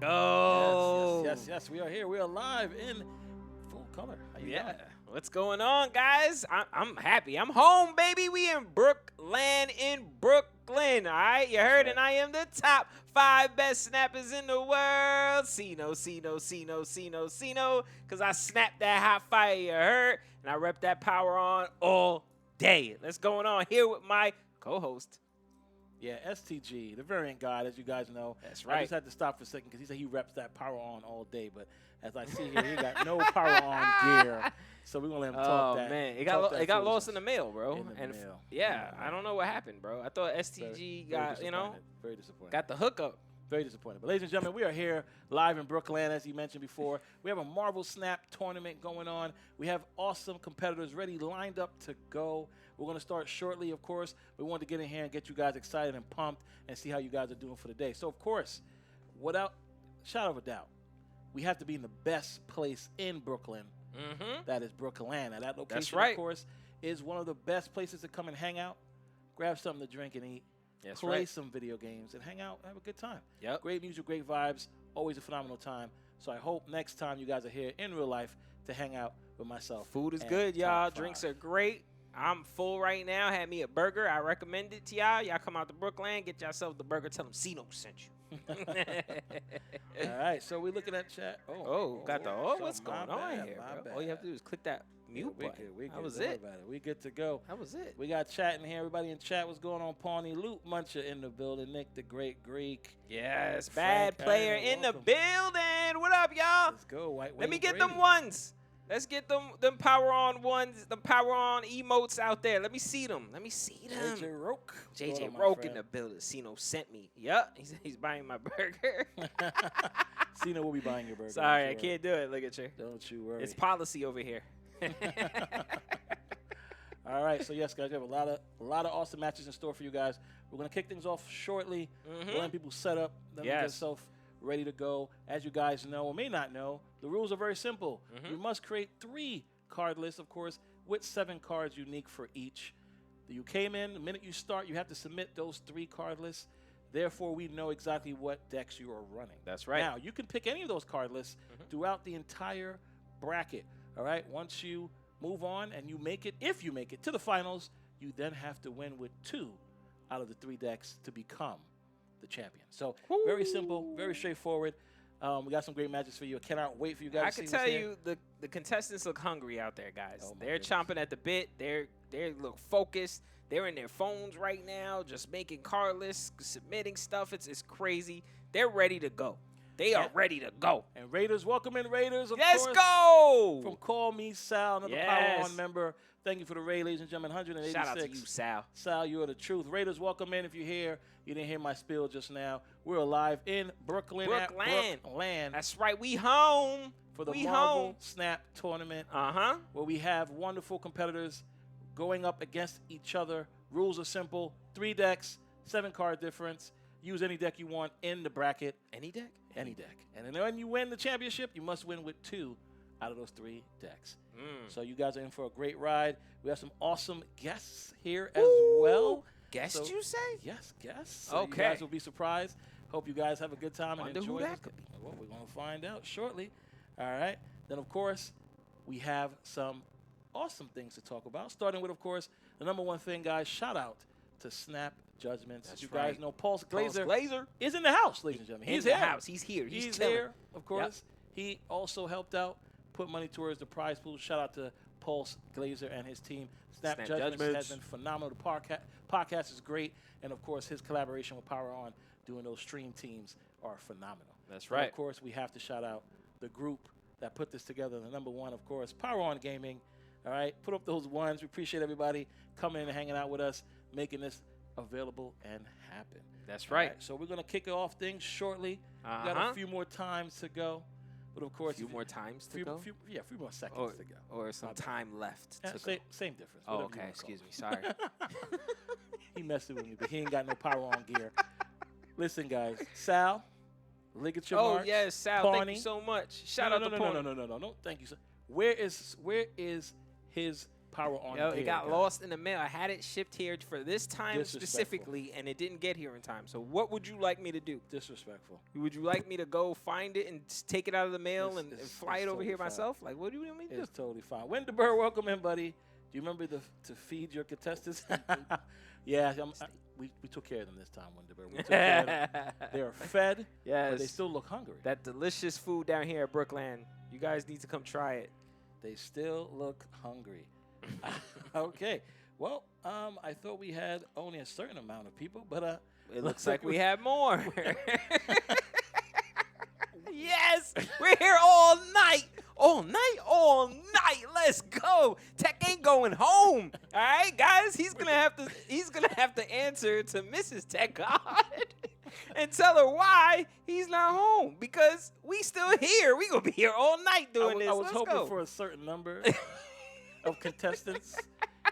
go. Yes. We are here. We are live in full color. How you doing? What's going on, guys? I'm happy. I'm home, baby. We in BrookLAN in Brooklyn. All right, you heard, and I am the top 5 best snappers in the world. Cino, because I snapped that hot fire, you heard, and I rep that power on all day. Let's going on here with my co-host. Yeah, STG, the variant god, as you guys know. That's right. I just had to stop for a second because he said he reps that power on all day. But as I see here, he got no power on gear. So we're going to let him talk that. Oh, man. It got lost in the mail, bro. I don't know what happened, bro. I thought STG got, very disappointed. Got the hookup. Very disappointed. But ladies and gentlemen, we are here live in BrookLAN, as you mentioned before. We have a Marvel Snap tournament going on. We have awesome competitors ready, lined up to go. We're going to start shortly, of course. We wanted to get in here and get you guys excited and pumped and see how you guys are doing for the day. So, of course, without shadow of a doubt, we have to be in the best place in Brooklyn. That is BrookLAN. Now, that location, of course, is one of the best places to come and hang out, grab something to drink and eat, play some video games, and hang out and have a good time. Yep. Great music, great vibes, always a phenomenal time. So I hope next time you guys are here in real life to hang out with myself. Food is good, y'all. Drinks are great. I'm full right now. Had me a burger. I recommend it to y'all. Y'all come out to BrookLAN, get yourself the burger. Tell them Cino sent you. All right, so we're looking at chat. What's going on here, bro? All you have to do is click that mute button. That was it. We good to go. That was it. We got chat in here. Everybody in chat, what's going on? Pawnee, Loot Muncher in the building. Nick the Great Greek. Yes, bad player in the building. What up, y'all? Let's go, White. Let me get them ones. Let's get them power on ones, the power on emotes out there. Let me see them. JJ Roke. JJ Roke in the building. Cino sent me. Yup, he's buying my burger. Cino will be buying your burger. Sorry, I can't do it. Look at you. Don't you worry. It's policy over here. All right, so yes, guys, we have a lot of awesome matches in store for you guys. We're gonna kick things off shortly. We're letting people set up, get yourself ready to go. As you guys know or may not know, the rules are very simple. You must create 3 card lists, of course, with 7 cards unique for each. You came in, the minute you start, you have to submit those 3 card lists. Therefore, we know exactly what decks you are running. That's right. Now, you can pick any of those card lists throughout the entire bracket. All right, once you move on and you make it, if you make it to the finals, you then have to win with 2 out of the 3 decks to become the champion. So very simple, very straightforward. We got some great matches for you. I cannot wait for you guys I to see can tell you the contestants look hungry out there, guys. They're chomping at the bit. They look focused. They're in their phones right now, just making card lists, submitting stuff. It's crazy. They're ready to go. They are ready to go. And Raiders, welcome in Raiders. Let's go. From Call Me Sal, another Power On member. Thank you for the raid, ladies and gentlemen. 186. Shout out to you, Sal. Sal, you are the truth. Raiders, welcome in. If you're here, you didn't hear my spiel just now. We're live in Brooklyn. BrookLAN. That's right. We home. For the Marvel Snap tournament. Where we have wonderful competitors going up against each other. Rules are simple. 3 decks, 7 card difference. Use any deck you want in the bracket. Any deck? Any deck. And then when you win the championship, you must win with 2 out of those 3 decks. So you guys are in for a great ride. We have some awesome guests here as well. Guests, you say? Yes, guests. So you guys will be surprised. Hope you guys have a good time and enjoy this. Well, we're going to find out shortly. All right. Then, of course, we have some awesome things to talk about. Starting with, of course, the number one thing, guys. Shout out to Snap Judgments. As you guys know, Pulse Glazer is in the house, ladies and gentlemen. He's in the house. He's here. He's here, of course. He also helped out, put money towards the prize pool. Shout out to Pulse Glazer and his team. Snap Judgments has been phenomenal. The podcast is great. And, of course, his collaboration with Power On doing those stream teams are phenomenal. That's right. And of course, we have to shout out the group that put this together. The number one, of course, Power On Gaming. All right, put up those ones. We appreciate everybody coming in and hanging out with us, making this available and happen. That's right. So we're going to kick off things shortly. We got a few more times to go. But, of course, a few more times to go? A few more seconds to go. Or some time left to go. Same difference. Oh, okay. Excuse me. Sorry. He messing with me, but he ain't got no Power On gear. Listen, guys. Sal, Ligature Marks. Oh, yes, Sal. Pawnee. Thank you so much. Shout out to Pawnee. No. Thank you, sir. Where is his PWROn. Yo, it got lost in the mail. I had it shipped here for this time specifically, and it didn't get here in time. So what would you like me to do? Disrespectful. Would you like me to go find it and take it out of the mail and fly it over totally here fine. myself? Like, what do you want me to do? It's totally fine. Wenderberg, welcome in, buddy. Do you remember to feed your contestants? Yeah, we took care of them this time, Wenderberg. We took care of them. They are fed, but they still look hungry. That delicious food down here at BrookLAN. You guys need to come try it. They still look hungry. Okay. Well, I thought we had only a certain amount of people, but it looks like we have more. Yes, we're here all night. All night, all night. Let's go. Tech ain't going home. All right, guys. He's gonna have to answer to Mrs. Tech God and tell her why he's not home, because we still here. We gonna be here all night doing this. I was Let's hoping go. for a certain number of contestants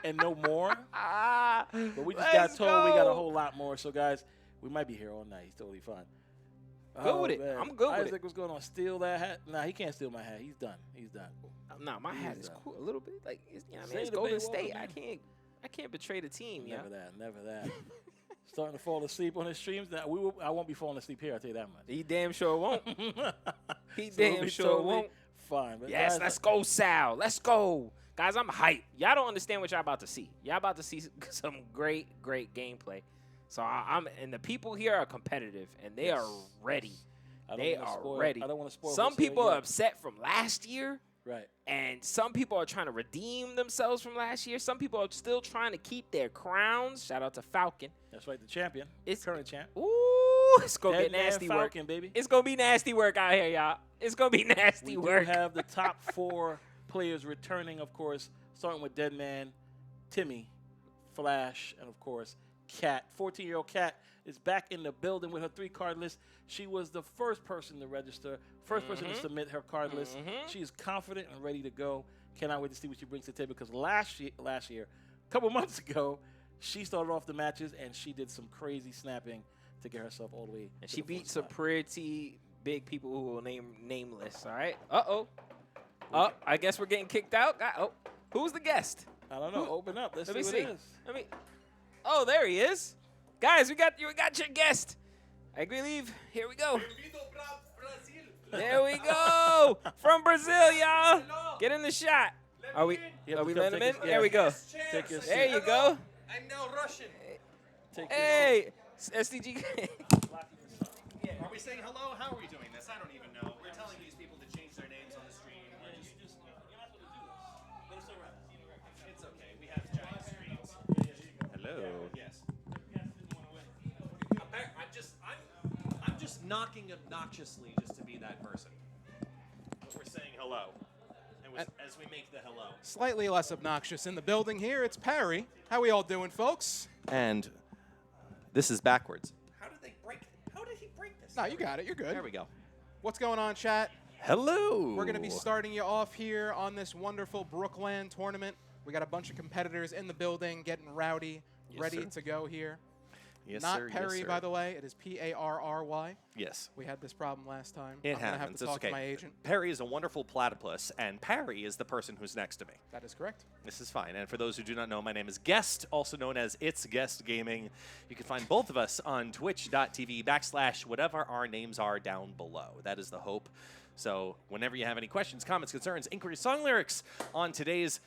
and no more. But we just got told we got a whole lot more. So guys, we might be here all night. He's totally fine. Good with it. Man. I'm good with it. Isaac was going on steal that hat. Nah, he can't steal my hat. He's done. He's done. No, my hat is cool. A little bit like it's, you know what I mean, it's the Golden Bay State. Wall, I can't betray the team. Never that. Never that. Starting to fall asleep on his streams. Now I won't be falling asleep here. I'll tell you that much. He damn sure won't. He So damn sure totally won't. Fine. But Yes, guys, let's go, Sal. Let's go. Guys, I'm hyped. Y'all don't understand what y'all about to see. Y'all about to see some great gameplay. So and the people here are competitive, and they are ready. They are ready. I don't want to spoil. Some people are upset from last year. Right. And some people are trying to redeem themselves from last year. Some people are still trying to keep their crowns. Shout out to Falcon. That's right, the champion. It's current champ. Ooh, it's going to get nasty Falcon, work. Baby. It's going to be nasty work out here, y'all. It's going to be nasty work. We have the top 4 players returning, of course, starting with Deadman, Timmy, Flash, and, of course, Kat. 14-year-old Kat is back in the building with her 3-card list. She was the first person to register, first person to submit her card list. She is confident and ready to go. Cannot wait to see what she brings to the table, because last year, a couple months ago, she started off the matches and she did some crazy snapping to get herself all the way. And she beat some pretty big people who will name nameless. All right. Uh-oh. Oh, I guess we're getting kicked out. Oh, who's the guest? I don't know. Open up. Let's see what it is. Oh, there he is. Guys, we got your guest. I believe. Here we go. There we go. From Brazil, y'all. Get in the shot. Are we letting him in? There we go. There you go. I'm now Russian. Hey, SDG. Are we saying hello? How are we doing this? I don't even know. We're telling these people to change their names on the stream. It's okay. We have giant screens. Hello. Yes. I'm just knocking obnoxiously just to be that person. But we're saying hello. And as we make the hello. Slightly less obnoxious in the building here, it's Perry. How we all doing, folks? And this is backwards. How did he break this? No, you got it. You're good. There we go. What's going on, chat? Hello. We're going to be starting you off here on this wonderful BrookLAN tournament. We got a bunch of competitors in the building getting rowdy, ready to go here. Yes, Not sir. Perry, yes, sir. by the way. It is P-A-R-R-Y. Yes. We had this problem last time. It I'm going to have happens. to It's talk okay. to my agent. Perry is a wonderful platypus, and Parry is the person who's next to me. That is correct. This is fine. And for those who do not know, my name is Guest, also known as It's Guest Gaming. You can find both of us on twitch.tv/whatever our names are down below. That is the hope. So whenever you have any questions, comments, concerns, inquiries, song lyrics on today's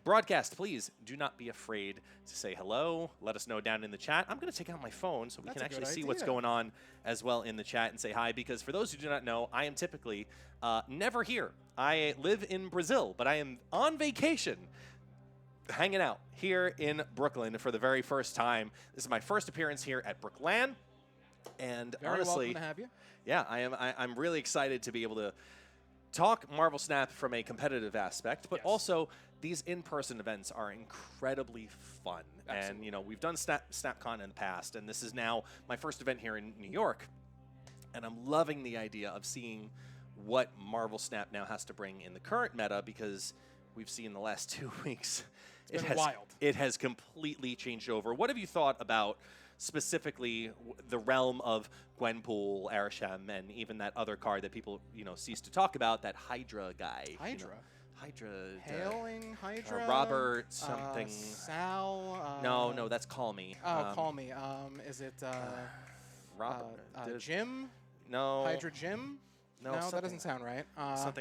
broadcast, please do not be afraid to say hello. Let us know down in the chat. I'm going to take out my phone so we That's can a good actually see what's idea. going on as well in the chat and say hi, because for those who do not know, I am typically never here. I live in Brazil, but I am on vacation hanging out here in Brooklyn for the very first time. This is my first appearance here at BrookLAN, and Very honestly, welcome to have you. yeah, I'm really excited to be able to talk Marvel Snap from a competitive aspect, but also these in-person events are incredibly fun. Absolutely. And, you know, we've done SnapCon in the past, and this is now my first event here in New York, and I'm loving the idea of seeing what Marvel Snap now has to bring in the current meta, because we've seen the last 2 weeks. It's been wild. It has completely changed over. What have you thought about specifically the realm of Gwenpool, Arishem, and even that other card that people, you know, cease to talk about, that Hydra guy? Hydra? Hydra. Hailing Hydra. Robert something. Sal. No, that's Call Me. Call Me. Is it Robert. Jim? No. Hydra Jim? No, that doesn't sound right.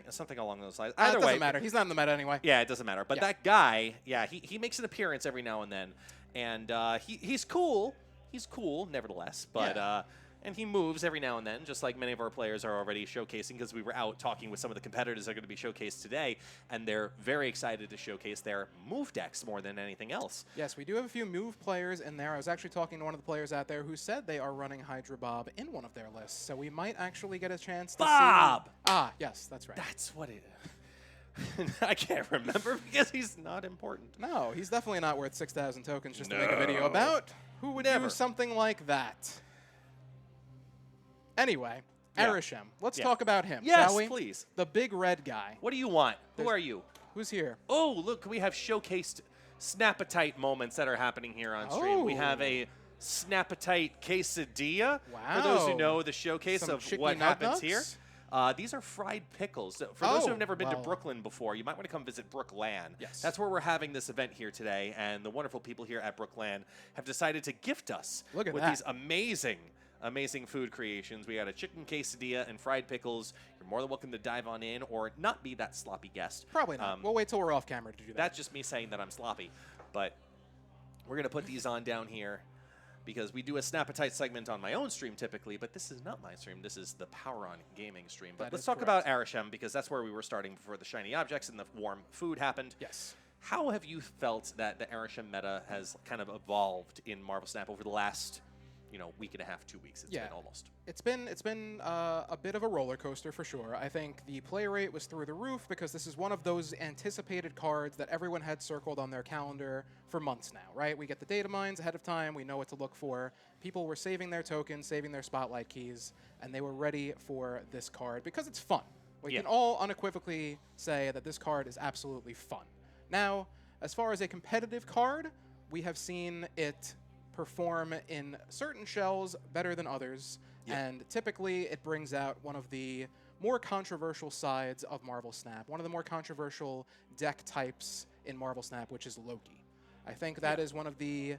Something along those lines. It Either way, doesn't matter. He's not in the meta anyway. Yeah, it doesn't matter. But Yeah. that guy, yeah, he makes an appearance every now and then, and he's cool. He's cool, nevertheless. But and he moves every now and then, just like many of our players are already showcasing, because we were out talking with some of the competitors that are going to be showcased today, and they're very excited to showcase their move decks more than anything else. Yes, we do have a few move players in there. I was actually talking to one of the players out there who said they are running Hydra Bob in one of their lists, so we might actually get a chance to Bob! see... Ah, yes, that's right. That's what it... I can't remember because he's not important. No, he's definitely not worth 6,000 tokens just to make a No. video about. Who would Never. do something like that? Anyway, Yeah. Arishem. Let's Yeah. talk about him, Yes, shall we? please. The big red guy. What do you want? Who There's- are you? Who's here? Oh, look, we have showcased Snapatite moments that are happening here on stream. We have a Snapatite quesadilla. For those who Wow. know the showcase Some of chicky what happens nut here. nuts? These are fried pickles. So for those who Oh, have never been to well. Brooklyn before, you might want to come visit BrookLAN. Yes. That's where we're having this event here today, and the wonderful people here at BrookLAN have decided to gift us Look at with that. these amazing food creations. We got a chicken quesadilla and fried pickles. You're more than welcome to dive on in or not be that sloppy guest. Probably not. We'll wait till we're off camera to do that. That's just me saying that I'm sloppy. But we're going to put these on down here because we do a Snapatite segment on my own stream typically, but this is not my stream. This is the PWROn gaming stream. But That let's is talk correct. about Arishem because that's where we were starting before the shiny objects and the warm food happened. Yes. How have you felt that the Arishem meta has kind of evolved in Marvel Snap over the last, week and a half, 2 weeks? It's Yeah. been almost. It's been a bit of a roller coaster for sure. I think the play rate was through the roof because this is one of those anticipated cards that everyone had circled on their calendar for months now, right? We get the data mines ahead of time. We know what to look for. People were saving their tokens, saving their spotlight keys, and they were ready for this card because it's fun. We Yeah. can all unequivocally say that this card is absolutely fun. Now, as far as a competitive card, we have seen it perform in certain shells better than others. Yeah. And typically, it brings out one of the more controversial sides of Marvel Snap, one of the more controversial deck types in Marvel Snap, which is Loki. I think that is one of the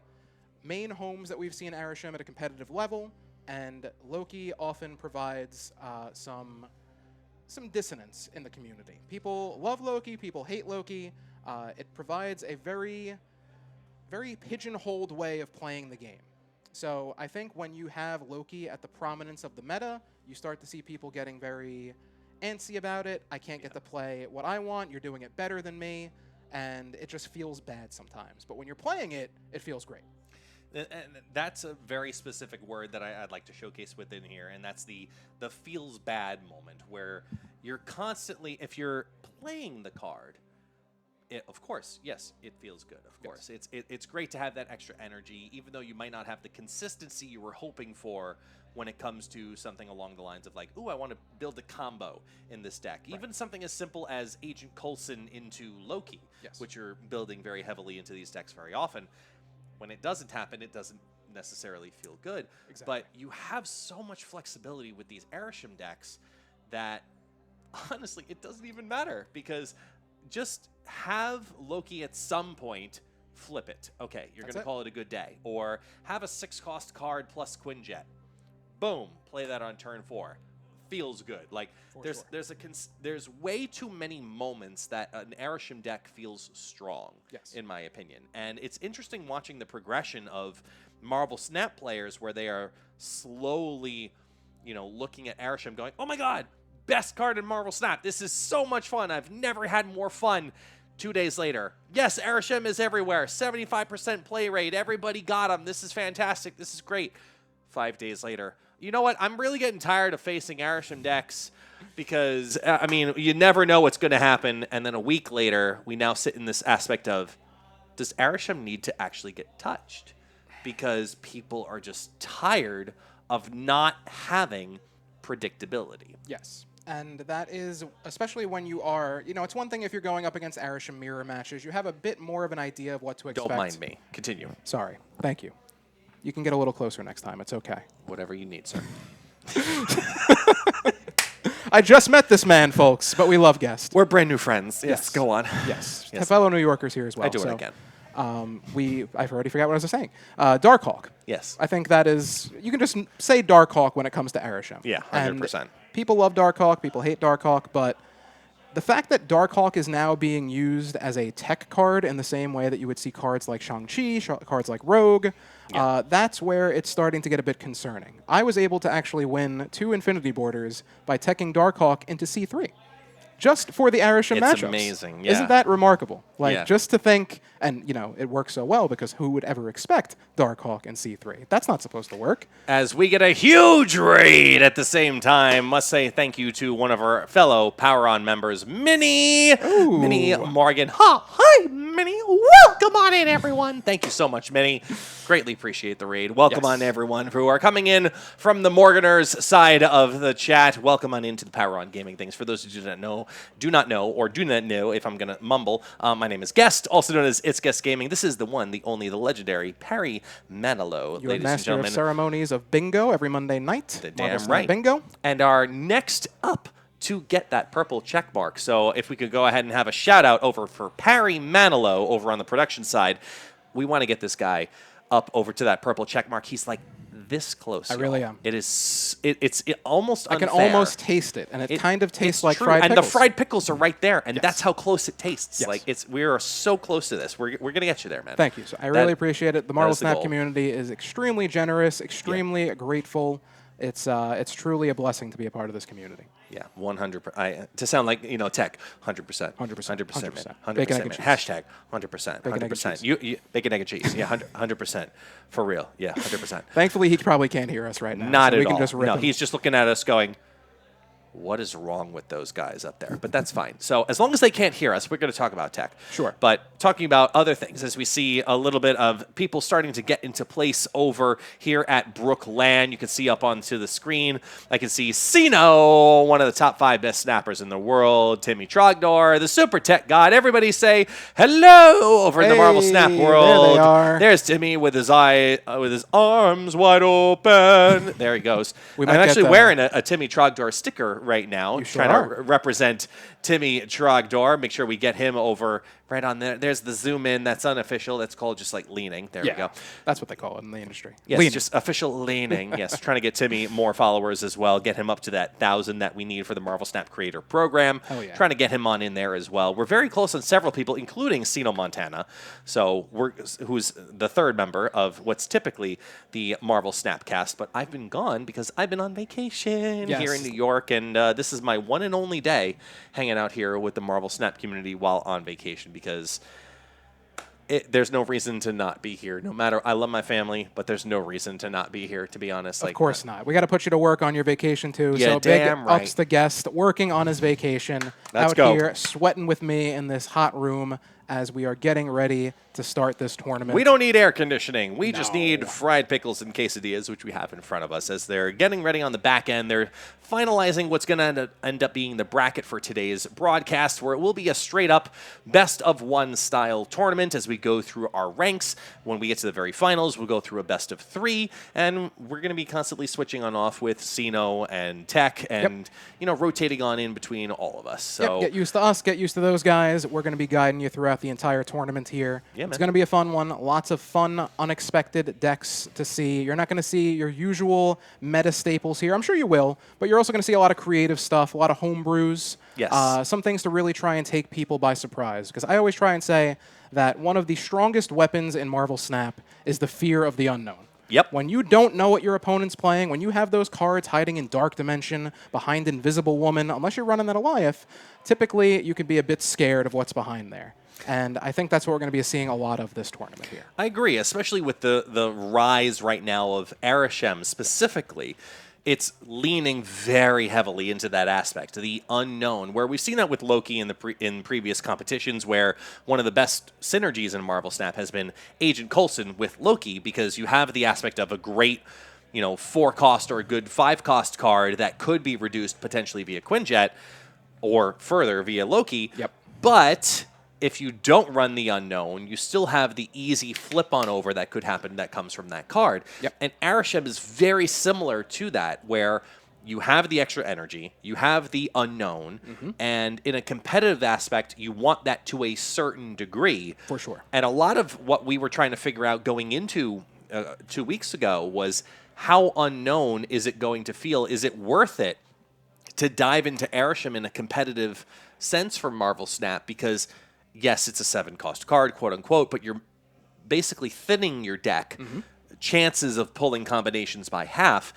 main homes that we've seen Arishem at a competitive level, and Loki often provides some dissonance in the community. People love Loki, people hate Loki. It provides a very, very pigeonholed way of playing the game. So I think when you have Loki at the prominence of the meta, you start to see people getting very antsy about it. I can't get to play what I want. You're doing it better than me. And it just feels bad sometimes. But when you're playing it, it feels great. And that's a very specific word that I'd like to showcase within here, and that's the feels bad moment, where you're constantly, if you're playing the card, of course, yes, it feels good. Of course, it's great to have that extra energy, even though you might not have the consistency you were hoping for when it comes to something along the lines of like, ooh, I want to build a combo in this deck. Right. Even something as simple as Agent Coulson into Loki, Yes. which you're building very heavily into these decks very often. When it doesn't happen, it doesn't necessarily feel good. Exactly. But you have so much flexibility with these Arishem decks that, honestly, it doesn't even matter because just have Loki at some point flip it. Okay, you're going to That's it. call it a good day. Or have a 6-cost card plus Quinjet. Boom, play that on turn 4. Feels good. Like For there's sure. there's way too many moments that an Arishem deck feels strong, Yes. in my opinion. And it's interesting watching the progression of Marvel Snap players where they are slowly, looking at Arishem going, "Oh my god, best card in Marvel Snap. This is so much fun. I've never had more fun." 2 days later, yes, Arishem is everywhere. 75% play rate. Everybody got him. This is fantastic. This is great. 5 days later, you know what? I'm really getting tired of facing Arishem decks because, you never know what's going to happen. And then a week later, we now sit in this aspect of, does Arishem need to actually get touched? Because people are just tired of not having predictability. Yes. And that is, especially when you are, it's one thing if you're going up against Arishem mirror matches, you have a bit more of an idea of what to expect. Don't mind me. Continue. Sorry. Thank you. You can get a little closer next time. It's okay. Whatever you need, sir. I just met this man, folks, but we love Guest. We're brand new friends. Yes, Yes. go on. Yes. Yes. Fellow New Yorkers here as well. I do it So, again. I've already forgot what I was saying. Darkhawk. Yes. I think that is, you can just say Darkhawk when it comes to Arishem. Yeah, And 100%. people love Darkhawk, people hate Darkhawk, but the fact that Darkhawk is now being used as a tech card in the same way that you would see cards like Shang-Chi, cards like Rogue, that's where it's starting to get a bit concerning. I was able to actually win 2 Infinity Borders by teching Darkhawk into C3. Just for the Arishem It's matchups. amazing, yeah. Isn't that remarkable? Like, Yeah. just to think, and, you know, it works so well because who would ever expect Darkhawk in C3? That's not supposed to work. As we get a huge raid at the same time, must say thank you to one of our fellow PWROn members, Minnie. Ooh. Minnie Morgan. Hi, Minnie. Welcome on in, everyone. Thank you so much, Minnie. Greatly appreciate the raid. Welcome Yes. on, everyone who are coming in from the Morganers side of the chat. Welcome on into the PWROn Gaming Things. For those who do not know, if I'm going to mumble, my name is Guest, also known as It's Guest Gaming. This is the one, the only, the legendary Perry Manilow, Your ladies and master gentlemen. of ceremonies of bingo every Monday night. The Marvel damn Snap right. Bingo. And our next up to get that purple check mark. So if we could go ahead and have a shout out over for Perry Manilow over on the production side, we want to get this guy up over to that purple check mark. He's like this close. I really am. It is. It's almost I unfair. can almost taste it, and it kind of tastes it's like true. fried and pickles. the fried pickles are right there, and Yes. that's how close it tastes. Yes. Like we are so close to this. We're gonna get you there, man. Thank you. So I That- really appreciate it. The Marvel is the Snap goal. community is extremely generous, extremely grateful. It's truly a blessing to be a part of this community. Yeah, 100%. To sound like tech, 100%, 100%, 100%, man, 100%. Bacon, egg, 100%, and man. cheese. Hashtag 100%, Bacon, egg, and 100%. cheese. You bacon, egg, and cheese. Yeah, 100%, for real. Yeah, 100%. Thankfully, he probably can't hear us right now. Not so at we can all. just rip No, him. he's just looking at us going, what is wrong with those guys up there? But that's fine. So as long as they can't hear us, we're going to talk about tech. Sure. But talking about other things, as we see a little bit of people starting to get into place over here at BrookLAN. You can see up onto the screen, I can see Sino, one of the top 5 best snappers in the world, Timmy Trogdor, the super tech god. Everybody say hello over in the Marvel Snap Hey, world. there they are. There's Timmy with his arms wide open. There he goes. We I'm might get actually the- wearing a Timmy Trogdor sticker right now, You sure trying are. to represent Timmy Trogdor. Make sure we get him over right on there. There's the zoom in. That's unofficial. That's called just like leaning. There we go. That's what they call it in the industry. Yes, Leaning. just official leaning. Yes, trying to get Timmy more followers as well. Get him up to that 1,000 that we need for the Marvel Snap Creator Program. Hell yeah. Trying to get him on in there as well. We're very close on several people, including Sino Montana, who's the 3rd member of what's typically the Marvel Snapcast. But I've been gone because I've been on vacation here in Yes. New York, and this is my one and only day hanging out here with the Marvel Snap community while on vacation because there's no reason to not be here. No matter, I love my family, but there's no reason to not be here, to be honest. Of course not. We got to put you to work on your vacation too. Yeah, so big damn ups right. the Guest working on his vacation Let's out go. here sweating with me in this hot room as we are getting ready to start this tournament. We don't need air conditioning. We just need No. fried pickles and quesadillas, which we have in front of us. As they're getting ready on the back end, they're finalizing what's going to end up being the bracket for today's broadcast, where it will be a straight-up best-of-1 style tournament as we go through our ranks. When we get to the very finals, we'll go through a best-of-3, and we're going to be constantly switching on off with Sino and Tech and, rotating on in between all of us. So Get used to us, get used to those guys. We're going to be guiding you throughout the entire tournament here. Yeah, It's man. going to be a fun one. Lots of fun, unexpected decks to see. You're not going to see your usual meta staples here. I'm sure you will, but you're also going to see a lot of creative stuff, a lot of homebrews. Yes. Some things to really try and take people by surprise. Because I always try and say that one of the strongest weapons in Marvel Snap is the fear of the unknown. Yep. When you don't know what your opponent's playing, when you have those cards hiding in Dark Dimension, behind Invisible Woman, unless you're running that Goliath, typically you can be a bit scared of what's behind there. And I think that's what we're going to be seeing a lot of this tournament here. I agree, especially with the rise right now of Arishem specifically. It's leaning very heavily into that aspect, the unknown, where we've seen that with Loki in previous competitions, where one of the best synergies in Marvel Snap has been Agent Coulson with Loki, because you have the aspect of a great 4-cost or a good 5-cost card that could be reduced potentially via Quinjet or further via Loki. Yep. But if you don't run the unknown, you still have the easy flip on over that could happen that comes from that card. Yep. And Arishem is very similar to that, where you have the extra energy, you have the unknown, and in a competitive aspect, you want that to a certain degree. For sure. And a lot of what we were trying to figure out going into 2 weeks ago was how unknown is it going to feel? Is it worth it to dive into Arishem in a competitive sense for Marvel Snap? Because, yes, it's a 7-cost card, quote unquote, but you're basically thinning your deck, chances of pulling combinations by half.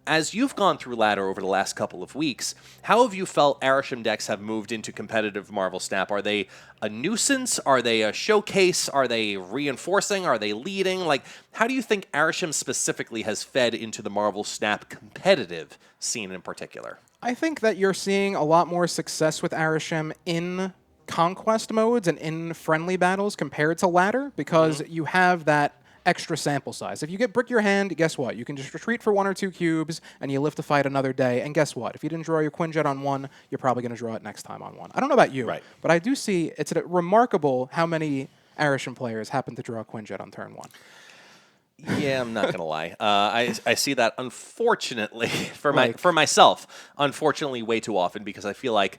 As you've gone through ladder over the last couple of weeks, how have you felt Arishem decks have moved into competitive Marvel Snap? Are they a nuisance? Are they a showcase? Are they reinforcing? Are they leading? Like, how do you think Arishem specifically has fed into the Marvel Snap competitive scene in particular? I think that you're seeing a lot more success with Arishem in conquest modes and in friendly battles compared to ladder, because you have that extra sample size. If you get Brick Your Hand, guess what? You can just retreat for 1 or 2 cubes, and you live to fight another day, and guess what? If you didn't draw your Quinjet on 1, you're probably going to draw it next time on 1. I don't know about you, but I do see it's remarkable how many Arishem players happen to draw Quinjet on turn 1. Yeah, I'm not gonna lie. I see that, unfortunately, for myself, unfortunately, way too often, because I feel like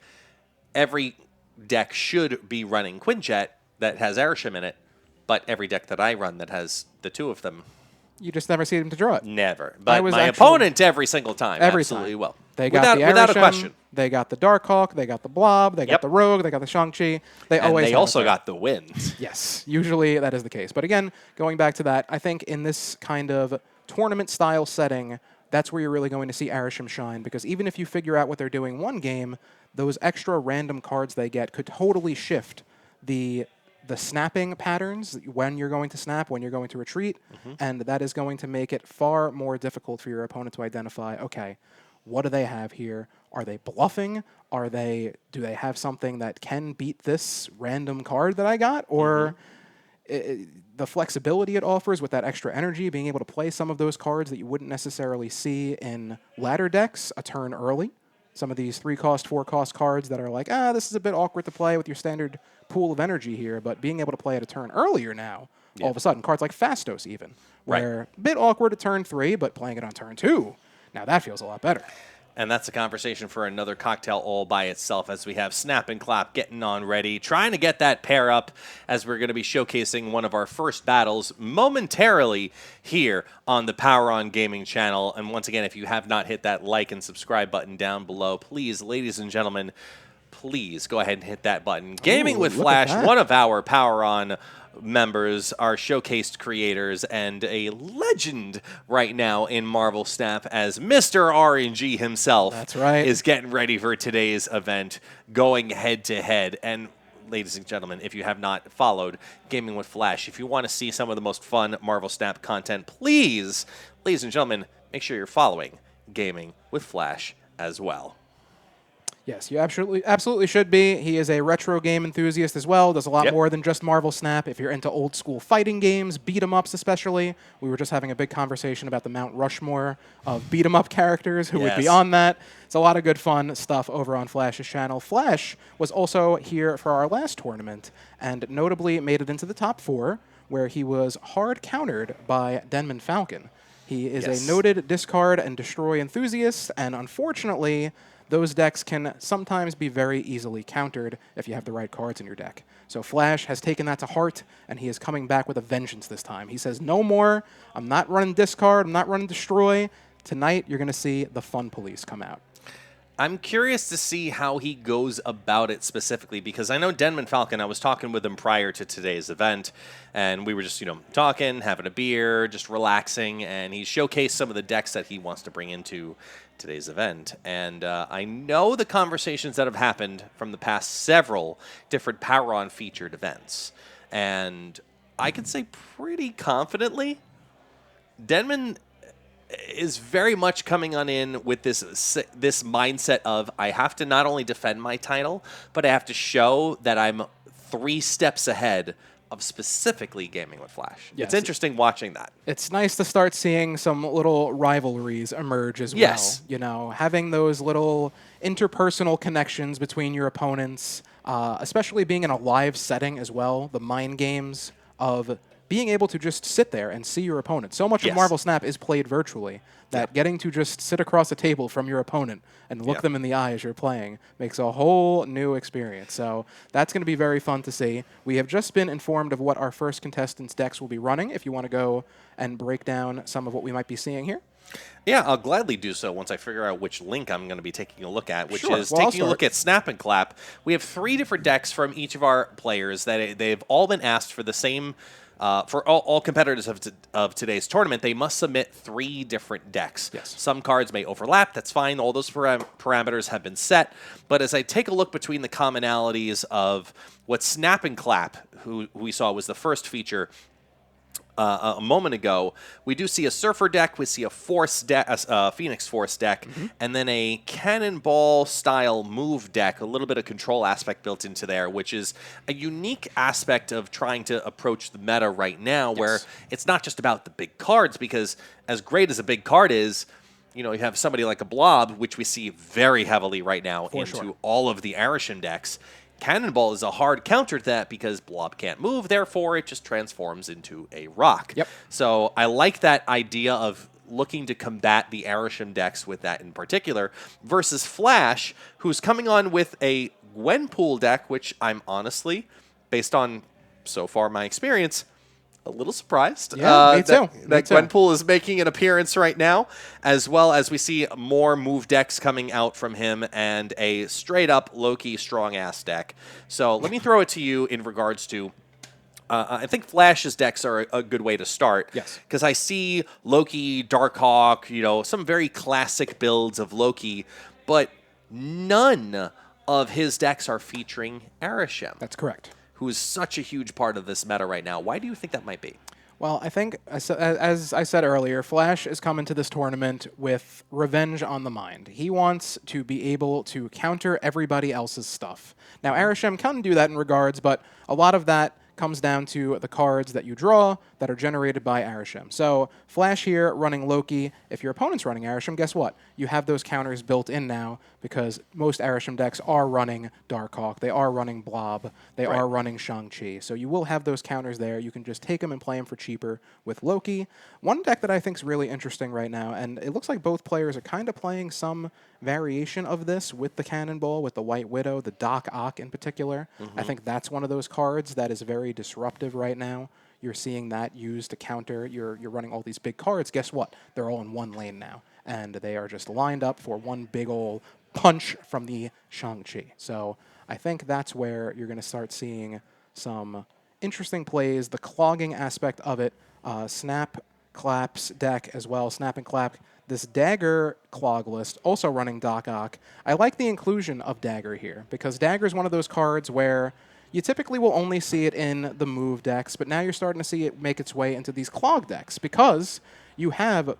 every deck should be running Quinjet that has Arishem in it, but every deck that I run that has the 2 of them, you just never see them to draw it. never. But my opponent every single time, absolutely will. They got without the a question. They got the Darkhawk, they got the Blob, they got the Rogue, they got the Shang-Chi. They also got the win. Yes, usually that is the case. But again, going back to that, I think in this kind of tournament-style setting, that's where you're really going to see Arishem shine, because even if you figure out what they're doing one game, those extra random cards they get could totally shift the snapping patterns, when you're going to snap, when you're going to retreat, and that is going to make it far more difficult for your opponent to identify, okay, what do they have here? Are they bluffing? Do they have something that can beat this random card that I got? Or the flexibility it offers with that extra energy, being able to play some of those cards that you wouldn't necessarily see in ladder decks a turn early. Some of these 3-cost, 4-cost cards that are like, this is a bit awkward to play with your standard pool of energy here, but being able to play it a turn earlier now, all of a sudden, cards like Fastos even, where a bit awkward at turn 3, but playing it on turn 2, now that feels a lot better. And that's a conversation for another cocktail all by itself, as we have Snap and Clap getting on ready, trying to get that pair up, as we're going to be showcasing one of our first battles momentarily here on the PWROn Gaming channel. And once again, if you have not hit that like and subscribe button down below, please, ladies and gentlemen, please go ahead and hit that button. Gaming with Flash, one of our PWROn members, our showcased creators, and a legend right now in Marvel Snap, as Mr. RNG himself is getting ready for today's event, going head-to-head. And ladies and gentlemen, if you have not followed Gaming with Flash, if you want to see some of the most fun Marvel Snap content, please, ladies and gentlemen, make sure you're following Gaming with Flash as well. Yes, you absolutely should be. He is a retro game enthusiast as well. Does a lot more than just Marvel Snap. If you're into old school fighting games, beat 'em ups especially. We were just having a big conversation about the Mount Rushmore of beat 'em up characters who would be on that. It's a lot of good fun stuff over on Flash's channel. Flash was also here for our last tournament and notably made it into the top 4, where he was hard countered by Denman Falcon. He is a noted discard and destroy enthusiast, and unfortunately, those decks can sometimes be very easily countered if you have the right cards in your deck. So Flash has taken that to heart, and he is coming back with a vengeance this time. He says, no more. I'm not running discard. I'm not running destroy. Tonight, you're going to see the Fun Police come out. I'm curious to see how he goes about it specifically, because I know Denman Falcon, I was talking with him prior to today's event, and we were just, talking, having a beer, just relaxing, and he showcased some of the decks that he wants to bring into today's event. And I know the conversations that have happened from the past several different PWROn featured events, and I can say pretty confidently, Denman is very much coming on in with this mindset of, I have to not only defend my title, but I have to show that I'm 3 steps ahead of specifically Gaming with Flash. Yes. It's interesting watching that. It's nice to start seeing some little rivalries emerge as well. Having those little interpersonal connections between your opponents, especially being in a live setting as well, the mind games of being able to just sit there and see your opponent. So much of Yes. Marvel Snap is played virtually that getting to just sit across a table from your opponent and look them in the eye as you're playing makes a whole new experience. So that's going to be very fun to see. We have just been informed of what our first contestants' decks will be running, if you want to go and break down some of what we might be seeing here. Yeah, I'll gladly do so once I figure out which link I'm going to be taking a look at, which Sure. is Well, I'll taking a look at Snap and Clap. We have 3 different decks from each of our players that they've all been asked for the same. For all competitors of today's tournament, they must submit 3 different decks. Yes. Some cards may overlap. That's fine. All those parameters have been set. But as I take a look between the commonalities of what Snap and Clap, who we saw was the first feature a moment ago, we do see a Surfer deck, we see a Force deck, a Phoenix Force deck, and then a Cannonball style move deck, a little bit of control aspect built into there, which is a unique aspect of trying to approach the meta right now, where it's not just about the big cards, because as great as a big card is, you have somebody like a Blob, which we see very heavily right now into all of the Arishem decks. Cannonball is a hard counter to that because Blob can't move, therefore it just transforms into a rock. Yep. So I like that idea of looking to combat the Arishem decks with that in particular, versus Flash, who's coming on with a Gwenpool deck, which I'm honestly, based on so far my experience, a little surprised. Yeah, me too. That Gwenpool is making an appearance right now, as well as we see more move decks coming out from him and a straight-up Loki strong-ass deck. So let me throw it to you in regards to I think Flash's decks are a good way to start. Yes. Because I see Loki, Darkhawk, some very classic builds of Loki, but none of his decks are featuring Arishem, That's correct. who is such a huge part of this meta right now. Why do you think that might be? Well, I think, as I said earlier, Flash is coming to this tournament with revenge on the mind. He wants to be able to counter everybody else's stuff. Now, Arishem can do that in regards, but a lot of that comes down to the cards that you draw that are generated by Arishem. So Flash here running Loki. If your opponent's running Arishem, guess what? You have those counters built in now because most Arishem decks are running Darkhawk. They are running Blob. They are running Shang-Chi. So you will have those counters there. You can just take them and play them for cheaper with Loki. One deck that I think is really interesting right now, and it looks like both players are kind of playing some variation of this with the Cannonball, with the White Widow, the Doc Ock in particular. I think that's one of those cards that is very disruptive right now. You're seeing that used to counter. You're running all these big cards. Guess what? They're all in one lane now, and they are just lined up for one big old punch from the Shang-Chi. So I think that's where you're going to start seeing some interesting plays. The clogging aspect of it, Snap Clap's deck as well, Snap and Clap. This Dagger clog list, also running Doc Ock. I like the inclusion of Dagger here, because Dagger is one of those cards where you typically will only see it in the move decks, but now you're starting to see it make its way into these clog decks, because you have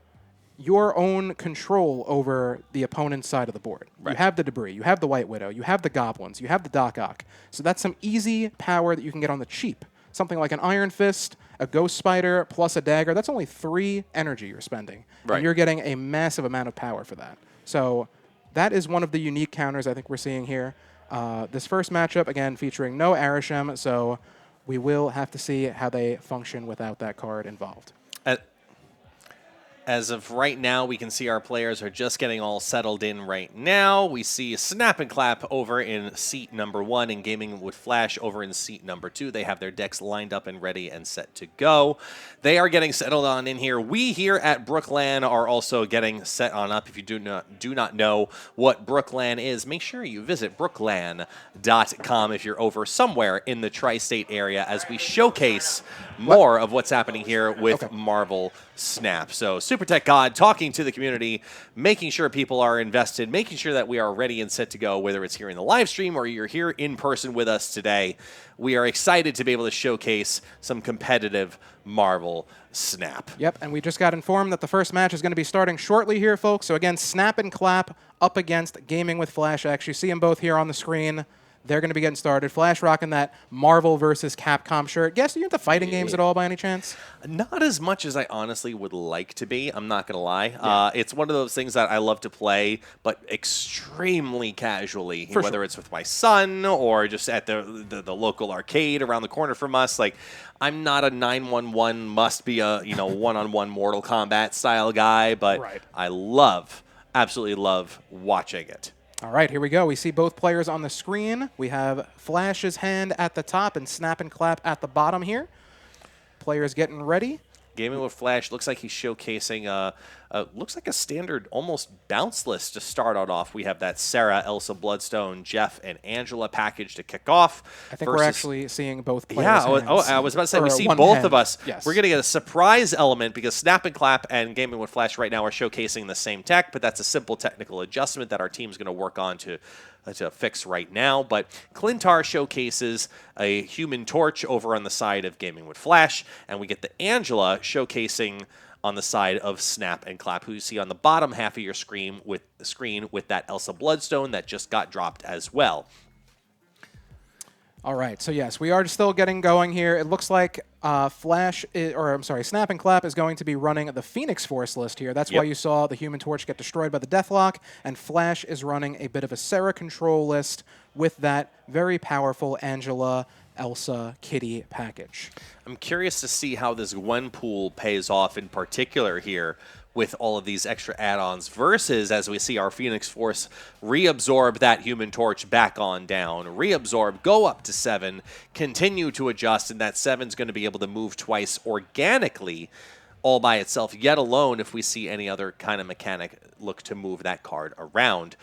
your own control over the opponent's side of the board. You have the debris, you have the White Widow, you have the goblins, you have the Doc Ock. So that's some easy power that you can get on the cheap. Something like an Iron Fist, a Ghost Spider, plus a Dagger, that's only 3 energy you're spending. And you're getting a massive amount of power for that. So that is one of the unique counters I think we're seeing here. This first matchup, again, featuring no Arishem, so we will have to see how they function without that card involved. As of right now, we can see our players are just getting all settled in right now. We see Snap and Clap over in seat number 1 and Gaming with Flash over in seat number 2. They have their decks lined up and ready and set to go. They are getting settled on in here. We here at BrookLAN are also getting set on up. If you do not know what BrookLAN is, make sure you visit BrookLAN.com if you're over somewhere in the tri-state area as we showcase more of what's happening here with Marvel Snap. So Super Tech God talking to the community, making sure people are invested, making sure that we are ready and set to go, whether it's here in the live stream or you're here in person with us today. We are excited to be able to showcase some competitive Marvel Snap. Yep, and we just got informed that the first match is going to be starting shortly here, folks. So again, Snap and Clap up against Gaming with Flash. I actually see them both here on the screen. They're going to be getting started. Flash rocking that Marvel versus Capcom shirt. Guess, are you into fighting games at all by any chance? Not as much as I honestly would like to be. I'm not going to lie. It's one of those things that I love to play, but extremely casually, whether it's with my son or just at the local arcade around the corner from us. Like, I'm not a 911 must be a one-on-one Mortal Kombat style guy, but I absolutely love watching it. All right, here we go. We see both players on the screen. We have Flash's hand at the top and Snap and Clap at the bottom here. Players getting ready. Gaming with Flash looks like he's showcasing looks like a standard almost bounce list to start out off. We have that Sarah, Elsa, Bloodstone, Jeff, and Angela package to kick off. I think we're actually seeing both players. Yeah, I was about to say we see both of us. Yes. We're going to get a surprise element because Snap and Clap and Gaming with Flash right now are showcasing the same tech, but that's a simple technical adjustment that our team's going to work on to fix right now. But Clintar showcases a Human Torch over on the side of Gaming with Flash, and we get the Angela showcasing on the side of Snap and Clap, who you see on the bottom half of your screen with that Elsa Bloodstone that just got dropped as well. All right, so yes, we are still getting going here. It looks like Snap and Clap is going to be running the Phoenix Force list here. That's why you saw the Human Torch get destroyed by the Deathlock, and Flash is running a bit of a Sarah control list with that very powerful Angela, Elsa, Kitty package. I'm curious to see how this Gwen pool pays off in particular here with all of these extra add-ons versus as we see our Phoenix Force reabsorb that Human Torch back on down, reabsorb, go up to 7, continue to adjust, and that 7's going to be able to move twice organically all by itself, yet alone if we see any other kind of mechanic look to move that card around.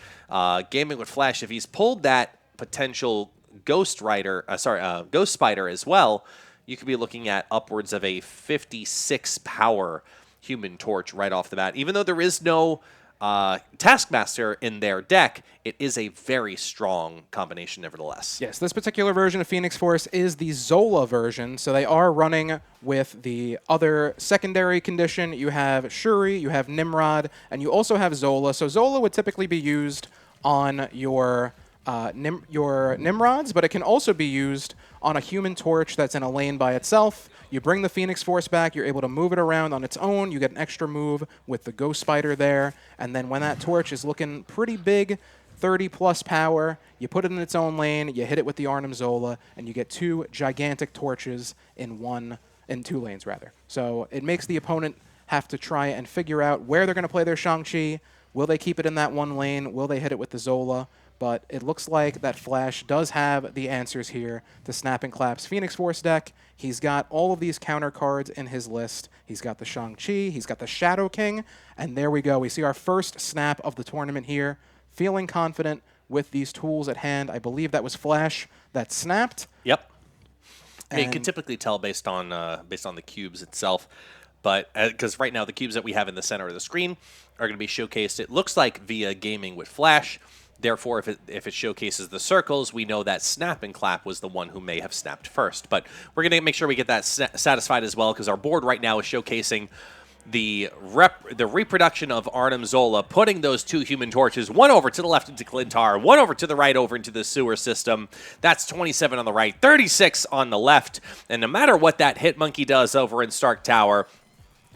Gaming with Flash, if he's pulled that potential Ghost Spider as well, you could be looking at upwards of a 56 power Human Torch right off the bat. Even though there is no Taskmaster in their deck, it is a very strong combination nevertheless. Yes, this particular version of Phoenix Force is the Zola version, so they are running with the other secondary condition. You have Shuri, you have Nimrod, and you also have Zola. So Zola would typically be used on your Nimrods, but it can also be used on a Human Torch that's in a lane by itself. You bring the Phoenix Force back, you're able to move it around on its own, you get an extra move with the Ghost Spider there, and then when that torch is looking pretty big, 30-plus power, you put it in its own lane, you hit it with the Arnim Zola, and you get 2 gigantic torches in 2 lanes, rather. So it makes the opponent have to try and figure out where they're going to play their Shang-Chi. Will they keep it in that one lane? Will they hit it with the Zola? But it looks like that Flash does have the answers here to Snap and Clap's Phoenix Force deck. He's got all of these counter cards in his list. He's got the Shang-Chi, he's got the Shadow King, and there we go. We see our first snap of the tournament here. Feeling confident with these tools at hand. I believe that was Flash that snapped. Yep. I mean, you can typically tell based on the cubes itself, but because right now the cubes that we have in the center of the screen are going to be showcased, it looks like via Gaming with Flash. Therefore, if it showcases the circles, we know that Snap and Clap was the one who may have snapped first. But we're going to make sure we get that satisfied as well, because our board right now is showcasing the reproduction of Arnim Zola, putting those 2 Human Torches, one over to the left into Clintar, one over to the right over into the sewer system. That's 27 on the right, 36 on the left. And no matter what that Hit Monkey does over in Stark Tower,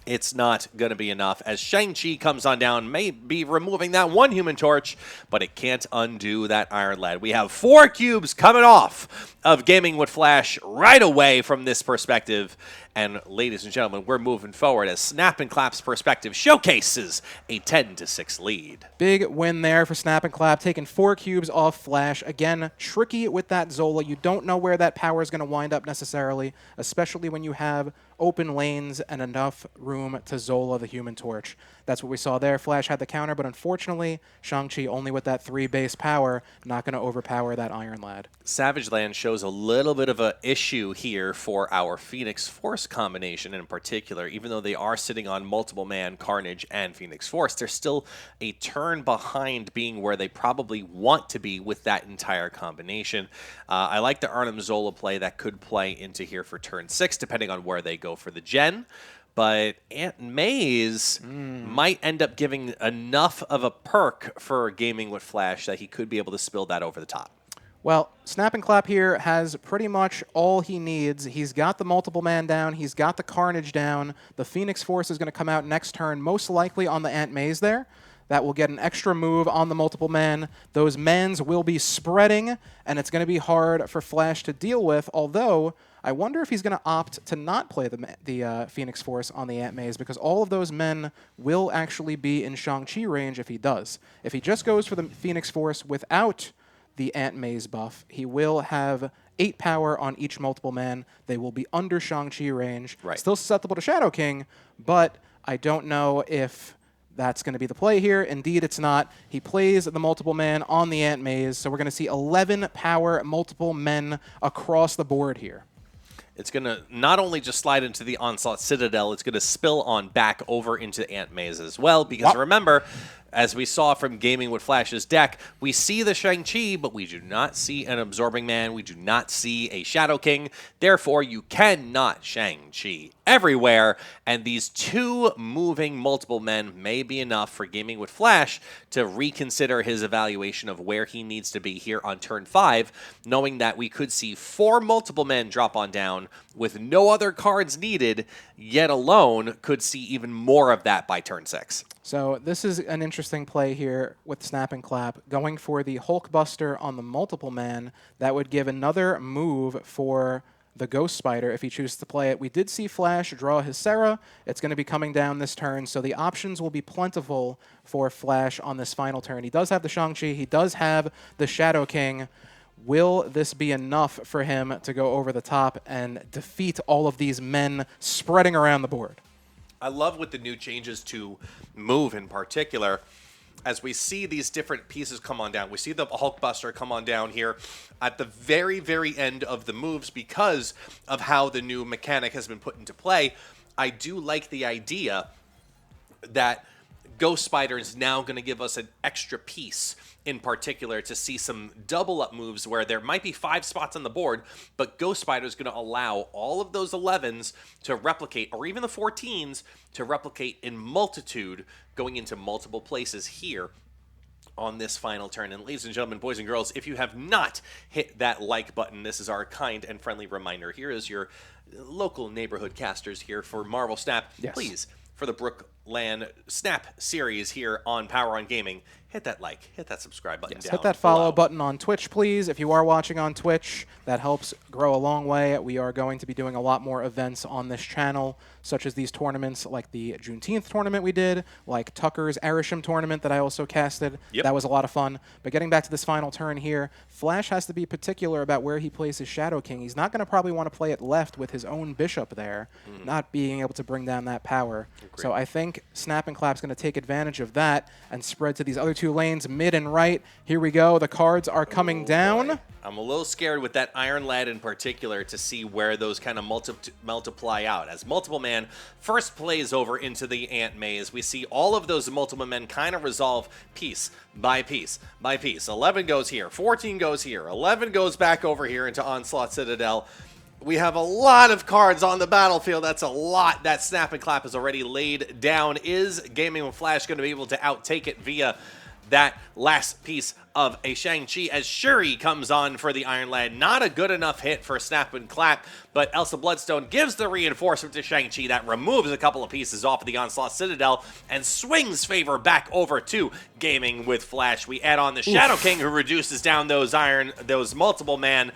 it's not going to be enough, as Shang-Chi comes on down, may be removing that 1 Human Torch, but it can't undo that Iron Lad. We have 4 cubes coming off of Gaming with Flash right away from this perspective. And ladies and gentlemen, we're moving forward as Snap and Clap's perspective showcases a 10-6 lead. Big win there for Snap and Clap, taking 4 cubes off Flash. Again, tricky with that Zola. You don't know where that power is going to wind up necessarily, especially when you have open lanes and enough room to Zola the Human Torch. That's what we saw there. Flash had the counter, but unfortunately, Shang-Chi only with that 3 base power, not going to overpower that Iron Lad. Savage Land shows a little bit of an issue here for our Phoenix Force combination in particular. Even though they are sitting on multiple man, Carnage, and Phoenix Force, they're still a turn behind being where they probably want to be with that entire combination. I like the Arnim Zola play that could play into here for turn 6, depending on where they go for the gen. But Aunt May's might end up giving enough of a perk for Gaming with Flash that he could be able to spill that over the top. Well, Snap and Clap here has pretty much all he needs. He's got the multiple man down. He's got the Carnage down. The Phoenix Force is going to come out next turn, most likely on the Ant Maze there. That will get an extra move on the multiple man. Those mans will be spreading, and it's going to be hard for Flash to deal with, although I wonder if he's going to opt to not play the Phoenix Force on the Ant Maze, because all of those men will actually be in Shang-Chi range if he does. If he just goes for the Phoenix Force without the Ant Maze buff, he will have 8 power on each multiple man. They will be under Shang-Chi range. Right. Still susceptible to Shadow King, but I don't know if that's going to be the play here. Indeed, it's not. He plays the multiple man on the Ant Maze, so we're going to see 11 power multiple men across the board here. It's going to not only just slide into the Onslaught Citadel, it's going to spill on back over into Ant Maze as well, because remember, as we saw from Gaming with Flash's deck, we see the Shang-Chi, but we do not see an Absorbing Man. We do not see a Shadow King. Therefore, you cannot Shang-Chi everywhere, and these 2 moving multiple men may be enough for Gaming with Flash to reconsider his evaluation of where he needs to be here on turn 5, knowing that we could see 4 multiple men drop on down with no other cards needed, yet alone could see even more of that by turn 6. So this is an interesting play here with Snap and Clap. Going for the Hulkbuster on the multiple man, that would give another move for the Ghost Spider if he chooses to play it. We did see Flash draw his Serra. It's going to be coming down this turn, so the options will be plentiful for Flash on this final turn. He does have the Shang-Chi. He does have the Shadow King. Will this be enough for him to go over the top and defeat all of these men spreading around the board? I love with the new changes to move in particular, as we see these different pieces come on down. We see the Hulkbuster come on down here at the very, very end of the moves because of how the new mechanic has been put into play. I do like the idea that Ghost Spider is now going to give us an extra piece in particular to see some double up moves where there might be 5 spots on the board, but Ghost Spider is going to allow all of those 11s to replicate, or even the 14s to replicate in multitude going into multiple places here on this final turn. And ladies and gentlemen, boys and girls, if you have not hit that like button, this is our kind and friendly reminder. Here is your local neighborhood casters here for Marvel Snap. Yes. Please, for the BrookLAN Snap series here on PWROn Gaming, hit that like, hit that subscribe button down Hit that follow below. button on Twitch, please. If you are watching on Twitch, that helps grow a long way. We are going to be doing a lot more events on this channel, such as these tournaments like the Juneteenth tournament we did, like Tucker's Arisham tournament that I also casted. Yep. That was a lot of fun. But getting back to this final turn here, Flash has to be particular about where he plays his Shadow King. He's not going to probably want to play it left with his own Bishop there, not being able to bring down that power. Agreed. So I think Snap and Clap's going to take advantage of that and spread to these other 2 lanes, mid and right. Here we go. The cards are coming down. Boy. I'm a little scared with that Iron Lad in particular to see where those kind of multiply out. As Multiple Man first plays over into the Ant Maze, we see all of those Multiple Men kind of resolve piece by piece by piece. 11 goes here, 14 goes here, 11 goes back over here into Onslaught Citadel. We have a lot of cards on the battlefield. That's a lot that Snap and Clap has already laid down. Is Gaming with Flash going to be able to outtake it via that last piece of a Shang-Chi as Shuri comes on for the Iron Lad? Not a good enough hit for Snap and Clap, but Elsa Bloodstone gives the reinforcement to Shang-Chi that removes a couple of pieces off of the Onslaught Citadel and swings favor back over to Gaming with Flash. We add on the Shadow King, who reduces down those multiple man.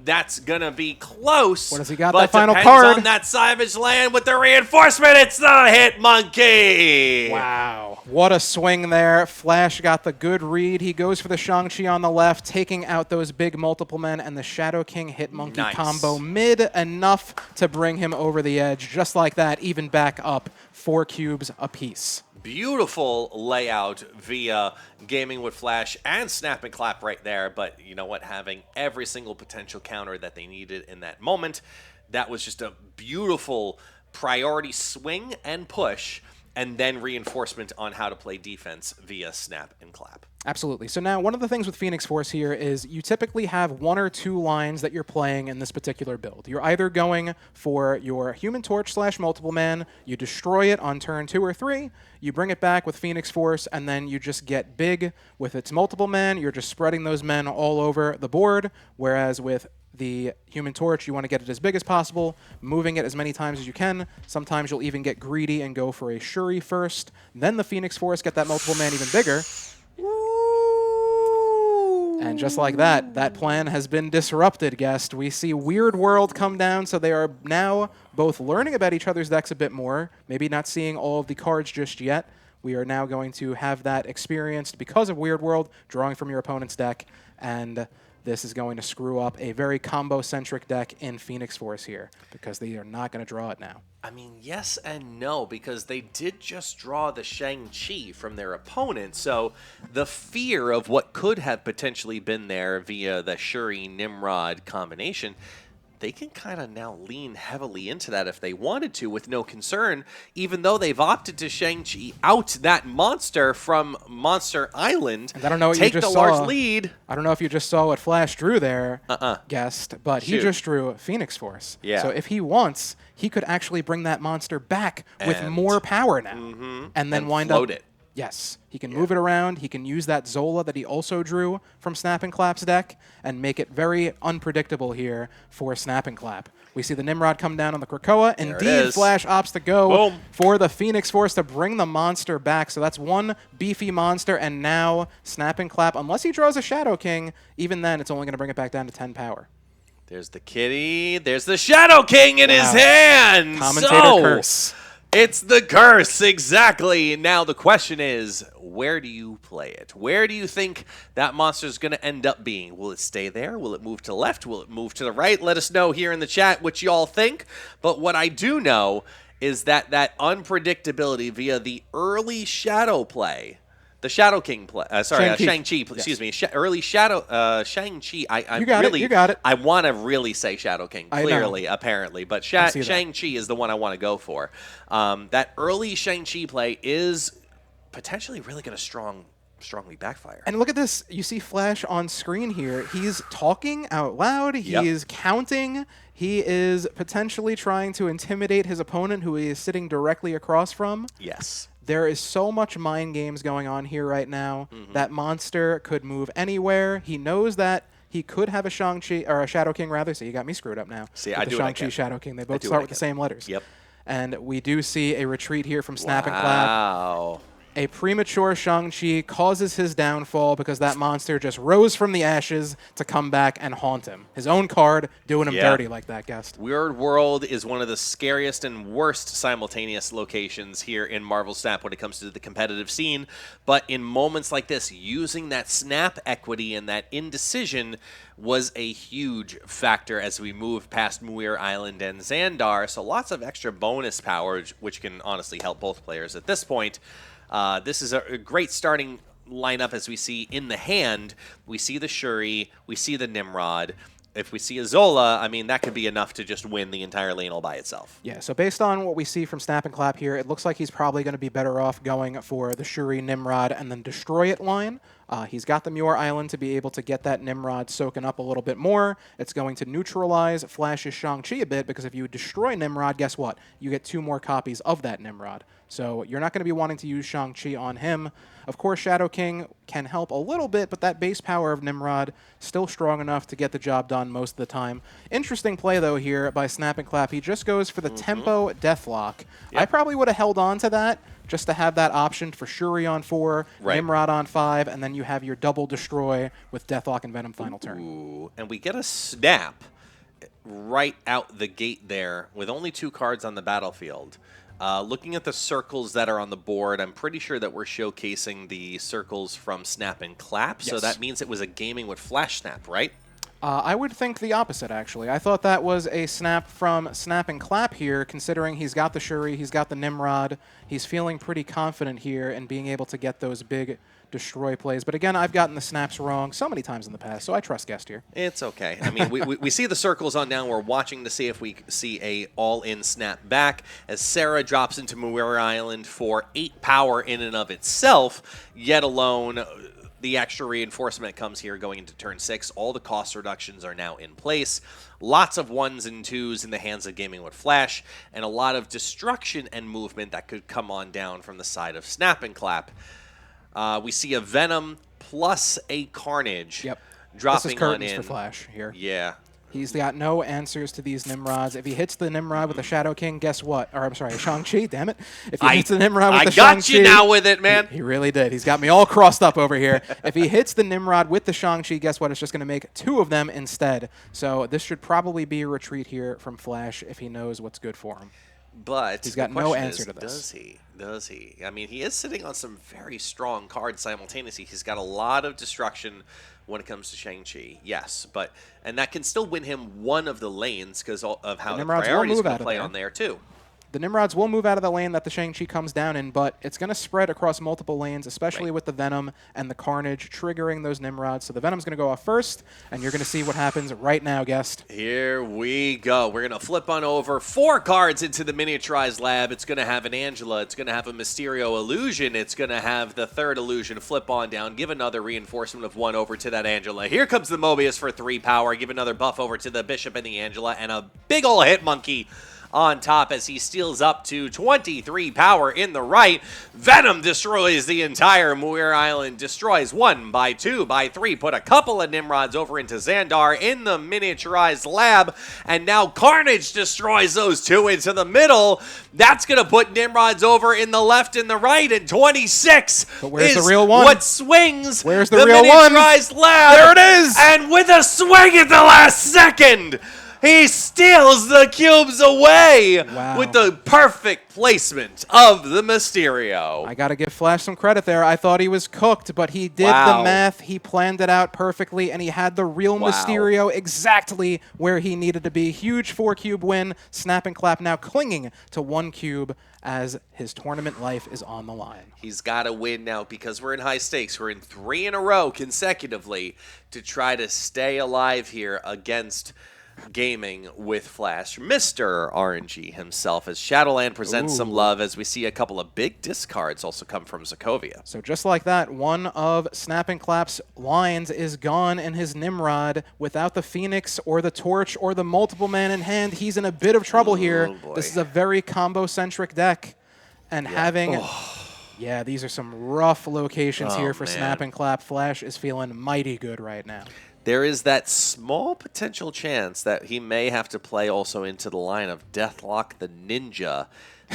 That's gonna be close. What has he got? But That final depends card on that Savage Land with the reinforcement. It's the Hit Monkey. Wow. What a swing there. Flash got the good read. He goes for the Shang-Chi on the left, taking out those big multiple men, and the Shadow King Hit Monkey combo mid enough to bring him over the edge. Just like that, even back up 4 cubes apiece. Beautiful layout via Gaming with Flash and Snap and Clap right there. But you know what? Having every single potential counter that they needed in that moment, that was just a beautiful priority swing and push. and then reinforcement on how to play defense via snap and clap. Absolutely. So now one of the things with Phoenix Force here is you typically have 1 or 2 lines that you're playing in this particular build. You're either going for your Human Torch / Multiple Man, you destroy it on turn 2 or 3, you bring it back with Phoenix Force, and then you just get big with its Multiple Man. You're just spreading those men all over the board, whereas with the Human Torch, you want to get it as big as possible, moving it as many times as you can. Sometimes you'll even get greedy and go for a Shuri first, then the Phoenix Force, get that Multiple Man even bigger. And just like that, that plan has been disrupted, guest. We see Weird World come down, so they are now both learning about each other's decks a bit more, maybe not seeing all of the cards just yet. We are now going to have that experienced because of Weird World, drawing from your opponent's deck, and this is going to screw up a very combo-centric deck in Phoenix Force here, because they are not going to draw it now. I mean, yes and no, because they did just draw the Shang-Chi from their opponent, so the fear of what could have potentially been there via the Shuri-Nimrod combination, they can kind of now lean heavily into that if they wanted to with no concern, even though they've opted to Shang-Chi out that monster from Monster Island, and I don't know what take you just the saw. large lead. I don't know if you just saw what Flash drew there, guest, but he Shoot. just drew Phoenix Force. Yeah. So if he wants, he could actually bring that monster back with And- more power now, and then wind float up. it. Yes, he can move it around. He can use that Zola that he also drew from Snap and Clap's deck and make it very unpredictable here for Snap and Clap. We see the Nimrod come down on the Krakoa. There it Indeed, is. Flash opts to go Boom. for the Phoenix Force to bring the monster back. So that's one beefy monster, and now Snap and Clap, unless he draws a Shadow King, even then it's only going to bring it back down to 10 power. There's the kitty. There's the Shadow King in his hand. Commentator So, curse. it's the curse, exactly. Now the question is, where do you play it? Where do you think that monster is going to end up being? Will it stay there? Will it move to the left? Will it move to the right? Let us know here in the chat what you all think. But what I do know is that unpredictability via the early Shadow play, the Shadow King play, Shang-Chi, excuse me, early Shadow, Shang-Chi, You got it. I want to really say Shadow King, I know. clearly, apparently, but see that. Shang-Chi is the one I want to go for. That early Shang-Chi play is potentially really going to strongly backfire. And look at this. You see Flash on screen here. He's talking out loud. He Yep. is counting. He is potentially trying to intimidate his opponent, who he is sitting directly across from. Yes. There is so much mind games going on here right now. That monster could move anywhere. He knows that he could have a Shang-Chi, or a Shadow King, rather. So you got me screwed up now. See, with I the do what I Shang-Chi can. Shadow King. They both do start what I with the can. same letters. Yep. And we do see a retreat here from Snap and Clap. Wow. A premature Shang-Chi causes his downfall because that monster just rose from the ashes to come back and haunt him. His own card doing him Yeah. dirty like that, guest. Weird World is one of the scariest and worst simultaneous locations here in Marvel Snap when it comes to the competitive scene. But in moments like this, using that snap equity and that indecision was a huge factor as we move past Muir Island and Xandar. So lots of extra bonus power, which can honestly help both players at this point. This is a great starting lineup as we see in the hand. We see the Shuri, we see the Nimrod. If we see a Zola, I mean, that could be enough to just win the entire lane all by itself. Yeah, so based on what we see from Snap and Clap here, it looks like he's probably going to be better off going for the Shuri, Nimrod, and then Destroy It line. He's got the Muir Island to be able to get that Nimrod soaking up a little bit more. It's going to neutralize Flash's Shang-Chi a bit, because if you destroy Nimrod, guess what? You get 2 more copies of that Nimrod. So you're not going to be wanting to use Shang-Chi on him. Of course, Shadow King can help a little bit, but that base power of Nimrod still strong enough to get the job done most of the time. Interesting play, though, here by Snap and Clap. He just goes for the Tempo Deathlock. Yep. I probably would have held on to that just to have that option for Shuri on 4, Right. Nimrod on 5, and then you have your double destroy with Deathlock and Venom final turn. Ooh, and we get a snap right out the gate there with only 2 cards on the battlefield. Looking at the circles that are on the board, I'm pretty sure that we're showcasing the circles from Snap and Clap, so Yes. that means it was a gaming with Flash Snap, right? I would think the opposite, actually. I thought that was a snap from Snap and Clap here, considering he's got the Shuri, he's got the Nimrod. He's feeling pretty confident here in being able to get those big destroy plays. But again, I've gotten the snaps wrong so many times in the past, so I trust Guest here. It's okay. I mean, we see the circles on now. We're watching to see if we see a all-in snap back as Sarah drops into Muir Island for 8 power in and of itself, yet alone the extra reinforcement comes here going into turn 6. All the cost reductions are now in place. Lots of 1s and 2s in the hands of Gaming with Flash, and a lot of destruction and movement that could come on down from the side of Snap and Clap. We see a Venom plus a Carnage dropping this is curtains on in. For Flash here. Yeah. He's got no answers to these Nimrods. If he hits the Nimrod with a Shadow King, guess what? Or I'm sorry, Shang-Chi, damn it. If he hits the Nimrod with the Shang-Chi... I got you now with it, man. He really did. He's got me all crossed up over here. If he hits the Nimrod with the Shang-Chi, guess what? It's just going to make 2 of them instead. So this should probably be a retreat here from Flash if he knows what's good for him. But he's got no answer to this. Does he? Does he? I mean, he is sitting on some very strong cards simultaneously. He's got a lot of destruction when it comes to Shang-Chi, yes. And that can still win him one of the lanes because of how the priorities will play on there, too. The Nimrods will move out of the lane that the Shang-Chi comes down in, but it's going to spread across multiple lanes, especially with the Venom and the Carnage triggering those Nimrods. So the Venom's going to go off first, and you're going to see what happens right now, Guest. Here we go. We're going to flip on over 4 cards into the miniaturized lab. It's going to have an Angela. It's going to have a Mysterio Illusion. It's going to have the 3rd Illusion flip on down. Give another reinforcement of 1 over to that Angela. Here comes the Mobius for 3 power. Give another buff over to the Bishop and the Angela, and a big ol' hit monkey on top as he steals up to 23 power in the right. Venom destroys the entire Muir Island, destroys 1 by 2 by 3, put a couple of Nimrods over into Xandar in the miniaturized lab, and now Carnage destroys those 2 into the middle. That's going to put Nimrods over in the left and the right, and 26 but where's is the real one? What swings where's the the real miniaturized one? lab. There it is! And with a swing at the last second, he steals the cubes away with the perfect placement of the Mysterio. I got to give Flash some credit there. I thought he was cooked, but he did the math. He planned it out perfectly, and he had the real Mysterio exactly where he needed to be. Huge 4-cube win. Snap and Clap now clinging to 1 cube as his tournament life is on the line. He's got to win now because we're in high stakes. We're in 3 in a row consecutively to try to stay alive here against Gaming with Flash. Mr. RNG himself as Shadowland presents some love as we see a couple of big discards also come from Sokovia. So just like that, one of Snap and Clap's lines is gone in his Nimrod. Without the Phoenix or the Torch or the multiple man in hand, he's in a bit of trouble here. This is a very combo-centric deck. And having... Yeah, these are some rough locations here for Snap and Clap. Flash is feeling mighty good right now. There is that small potential chance that he may have to play also into the line of Deathlock the Ninja,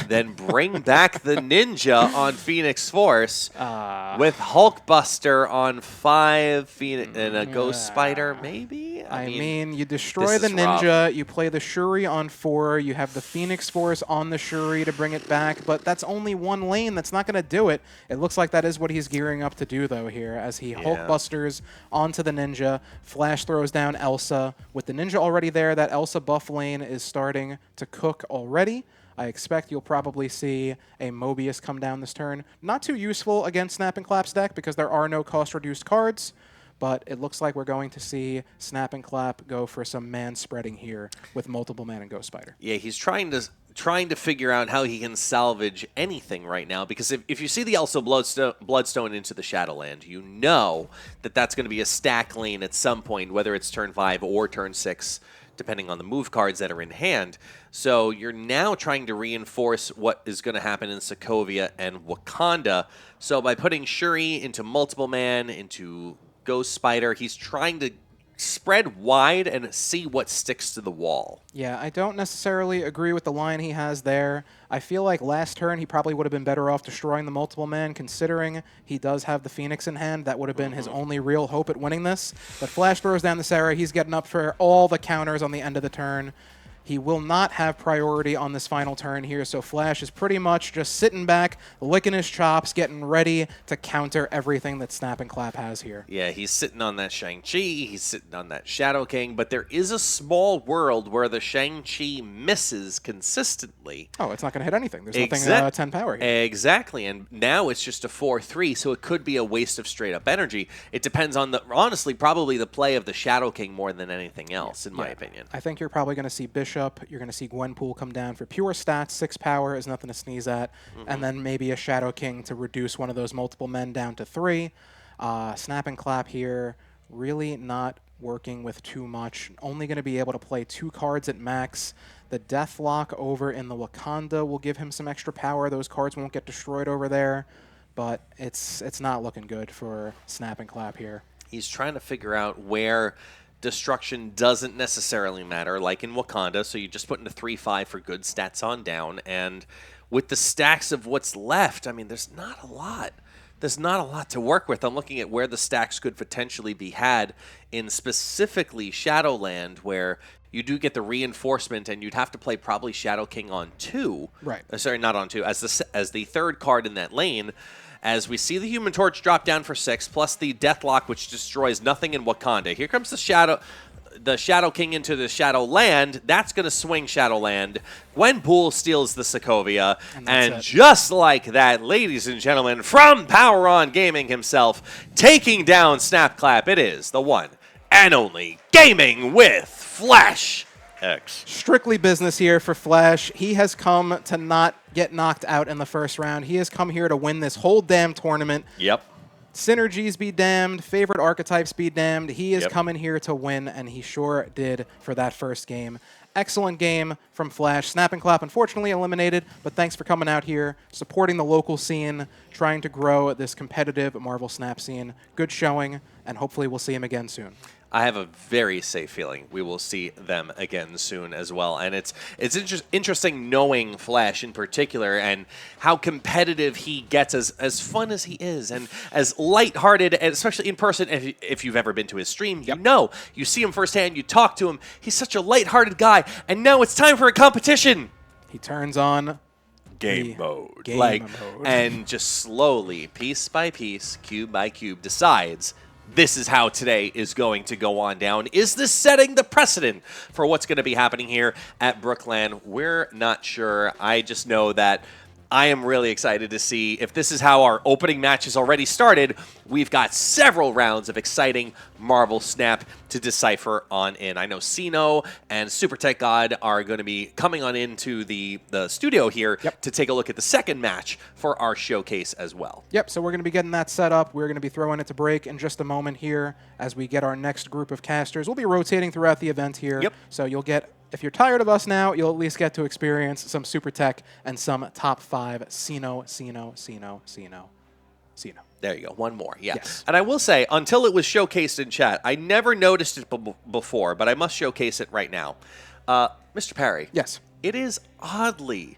then bring back the Ninja on Phoenix Force with Hulkbuster on 5 Phoenix and a Ghost Spider, maybe? I mean, you destroy the Ninja, you play the Shuri on 4, you have the Phoenix Force on the Shuri to bring it back, but that's only 1 lane. That's not going to do it. It looks like that is what he's gearing up to do, though, here, as he Hulkbusters onto the Ninja. Flash throws down Elsa. With the Ninja already there, that Elsa buff lane is starting to cook already. I expect you'll probably see a Mobius come down this turn. Not too useful against Snap and Clap's deck because there are no cost-reduced cards, but it looks like we're going to see Snap and Clap go for some man spreading here with multiple man and Ghost Spider. Yeah, he's trying to figure out how he can salvage anything right now, because if you see the Elsa Bloodstone into the Shadowland, you know that that's going to be a stack lane at some point, whether it's turn 5 or turn 6, depending on the move cards that are in hand. So you're now trying to reinforce what is going to happen in Sokovia and Wakanda. So by putting Shuri into multiple man, into Ghost Spider, he's trying to spread wide and see what sticks to the wall. Yeah, I don't necessarily agree with the line he has there. I feel like last turn he probably would have been better off destroying the multiple man, considering he does have the Phoenix in hand. That would have been his only real hope at winning this. But Flash throws down the Sarah. He's getting up for all the counters on the end of the turn. He will not have priority on this final turn here, so Flash is pretty much just sitting back, licking his chops, getting ready to counter everything that Snap and Clap has here. Yeah, he's sitting on that Shang-Chi, he's sitting on that Shadow King, but there is a small world where the Shang-Chi misses consistently. Oh, it's not going to hit anything. There's nothing 10 power here. Exactly, and now it's just a 4-3, so it could be a waste of straight-up energy. It depends on, honestly, probably the play of the Shadow King more than anything else, in my opinion. I think you're probably going to see Bishop. You're going to see Gwenpool come down for pure stats. 6 power is nothing to sneeze at. And then maybe a Shadow King to reduce one of those multiple men down to 3. Snap and Clap here, really not working with too much. Only going to be able to play 2 cards at max. The Deathlock over in the Wakanda will give him some extra power. Those cards won't get destroyed over there. But it's not looking good for Snap and Clap here. He's trying to figure out where destruction doesn't necessarily matter, like in Wakanda, so you just put into 3-5 for good stats on down, and with the stacks of what's left, I mean, there's not a lot. There's not a lot to work with. I'm looking at where the stacks could potentially be had in specifically Shadowland, where you do get the reinforcement, and you'd have to play probably Shadow King on 2. Right. Sorry, not on 2, as the third card in that lane, as we see the Human Torch drop down for 6, plus the Deathlock, which destroys nothing in Wakanda. Here comes the Shadow King into the Shadowland. That's going to swing Shadowland. Gwenpool steals the Sokovia. And just like that, ladies and gentlemen, from PWROn Gaming himself, taking down Snapclap, it is the one and only Gaming with Flash X. Strictly business here for Flash. He has come to not get knocked out in the first round. He has come here to win this whole damn tournament. Yep. Synergies be damned. Favorite archetypes be damned. He is coming here to win, and he sure did for that first game. Excellent game from Flash. Snap and Clap, unfortunately eliminated, but thanks for coming out here, supporting the local scene, trying to grow this competitive Marvel Snap scene. Good showing, and hopefully we'll see him again soon. I have a very safe feeling we will see them again soon as well. And it's interesting knowing Flash in particular and how competitive he gets, as fun as he is and as lighthearted, and especially in person. If you've ever been to his stream, you know. You see him firsthand, you talk to him. He's such a lighthearted guy. And now it's time for a competition. He turns on game mode. Game mode. And just slowly, piece by piece, cube by cube, decides this is how today is going to go on down. Is this setting the precedent for what's going to be happening here at BrookLAN? We're not sure. I just know that I am really excited to see if this is how our opening match has already started. We've got several rounds of exciting Marvel Snap to decipher on in. I know Sino and Super Tech God are going to be coming on into the studio here to take a look at the second match for our showcase as well. Yep, so we're going to be getting that set up. We're going to be throwing it to break in just a moment here as we get our next group of casters. We'll be rotating throughout the event here. Yep. So you'll get, if you're tired of us now, you'll at least get to experience some Super Tech and some top 5 Sino. There you go. One more. Yeah. Yes. And I will say, until it was showcased in chat, I never noticed it before, but I must showcase it right now. Mr. Parry. Yes. It is oddly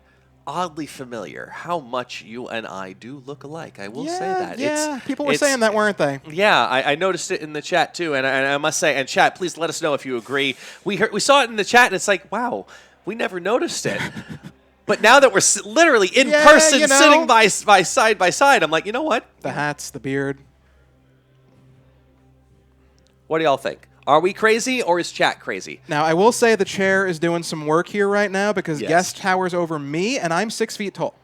familiar how much you and I do look alike. I will say that. Yeah, people were saying that, weren't they? Yeah, I noticed it in the chat too, and I must say, and chat, please let us know if you agree. We saw it in the chat, and it's like, wow, we never noticed it. But now that we're literally in person, sitting by side by side, I'm like, you know what? The hats, the beard. What do y'all think? Are we crazy, or is chat crazy? Now, I will say the chair is doing some work here right now because Guest towers over me, and I'm 6 feet tall.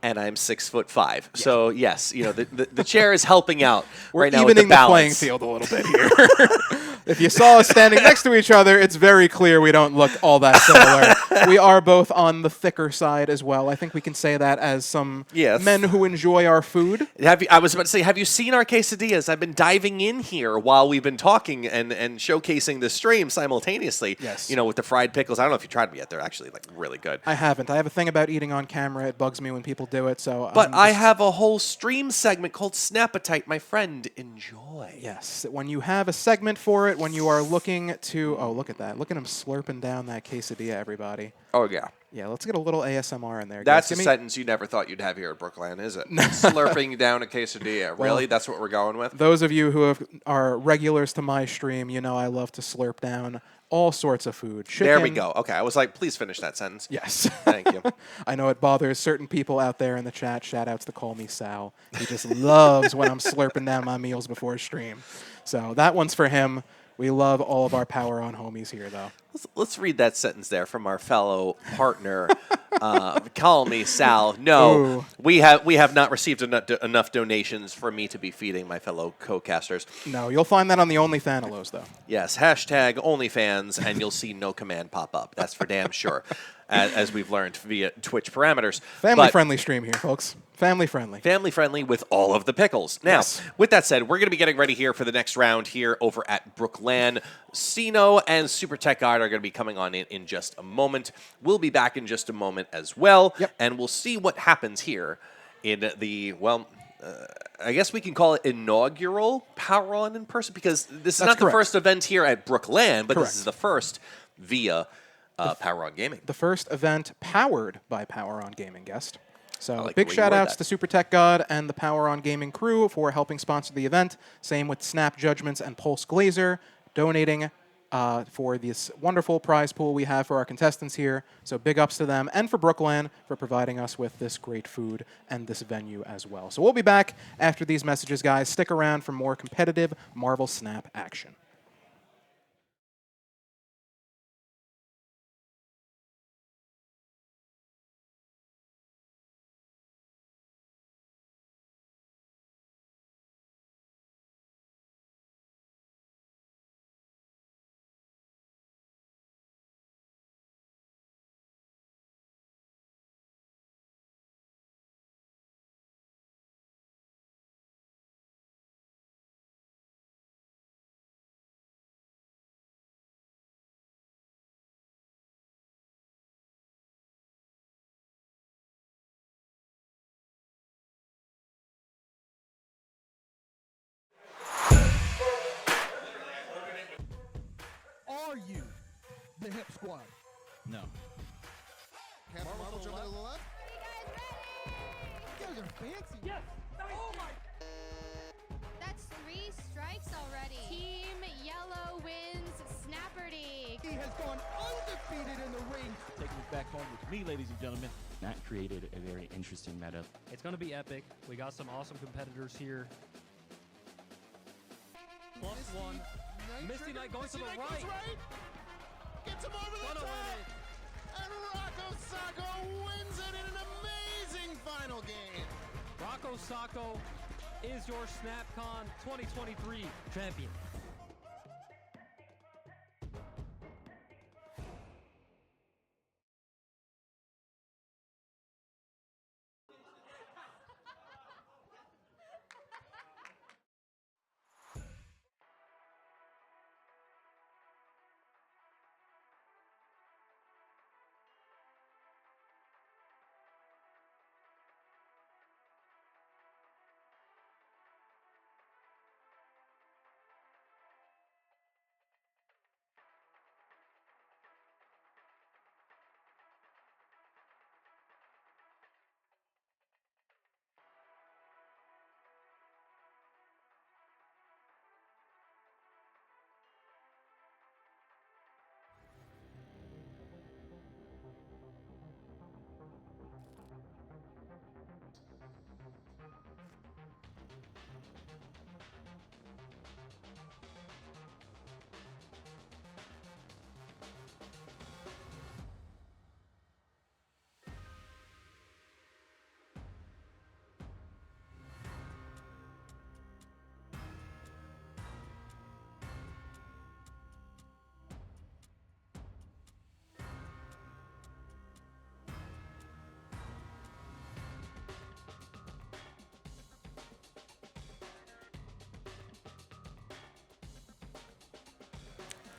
And I'm 6'5". Yes. So yes, you know the chair is helping out right now. We're with evening the the playing field a little bit here. If you saw us standing next to each other, it's very clear we don't look all that similar. We are both on the thicker side as well. I think we can say that as some men who enjoy our food. I was about to say, have you seen our quesadillas? I've been diving in here while we've been talking and showcasing the stream simultaneously. Yes. You know, with the fried pickles. I don't know if you tried them yet. They're actually like really good. I haven't. I have a thing about eating on camera. It bugs me when people do it. So, but I have a whole stream segment called Snappetite, my friend. Enjoy. Yes. When you have a segment for it, it when you are looking to... Oh, look at that. Look at him slurping down that quesadilla, everybody. Oh, yeah. Yeah, let's get a little ASMR in there. That's guys. a sentence you never thought you'd have here at BrookLAN, is it? Slurping down a quesadilla. Well, Really? That's what we're going with? Those of you who are regulars to my stream, you know I love to slurp down all sorts of food. Chicken. There we go. Okay, I was like, please finish that sentence. Yes. Thank you. I know it bothers certain people out there in the chat. Shout-outs to Call Me Sal. He just loves when I'm slurping down my meals before stream. So that one's for him. We love all of our PWROn homies here, though. Let's read that sentence there from our fellow partner. Call me Sal. No, Ooh. we have not received enough donations for me to be feeding my fellow co-casters. No, you'll find that on the OnlyFanalos, though. Yes, hashtag OnlyFans, and you'll see no command pop up. That's for damn sure, as we've learned via Twitch parameters. Family-friendly stream here, folks. Family-friendly. Family-friendly with all of the pickles. Now, Yes. with that said, we're going to be getting ready here for the next round here over at BrookLAN. Sino and Super Tech Guard are going to be coming on in just a moment. We'll be back in just a moment as well, Yep. and we'll see what happens here in the, well, I guess we can call it inaugural PWROn in person, because this is That's not the correct. first event here at BrookLAN, but Correct. this is the first via PWROn Gaming. The first event powered by PWROn Gaming, guest. So like the big way you shout-outs word to that. Super Tech God and the PWROn Gaming crew for helping sponsor the event. Same with Snap Judgments and Pulse Glazer, donating for this wonderful prize pool we have for our contestants here. So big ups to them, and for BrookLAN for providing us with this great food and this venue as well. So we'll be back after these messages, guys. Stick around for more competitive Marvel Snap action. Are you the hip squad? No. Captain Marvel jumping to the left. You guys are fancy. Yes! Oh my! That's 3 strikes already. Team Yellow wins Snapperty. He has gone undefeated in the ring. Taking it back home with me, ladies and gentlemen. That created a very interesting meta. It's going to be epic. We got some awesome competitors here. +1. Misty Knight going to the right. Gets him over the Gonna top. win it. And Rocco Sacco wins it in an amazing final game. Rocco Sacco is your SnapCon 2023 champion.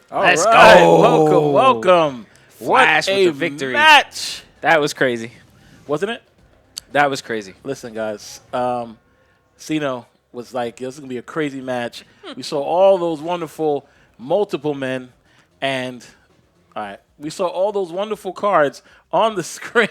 Let's All right, go. welcome. Flash What with a the victory. match, That was crazy. wasn't it? That was crazy. Listen, guys. Sino was like, this is going to be a crazy match. We saw all those wonderful multiple men, and all right, we saw all those wonderful cards on the screen,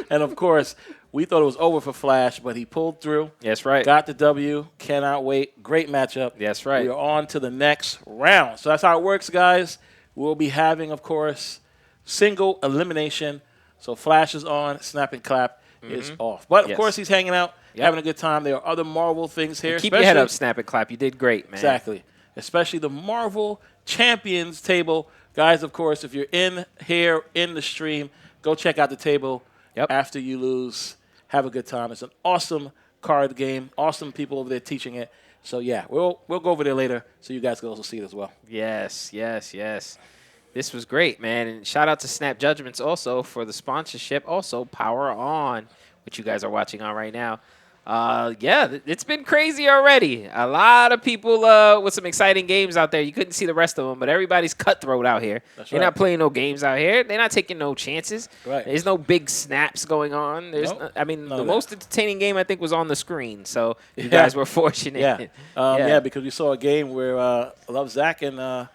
and of course, we thought it was over for Flash, but he pulled through. That's right. Got the W. Cannot wait. Great matchup. That's right. We are on to the next round. So that's how it works, guys. We'll be having, of course, single elimination. So Flash is on, Snap and Clap is off. But, of course, he's hanging out, having a good time. There are other Marvel things here. Keep your head up, Snap and Clap. You did great, man. Exactly. Especially the Marvel Champions table. Guys, of course, if you're in here in the stream, go check out the table after you lose. Have a good time. It's an awesome card game. Awesome people over there teaching it. So, yeah, we'll go over there later so you guys can also see it as well. Yes. This was great, man. And shout out to Snap Judgments also for the sponsorship. Also, PWROn, which you guys are watching on right now. It's been crazy already. A lot of people with some exciting games out there. You couldn't see the rest of them, but everybody's cutthroat out here. They're not playing no games out here. They're not taking no chances. Right. There's no big snaps going on. There's, the most entertaining game I think was on the screen. So you guys were fortunate. Because we saw a game where Love Zach and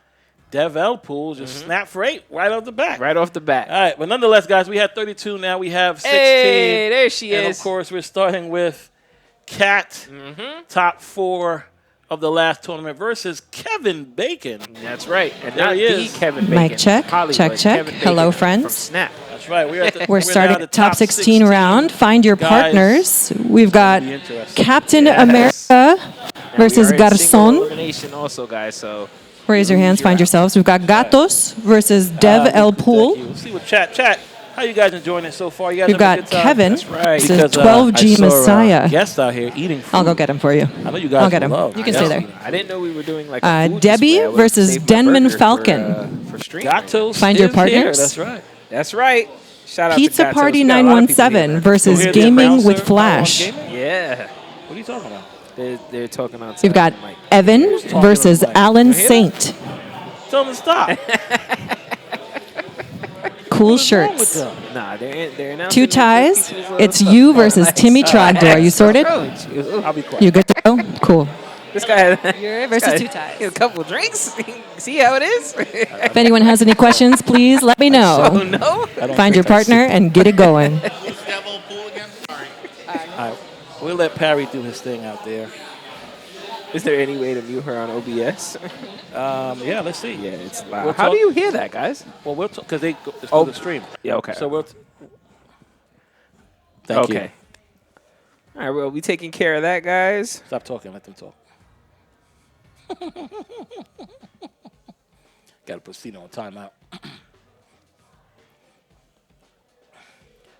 Dev L Pool just snapped for 8 right off the bat. Right off the bat. All right, but nonetheless, guys, we had 32. Now we have 16. Hey, there she is. And, of course, we're starting with Cat, top 4 of the last tournament versus Kevin Bacon. That's right. And there not he is. the Kevin Bacon. Mic check. Hollywood. Check. Kevin Hello, Bacon friends. From Snap. That's right. We're starting at top 16 round. Find your partners. We've got Captain America versus Garzon. Elimination also, guys. So raise your hands. Find yourselves. We've got Gatos versus Dev El Pool. Let's see what chat. How you guys enjoying it so far? You guys We've having a got good time? Kevin Because, versus 12G Messiah. Guests out here eating food. I'll go get him for you. I know you guys I'll get him. love. You can stay there. I didn't know we were doing like a food Debbie display. I would've versus saved my Denman burger Falcon. for stream. Gatos Find your is here. partners. That's right. That's right. Shout out Pizza to Gatos. Party We got a lot of people 917 here. versus So here's the Gaming announcer, with Flash. Yeah. What are you talking about? They're talking on. We've got Mike. Evan versus Alan Saint. Tell them to stop. Cool What's wrong with shirts. them? Nah, they're announcing. 2 ties. It's you versus Timmy Trogdor. Are you sorted? I'll be quiet. You good to go? Cool. This guy. You're versus 2 ties. A couple drinks. See how it is? If anyone has any questions, please let me know. Oh no. Find your partner and get it going. All right. We'll let Parry do his thing out there. Is there any way to mute her on OBS? Yeah, let's see. Yeah, it's loud. We'll How talk- do you hear that, guys? Well, we'll because it's Oh. for the stream. Yeah, okay. So we'll. Thank you. Okay. All right, well, we taking care of that, guys. Stop talking. Let them talk. Got to proceed on timeout.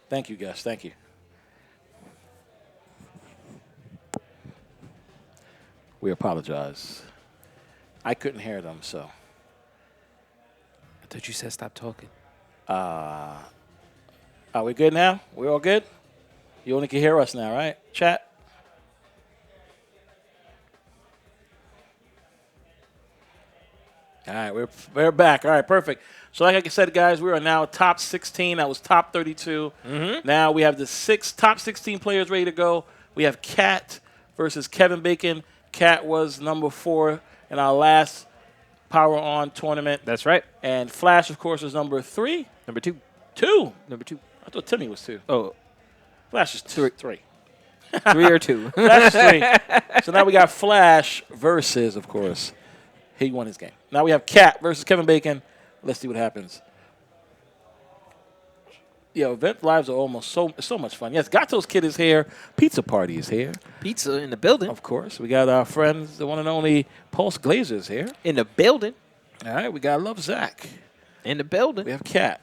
Thank you, guys. Thank you. We apologize. I couldn't hear them, so. I thought you said stop talking. Are we good now? We all good? You only can hear us now, right? Chat? All right, we're back. All right, perfect. So like I said, guys, we are now top 16. That was top 32. Now we have the top 16 players ready to go. We have Cat versus Kevin Bacon. Cat was number 4 in our last PWROn tournament. That's right. And Flash, of course, was number 3. Number 2. 2? Number 2. I thought Timmy was 2. Oh. Flash is 3. 3 or 2. Flash is 3. So now we got Flash versus, of course, he won his game. Now we have Cat versus Kevin Bacon. Let's see what happens. Yeah, event lives are almost so much fun. Yes, Gato's Kid is here. Pizza Party is here. Pizza in the building. Of course. We got our friends, the one and only Pulse Glazers here. In the building. All right, we got Love Zach. In the building. We have Cat.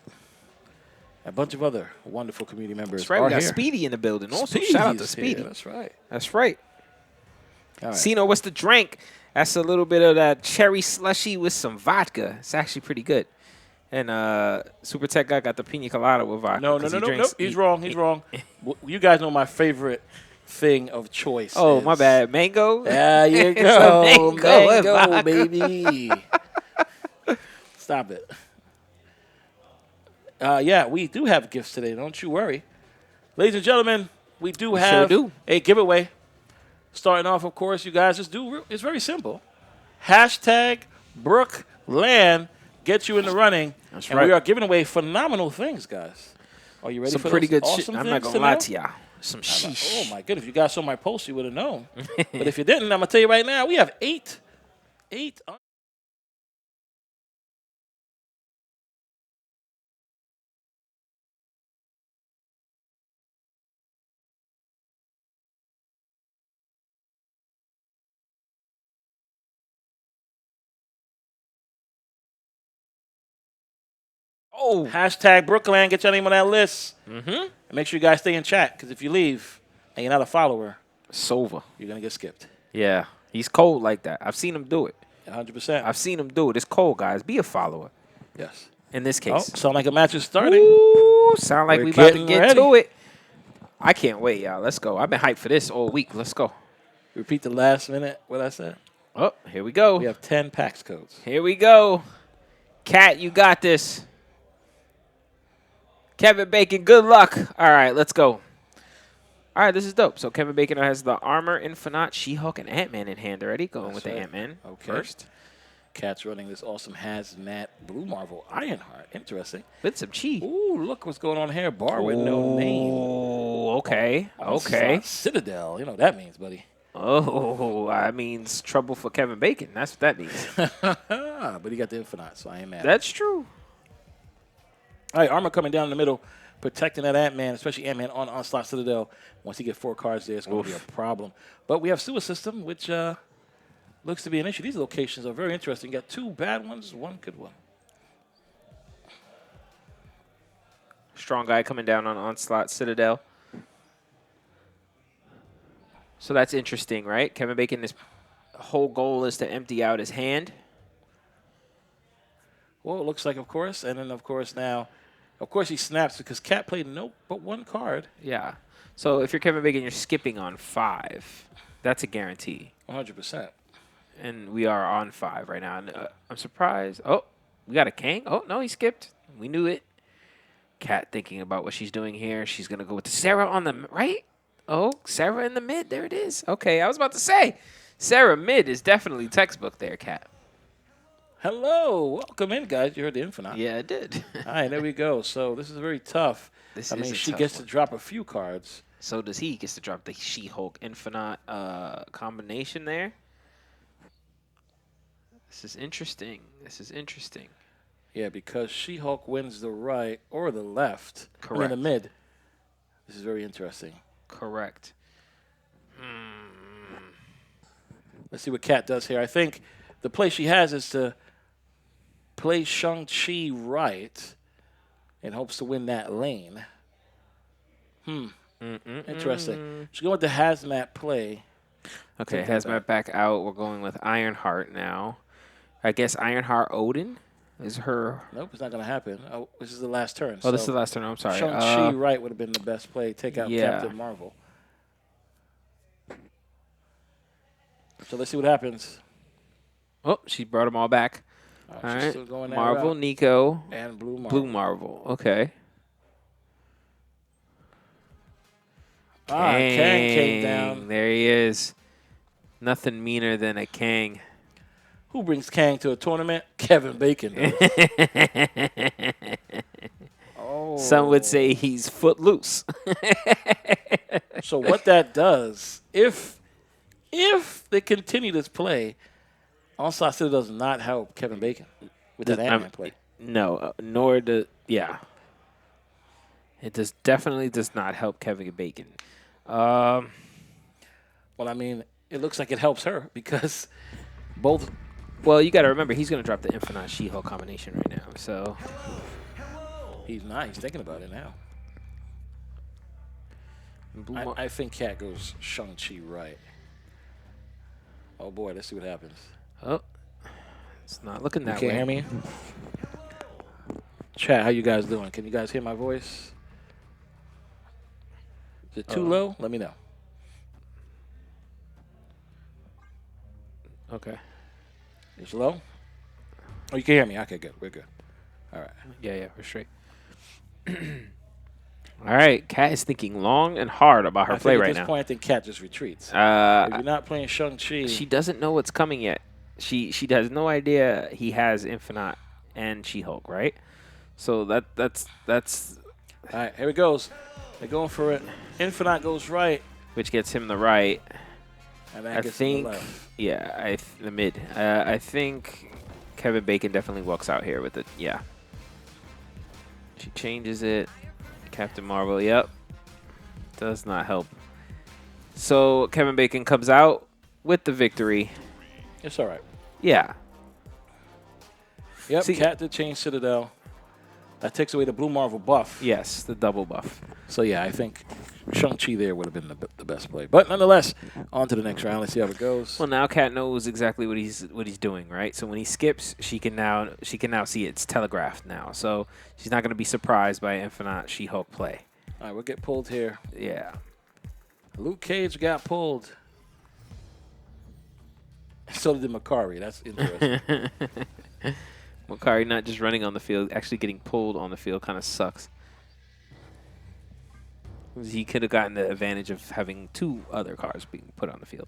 A bunch of other wonderful community members. That's right. Are We got here. Speedy in the building. Also, Speedy's shout out to here. Speedy. That's right. That's right. All right. Sino, what's the drink? That's a little bit of that cherry slushy with some vodka. It's actually pretty good. And Super Tech Guy got the pina colada with vodka. No. He's wrong. He's wrong. You guys know my favorite thing of choice. Oh, my bad. Mango? There you It's a go. mango Mango, baby. Stop it. Yeah, we do have gifts today. Don't you worry. Ladies and gentlemen, we do have a giveaway. Starting off, of course, you guys just do. It's very simple. Hashtag BrookLAN gets you in the running. That's and right. we are giving away phenomenal things, guys. Are you ready Some for pretty those good shit. awesome I'm things not gonna to lie know? to y'all. Some sheesh. Oh my goodness! If you guys saw my post, you would have known. But if you didn't, I'm gonna tell you right now. We have eight. Oh. Hashtag BrookLAN. Get your name on that list. Mm-hmm. And make sure you guys stay in chat, because if you leave and you're not a follower, It's over. you're gonna get skipped. Yeah. He's cold like that. I've seen him do it. 100%. I've seen him do it. It's cold, guys. Be a follower. Yes. In this Oh, case. sound like a match is starting. Ooh, sound like We're we about to getting get ready. to it. I can't wait, y'all. Let's go. I've been hyped for this all week. Let's go. Repeat the last minute. What I said. Oh, here we go. We have 10 PAX codes. Here we go. Cat, you got this. Kevin Bacon, good luck. All right, let's go. All right, this is dope. So Kevin Bacon has the Armor, Infinite, She-Hulk, and Ant-Man in hand already. Going with the Ant-Man first. Cat's running this awesome hazmat Blue Marvel Ironheart. Interesting. With some chi. Ooh, look what's going on here. Bar with no name. Oh, okay. Okay. Citadel. You know what that means, buddy. Oh, that means trouble for Kevin Bacon. That's what that means. But he got the Infinite, so I ain't mad. That's true. All right, Armor coming down the middle, protecting that Ant-Man, especially Ant-Man on Onslaught Citadel. Once he get 4 cards there, it's going to be a problem. But we have Sewer System, which looks to be an issue. These locations are very interesting. You got 2 bad ones, 1 good one. Strong guy coming down on Onslaught Citadel. So that's interesting, right? Kevin Bacon, his whole goal is to empty out his hand. Well, it looks like, of course. And then, of course, now, of course, he snaps because Cat played nope but 1 card. Yeah. So if you're Kevin Bacon, you're skipping on 5. That's a guarantee. 100%. And we are on 5 right now. And, I'm surprised. Oh, we got a Kang. Oh, no, he skipped. We knew it. Cat thinking about what she's doing here. She's going to go with Sarah on the right. Oh, Sarah in the mid. There it is. Okay, I was about to say. Sarah mid is definitely textbook there, Cat. Hello. Welcome in, guys. You heard the Infinite. Yeah, I did. All right, there we go. So this is very tough. I mean, she gets to drop a few cards. So does he. He gets to drop the She-Hulk Infinite combination there. This is interesting. This is interesting. Yeah, because She-Hulk wins the right or the left. Correct. In the mid. This is very interesting. Correct. Let's see what Kat does here. I think the play she has is to play Shang-Chi right in hopes to win that lane. Interesting. She's going with the Hazmat play. Okay, Hazmat back out. We're going with Ironheart now. I guess Ironheart Odin is her. Nope, it's not going to happen. Oh, this is the last turn. Oh, this is the last turn. I'm sorry. Shang-Chi right would have been the best play. Take out yeah. Captain Marvel. So let's see what happens. Oh, she brought them all back. All right. Still going that Marvel, route. Nico, and Blue Marvel. Blue Marvel. Okay. Kang came down. There he is. Nothing meaner than a Kang. Who brings Kang to a tournament? Kevin Bacon does. Oh. Some would say he's footloose. So what that does, if they continue this play, Onslaught still does not help Kevin Bacon with that Ant-Man play. No, nor does, yeah. It definitely does not help Kevin Bacon. Well, I mean, it looks like it helps her because both. Well, you got to remember, he's going to drop the Infinite She-Hulk combination right now. So he's not. He's thinking about it now. I think Cat goes Shang-Chi right. Oh, boy. Let's see what happens. Oh, it's not looking that You way. can't hear me? Chat, how you guys doing? Can you guys hear my voice? Is it too low? Let me know. Okay. It's low? Oh, you can hear me. Okay, good. We're good. All right. Yeah, we're straight. All right, Kat is thinking long and hard about her play right now. At this point, I think Cat just retreats. If you're not playing Shang-Chi. She doesn't know what's coming yet. She has no idea he has Infinite and She-Hulk, right? So that's All right, here it goes. They're going for it. Infinite goes right. which gets him the right. And that I gets him think, the left. yeah, the mid. I think Kevin Bacon definitely walks out here with it. Yeah. She changes it. Captain Marvel, yep. Does not help. So Kevin Bacon comes out with the victory. It's all right. Yeah. Yep, See- Cat did change Citadel. That takes away the Blue Marvel buff. Yes, the double buff. So, yeah, I think Shang-Chi there would have been the best play. But nonetheless, on to the next round. Let's see how it goes. Well, now Kat knows exactly what he's doing, right? So when he skips, she can now see it's telegraphed now. So she's not going to be surprised by Infinite She-Hulk play. All right, we'll get pulled here. Yeah. Luke Cage got pulled. So did Makari. That's interesting. Makari not just running on the field, actually getting pulled on the field kind of sucks. He could have gotten the advantage of having 2 other cars being put on the field.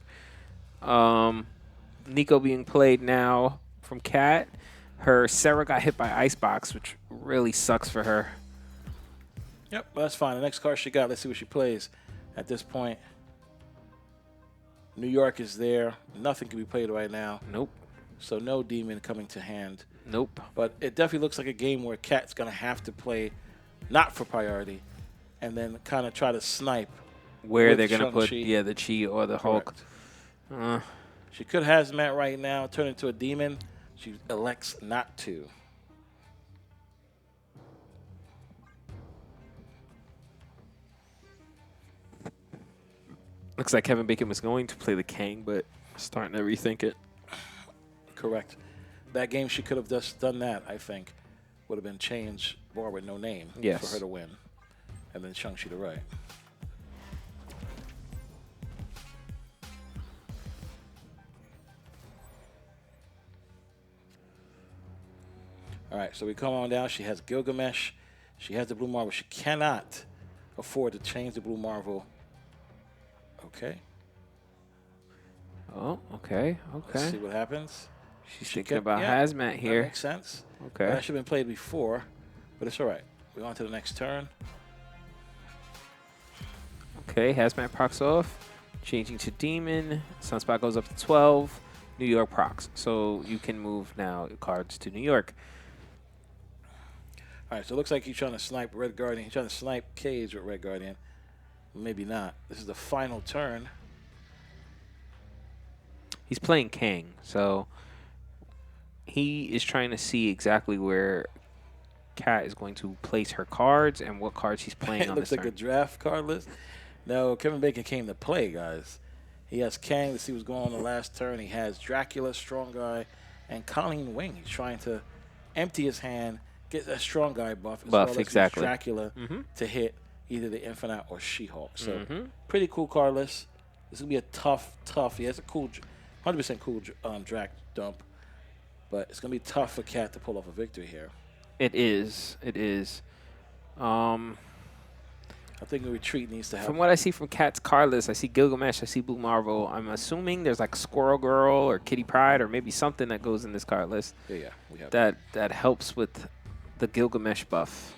Nico being played now from Kat. Her Sarah got hit by Icebox, which really sucks for her. Yep, well, that's fine. The next car she got, let's see what she plays. At this point, New York is there. Nothing can be played right now. Nope. So no demon coming to hand. Nope. But it definitely looks like a game where Kat's going to have to play not for priority and then kind of try to snipe. Where with they're going to put, Shang-Chi. the Chi or the Hulk. She could hazmat right now, turn into a demon. She elects not to. Looks like Kevin Bacon was going to play the Kang, but starting to rethink it. Correct. That game, she could have just done that, I think. Would have been change bar with no name Yes. for her to win. And then Shang-Chi to right. All right, so we come on down. She has Gilgamesh. She has the Blue Marvel. She cannot afford to change the Blue Marvel. Okay. Oh, okay, Let's okay. see what happens. She's She thinking kept- about yeah, hazmat here. That makes sense. Okay. That should have been played before, but it's all right. We're on to the next turn. Okay, hazmat procs off. Changing to demon. Sunspot goes up to 12. New York procs. So you can move now cards to New York. All right, so it looks like he's trying to snipe Red Guardian. He's trying to snipe Cage with Red Guardian. Maybe not. This is the final turn. He's playing Kang, so he is trying to see exactly where Kat is going to place her cards and what cards he's playing It on looks this like turn. a draft card list. No, Kevin Bacon came to play, guys. He has Kang to see what's going on the last turn. He has Dracula, Strong Guy, and Colleen Wing. He's trying to empty his hand, get that Strong Guy buff, as well as exactly. use Dracula Mhm. to hit either the Infinite or She-Hulk. So Mhm. pretty cool card list. This is going to be a tough. He has a cool, 100% cool Drac dump. But it's going to be tough for Kat to pull off a victory here. It is. It is. I think a retreat needs to happen. From what I see from Kat's card list, I see Gilgamesh, I see Blue Marvel. I'm assuming there's like Squirrel Girl or Kitty Pryde or maybe something that goes in this card list Yeah, we have that helps with the Gilgamesh buff.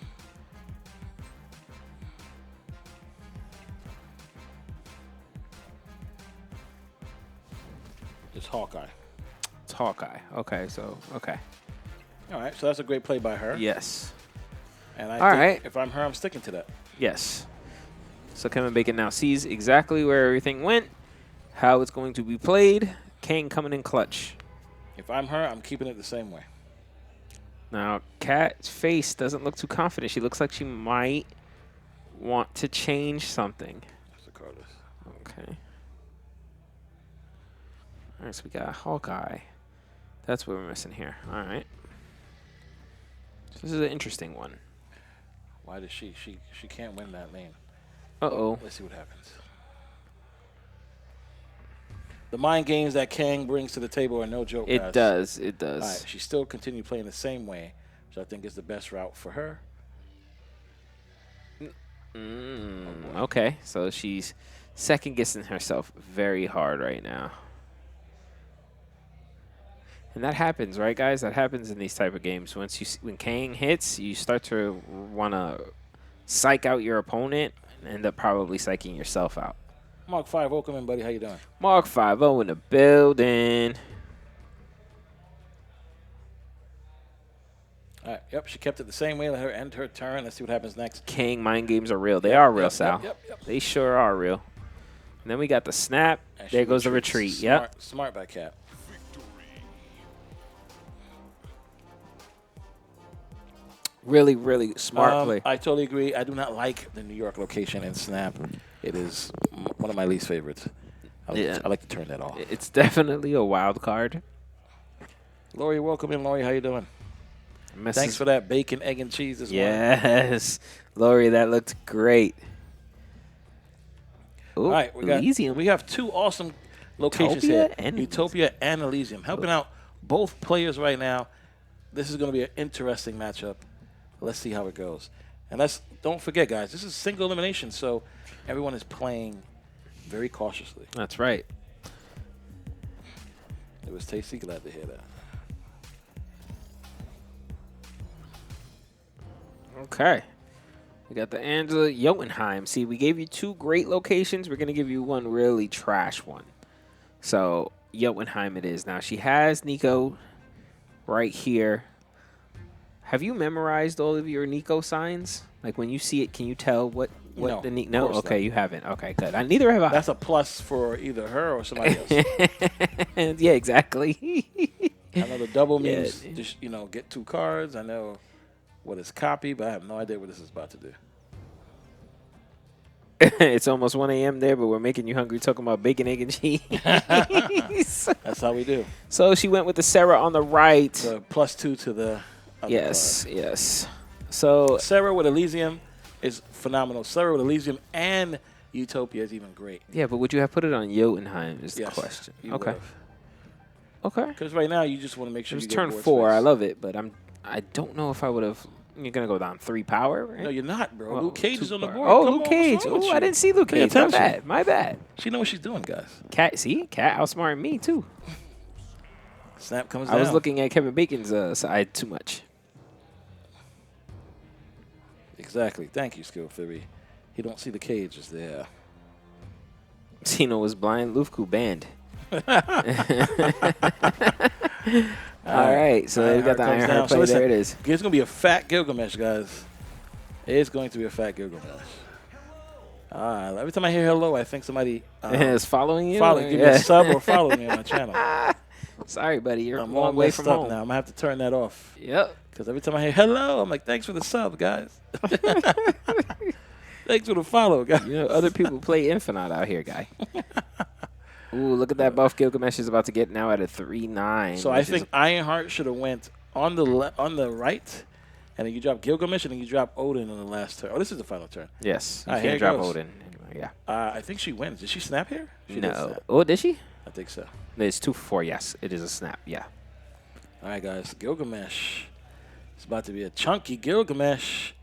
It's Hawkeye. It's Hawkeye. Okay, so, okay. All right, so that's a great play by her. Yes. And I All think right. if I'm her, I'm sticking to that. Yes. So Kevin Bacon now sees exactly where everything went, how it's going to be played. Kang coming in clutch. If I'm her, I'm keeping it the same way. Now, Kat's face doesn't look too confident. She looks like she might want to change something. That's the card list. Okay. All right, so we got Hawkeye. That's what we're missing here. All right. So this is an interesting one. Why does she can't win that lane? Uh-oh. Let's see what happens. The mind games that Kang brings to the table are no joke, guys. It does. It does. All right, she still continued playing the same way, which I think is the best route for her. Okay, so she's second guessing herself very hard right now. And that happens, right, guys? That happens in these type of games. When Kang hits, you start to want to psych out your opponent and end up probably psyching yourself out. Mark 5, welcome in, buddy. How you doing? Mark 5-0 in the building. All right. Yep, she kept it the same way. Let her end her turn. Let's see what happens next. Kang mind games are real. They are real, Sal. Yep. They sure are real. And then we got the snap. And There she goes the retreats. retreat. Yep. Smart by Cap. Really, really smart play. I totally agree. I do not like the New York location in Snap. It is one of my least favorites. I like to turn that off. It's definitely a wild card. Lori, welcome in. Lori, how you doing? Thanks for that bacon, egg, and cheese this morning. Yes. Lori, that looked great. Ooh, All right, Elysium. we have two awesome locations Utopia here. Utopia and Elysium. Helping out both players right now. This is going to be an interesting matchup. Let's see how it goes. And don't forget, guys, this is single elimination, so everyone is playing very cautiously. That's right. It was tasty. Glad to hear that. Okay. We got the Angela Jotunheim. See, we gave you two great locations. We're going to give you one really trash one. So, Jotunheim it is. Now, she has Nico right here. Have you memorized all of your Nico signs? Like, when you see it, can you tell what No, the Nico? No? of course Okay, not. you haven't. Okay, good. Neither have I. That's a plus for either her or somebody else. Yeah, exactly. I know the double Yeah. means just, get two cards. I know what is copy, but I have no idea what this is about to do. It's almost 1 a.m. there, but we're making you hungry talking about bacon, egg, and cheese. That's how we do. So she went with the Sarah on the right. The +2 to the other Yes, card. yes. So Sarah with Elysium is phenomenal. Sarah with Elysium and Utopia is even great. yeah, but would you have put it on Jotunheim is the Yes, question. you Okay. would've. Okay. Because right now you just want to make sure It was you get turn board 4. space. I love it, but I don't know if I would have. You're gonna go down 3 power, right? No, you're not, bro. Oh, Luke Cage 2 is on the power. board. Oh, Come Luke on, Cage. what's wrong with Oh, I you? didn't see Luke Pay Cage. My attention. bad. My bad. She know what she's doing, guys. Cat outsmarting me too. Snap comes I down. was looking at Kevin Bacon's side too much. Exactly. Thank you, Skill Theory. He don't see the cage is there. Tino was blind. Lufku banned. All right, so we got the Iron Heart play. There it is. It's going to be a fat Gilgamesh, guys. It's going to be a fat Gilgamesh. Every time I hear hello, I think somebody is following you. Give me a sub or follow me on my channel. Sorry, buddy. You're I'm a long all way messed from up home. now. I'm going to have to turn that off. Yep. Because every time I hear hello, I'm like, thanks for the sub, guys. Thanks for the follow, guys. You know, other people play Infinite out here, guy. Ooh, look at that buff Gilgamesh is about to get now at a 3-9. So I think Ironheart should have went on the right, and then you drop Gilgamesh, and then you drop Odin on the last turn. Oh, this is the final turn. Yes, you All right, here can't it drop goes. Odin anyway, yeah. I think she wins. Did she snap here? She did No. snap. Oh, did she? I think so. It's 2 for 4, yes. It is a snap, yeah. All right, guys. Gilgamesh. It's about to be a chunky Gilgamesh.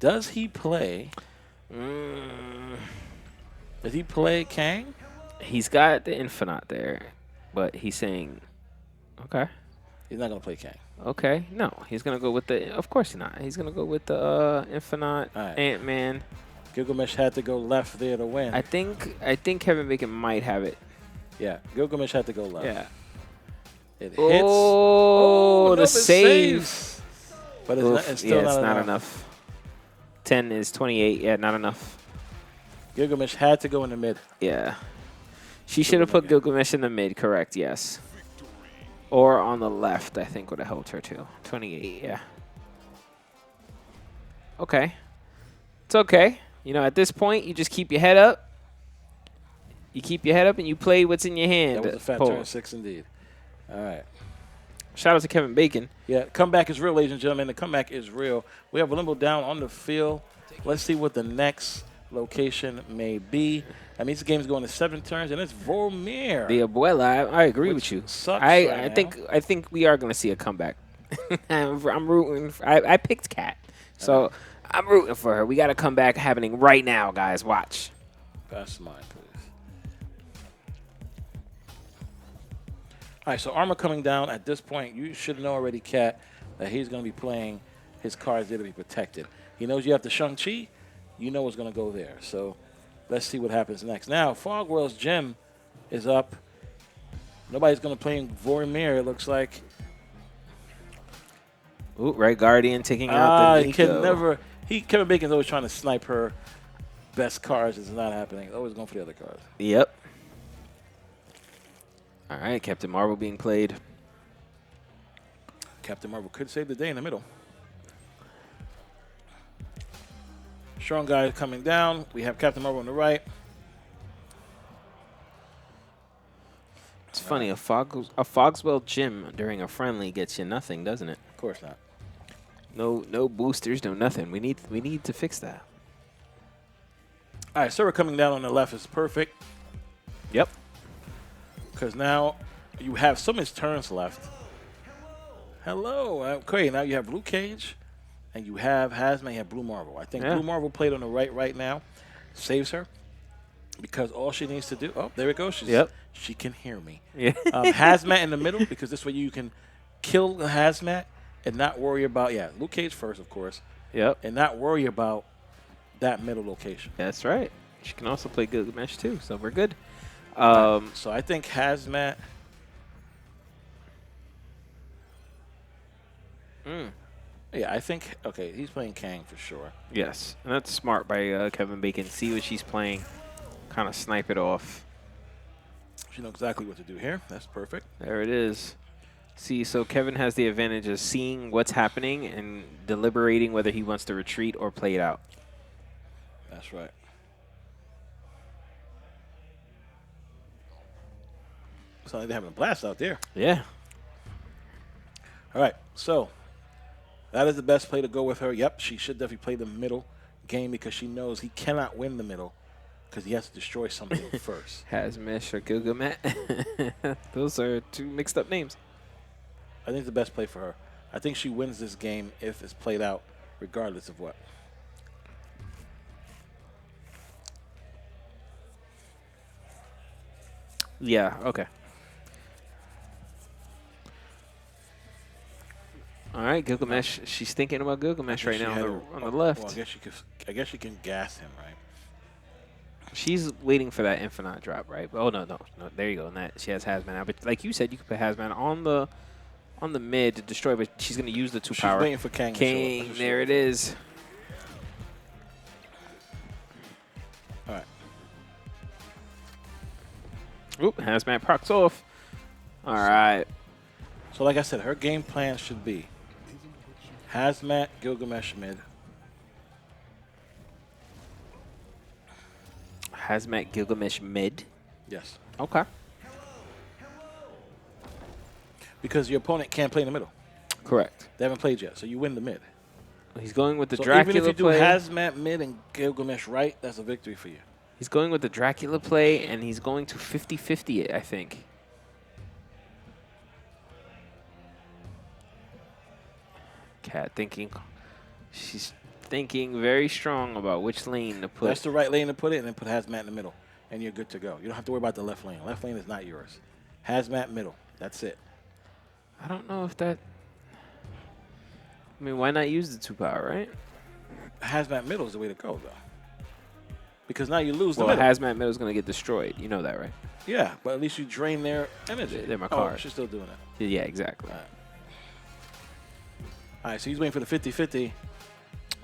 Does he play? Does he play Kang? He's got the Infinite there, but he's saying, okay. He's not going to play Kang. Okay, no. He's going to go with the, of course not. He's going to go with the Infinite All right. Ant-Man. Gilgamesh had to go left there to win. I think Kevin Bacon might have it. Yeah, Gilgamesh had to go left. Yeah. It hits. Oh, the no, save. But it's still not enough. 10 is 28. Yeah, not enough. Gilgamesh had to go in the mid. Yeah. She should have put Gilgamesh in the mid, correct, yes. Or on the left, I think would have helped her too. 28, yeah. Okay. It's okay. You know, at this point, you just keep your head up. You keep your head up and you play what's in your hand. That was a fat Paul. turn 6 indeed. All right. Shout out to Kevin Bacon. Yeah, comeback is real, ladies and gentlemen. The comeback is real. We have a limbo down on the field. Let's see what the next location may be. That means the game's going to 7 turns, and it's Vormir. The Abuela, I agree with you. Sucks I think we are going to see a comeback. I'm rooting. I picked Kat, so I'm rooting for her. We got a comeback happening right now, guys. Watch. Pass mine, please. All right, so armor coming down. At this point, you should know already, Kat, that he's going to be playing his cards there to be protected. He knows you have the Shang-Chi. You know what's going to go there. So let's see what happens next. Now, Fog World's Gem is up. Nobody's going to play Vormir, it looks like. Ooh, Red Guardian taking out the Nico. Kevin Bacon's always trying to snipe her best cards. It's not happening. Always going for the other cards. Yep. All right, Captain Marvel being played. Captain Marvel could save the day in the middle. Strong guy coming down. We have Captain Marvel on the right. It's funny, a Fogswell gym during a friendly gets you nothing, doesn't it? Of course not. No boosters, no nothing. We need to fix that. All right, Server coming down on the left is perfect. Yep. Because now you have so many turns left. Hello. Okay, now you have Blue Cage, and you have Hazmat, you have Blue Marvel. I think Blue Marvel played on the right now. Saves her. Because all she needs to do, oh, there it goes. She can hear me. Yeah. Hazmat in the middle, because this way you can kill the Hazmat and not worry about, Luke Cage first, of course. Yep. And not worry about that middle location. That's right. She can also play Gilgamesh too, so we're good. So I think Hazmat. Yeah, I think, okay, he's playing Kang for sure. Yes, and that's smart by Kevin Bacon. See what she's playing, kind of snipe it off. She knows exactly what to do here. That's perfect. There it is. See, so Kevin has the advantage of seeing what's happening and deliberating whether he wants to retreat or play it out. That's right. It's like they're having a blast out there. Yeah. All right, so that is the best play to go with her. Yep, she should definitely play the middle game because she knows he cannot win the middle because he has to destroy something first. Hazmesh or Gilgamesh. Those are two mixed up names. I think it's the best play for her. I think she wins this game if it's played out regardless of what. Yeah, okay. All right, Gilgamesh. She's thinking about Gilgamesh right now on the left. Well, I guess she can gas him, right? She's waiting for that infinite drop, right? Oh no. There you go. And that she has Hazmat now. But like you said, you could put Hazmat on the mid to destroy, but she's gonna use the 2 power. She's waiting for Kang. Kang, there it is. All right. Oop, Hazmat procs off. All right. So like I said, her game plan should be Hazmat, Gilgamesh mid. Hazmat, Gilgamesh mid. Yes. Okay. Because your opponent can't play in the middle. Correct. They haven't played yet, so you win the mid. He's going with the so Dracula even if you play. do Hazmat mid and Gilgamesh right, that's a victory for you. He's going with the Dracula play, and he's going to 50-50 it, I think. Cat thinking. She's thinking very strong about which lane to put. That's the right lane to put it, and then put Hazmat in the middle, and you're good to go. You don't have to worry about the left lane. Left lane is not yours. Hazmat middle. That's it. I don't know if that. I mean, why not use the 2 power, right? Hazmat middle is the way to go, though. Because now you lose the middle. middle. Hazmat middle is going to get destroyed. You know that, right? Yeah, but at least you drain their energy. They're my cards. Oh, she's still doing it. Yeah, exactly. All right, so he's waiting for the 50-50.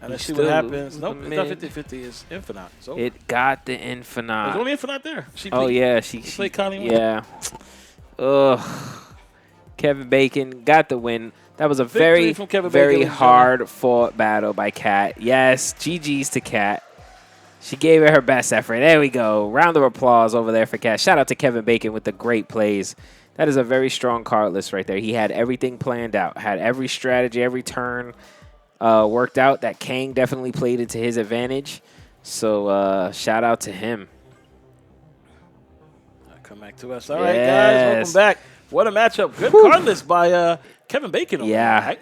And let's see what happens. Nope, it's not 50-50. It's infinite. So it got the infinite. There's only infinite there. She played Connie. Yeah. Ugh. Kevin Bacon got the win. That was a very hard fought battle by Kat. Yes, GG's to Kat. She gave it her best effort. There we go. Round of applause over there for Kat. Shout out to Kevin Bacon with the great plays. That is a very strong card list right there. He had everything planned out, had every strategy, every turn worked out. That Kang definitely played into his advantage. So shout out to him. Come back to us. All right, guys, welcome back. What a matchup. Good card list by Kevin Bacon. Yeah.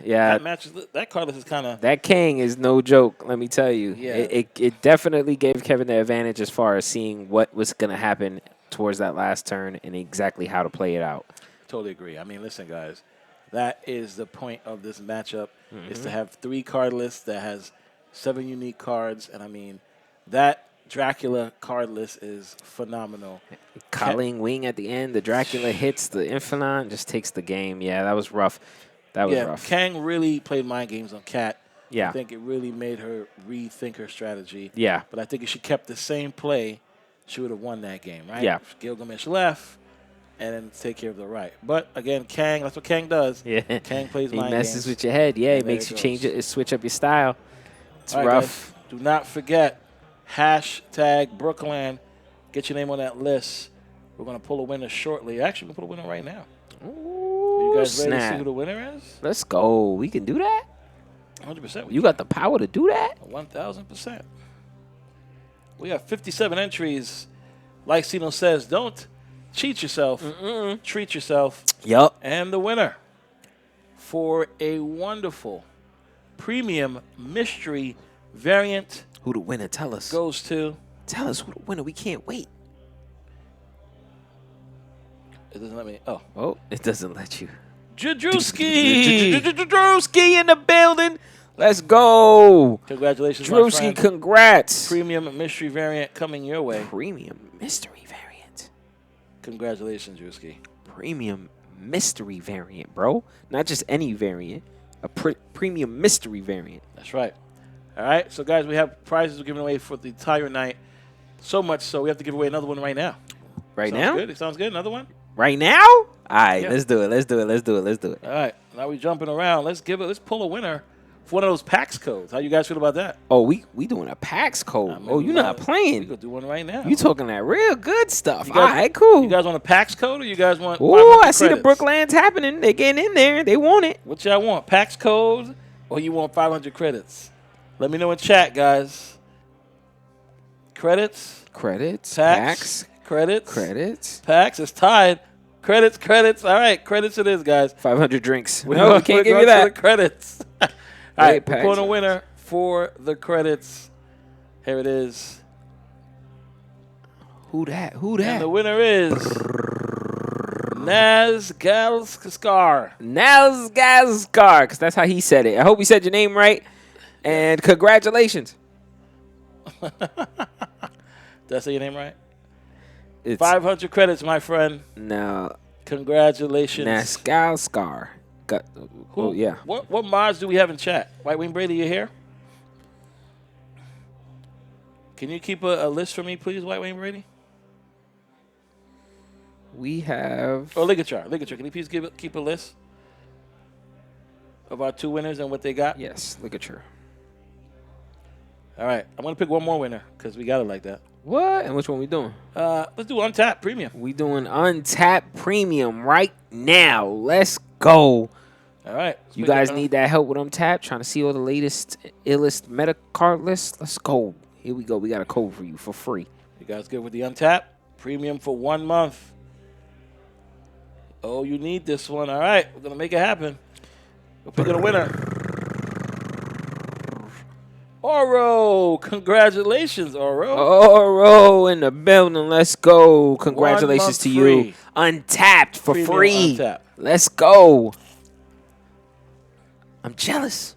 That card list is kind of. That Kang is no joke, let me tell you. Yeah. It definitely gave Kevin the advantage as far as seeing what was going to happen towards that last turn and exactly how to play it out. totally agree. I mean, listen, guys, that is the point of this matchup, is to have 3 card lists that has 7 unique cards. And, I mean, that Dracula card list is phenomenal. Colleen Wing at the end. The Dracula hits the Infinite, just takes the game. Yeah, that was rough. That was rough. Kang really played mind games on Kat. Yeah. I think it really made her rethink her strategy. Yeah. But I think if she kept the same play, she would have won that game, right? Yeah. Gilgamesh left, and then take care of the right. But, again, Kang, that's what Kang does. Yeah. Kang plays mind games. He messes with your head. Yeah, he And there makes it you goes. change it, switch up your style. It's All right, rough. guys, do not forget, hashtag BrookLAN. Get your name on that list. We're going to pull a winner shortly. Actually, we're going to pull a winner right now. Ooh, You guys ready to see snap. who the winner is? Let's go. We can do that? 100%. You got the power to do that? 1,000%. We got 57 entries. Like Sino says, don't cheat yourself. Treat yourself. Yup. And the winner for a wonderful premium mystery variant Who the winner? Tell us. goes to... Tell us who the winner. We can't wait. It doesn't let me... Oh. Oh, it doesn't let you. Jadrewski! Drewski in the building. Let's go. Congratulations, my Drewski, friend. congrats. Premium mystery variant coming your way. Premium mystery variant. Congratulations, Drewski. Premium mystery variant, bro. Not just any variant. A premium mystery variant. That's right. All right, so guys, we have prizes we're giving away for the entire night. So much so we have to give away another one right now. Right Sounds now? Good. It sounds good. Another one? Right now? All right, Yeah. let's do it. Let's do it. Let's do it. Let's do it. All right, now we're jumping around. Let's pull a winner for one of those PAX codes. How you guys feel about that? Oh, we doing a PAX code. Oh, you're not We playing. could do one right now. You talking that real good stuff. You guys- All right, cool. You guys want a PAX code or you guys want Oh, 500 I see the credits? BrookLAN's happening. They getting in there. They want it. What y'all want, PAX code or you want 500 credits? Let me know in chat, guys. Credits? Credits. PAX? Credits? Credits. PAX is tied. Credits. All right, credits it is, guys. 500 drinks. We're No, going- we can't we're give going you to that. the credits. All right, we're PAX. pulling a winner for the credits. Here it is. Who that? Who And that? the winner is Nazgalskar. Nazgazkar, because that's how he said it. I hope he said your name right. And congratulations. Did I say your name right? It's 500 credits, my friend. No. Congratulations. Nazgazkar. Oh, yeah. What mods do we have in chat? White Wing Brady, you here? Can you keep a list for me, please, White Wing Brady? We have. Oh, Ligature. Can you please keep a list of our 2 winners and what they got? Yes, ligature. All right. I'm going to pick one more winner because we got it like that. What? And which one we doing? Let's do Untapped Premium. We doing Untapped Premium right now. Let's go. All right. You guys need that help with Untapped? Trying to see all the latest, illest meta card lists? Let's go. Here we go. We got a code for you for free. You guys good with the Untapped Premium for 1 month? Oh, you need this one. All right. We're going to make it happen. We're picking a winner. Oro. Congratulations, Oro. Oro in the building. Let's go. Congratulations to you. free. Untapped for Premium free. Untapped. Let's go. I'm jealous.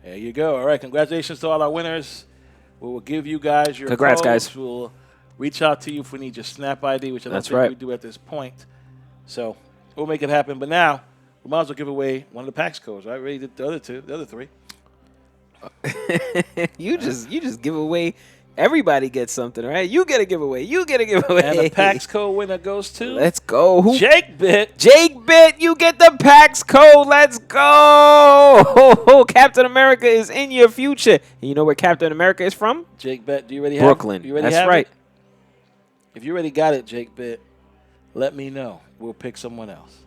There you go. All right. Congratulations to all our winners. We will give you guys your Congrats, codes. guys. We'll reach out to you if we need your Snap ID, which I don't That's think right. we do at this point. So we'll make it happen. But now we might as well give away one of the PAX codes, right? Ready? The other 3. you just give away. Everybody gets something, right? You get a giveaway. You get a giveaway. And the PAX code winner goes to Let's go. Who? Jake Bit. Jake Bit, you get the PAX code. Let's go. Captain America is in your future. And you know where Captain America is from? Jake Bit, do you already have Brooklyn. You already That's have right. it? If you already got it, Jake Bit, let me know. We'll pick someone else.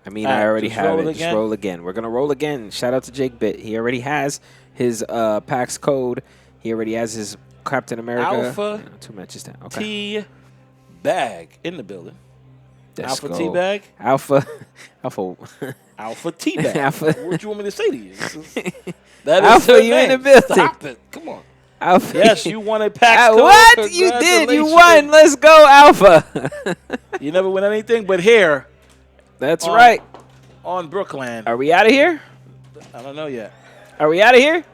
I mean, All right, I already just have roll it. it Just again. roll again. We're going to roll again. Shout out to Jake Bit. He already has his PAX code. He already has his Captain America. Alpha Yeah, 2 matches down. Okay. T Bag in the building. Let's Alpha go. T Bag. Alpha. Alpha T Bag. Alpha. What do you want me to say to you? That is Alpha, her you in name. the building. Stop it. Come on. Alpha. Yes, you won a PAX code. What? You did. You won. Let's go, Alpha. You never win anything but here. That's right. On BrookLAN. Are we out of here? I don't know yet. Are we out of here?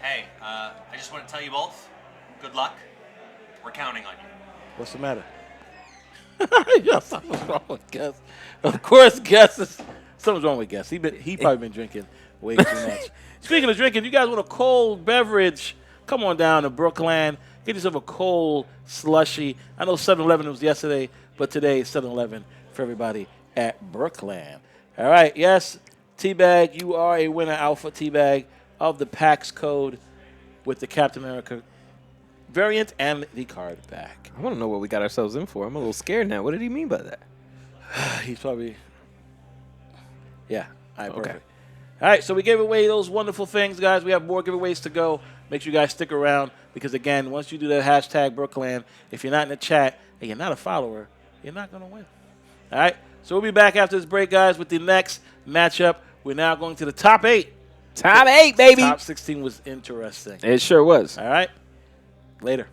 Hey, I just want to tell you both, good luck. We're counting on you. What's the matter? Yes, something's wrong with Gus. Of course, Gus is. Something's wrong with Gus. He probably been drinking way too much. Speaking of drinking, you guys want a cold beverage? Come on down to BrookLAN. Get yourself a cold slushy. I know 7-Eleven was yesterday, but today is 7-Eleven for everybody at BrookLAN. All right, yes, T-Bag, you are a winner, Alpha T-Bag, of the PAX code with the Captain America variant and the card back. I want to know what we got ourselves in for. I'm a little scared now. What did he mean by that? He's probably, yeah. All right, Okay. perfect. All right, so we gave away those wonderful things, guys. We have more giveaways to go. Make sure you guys stick around because, again, once you do that hashtag BrookLAN, if you're not in the chat and you're not a follower, you're not going to win. All right, so we'll be back after this break, guys, with the next matchup. We're now going to the top 8. Top 8, baby. Top 16 was interesting. It sure was. All right, later.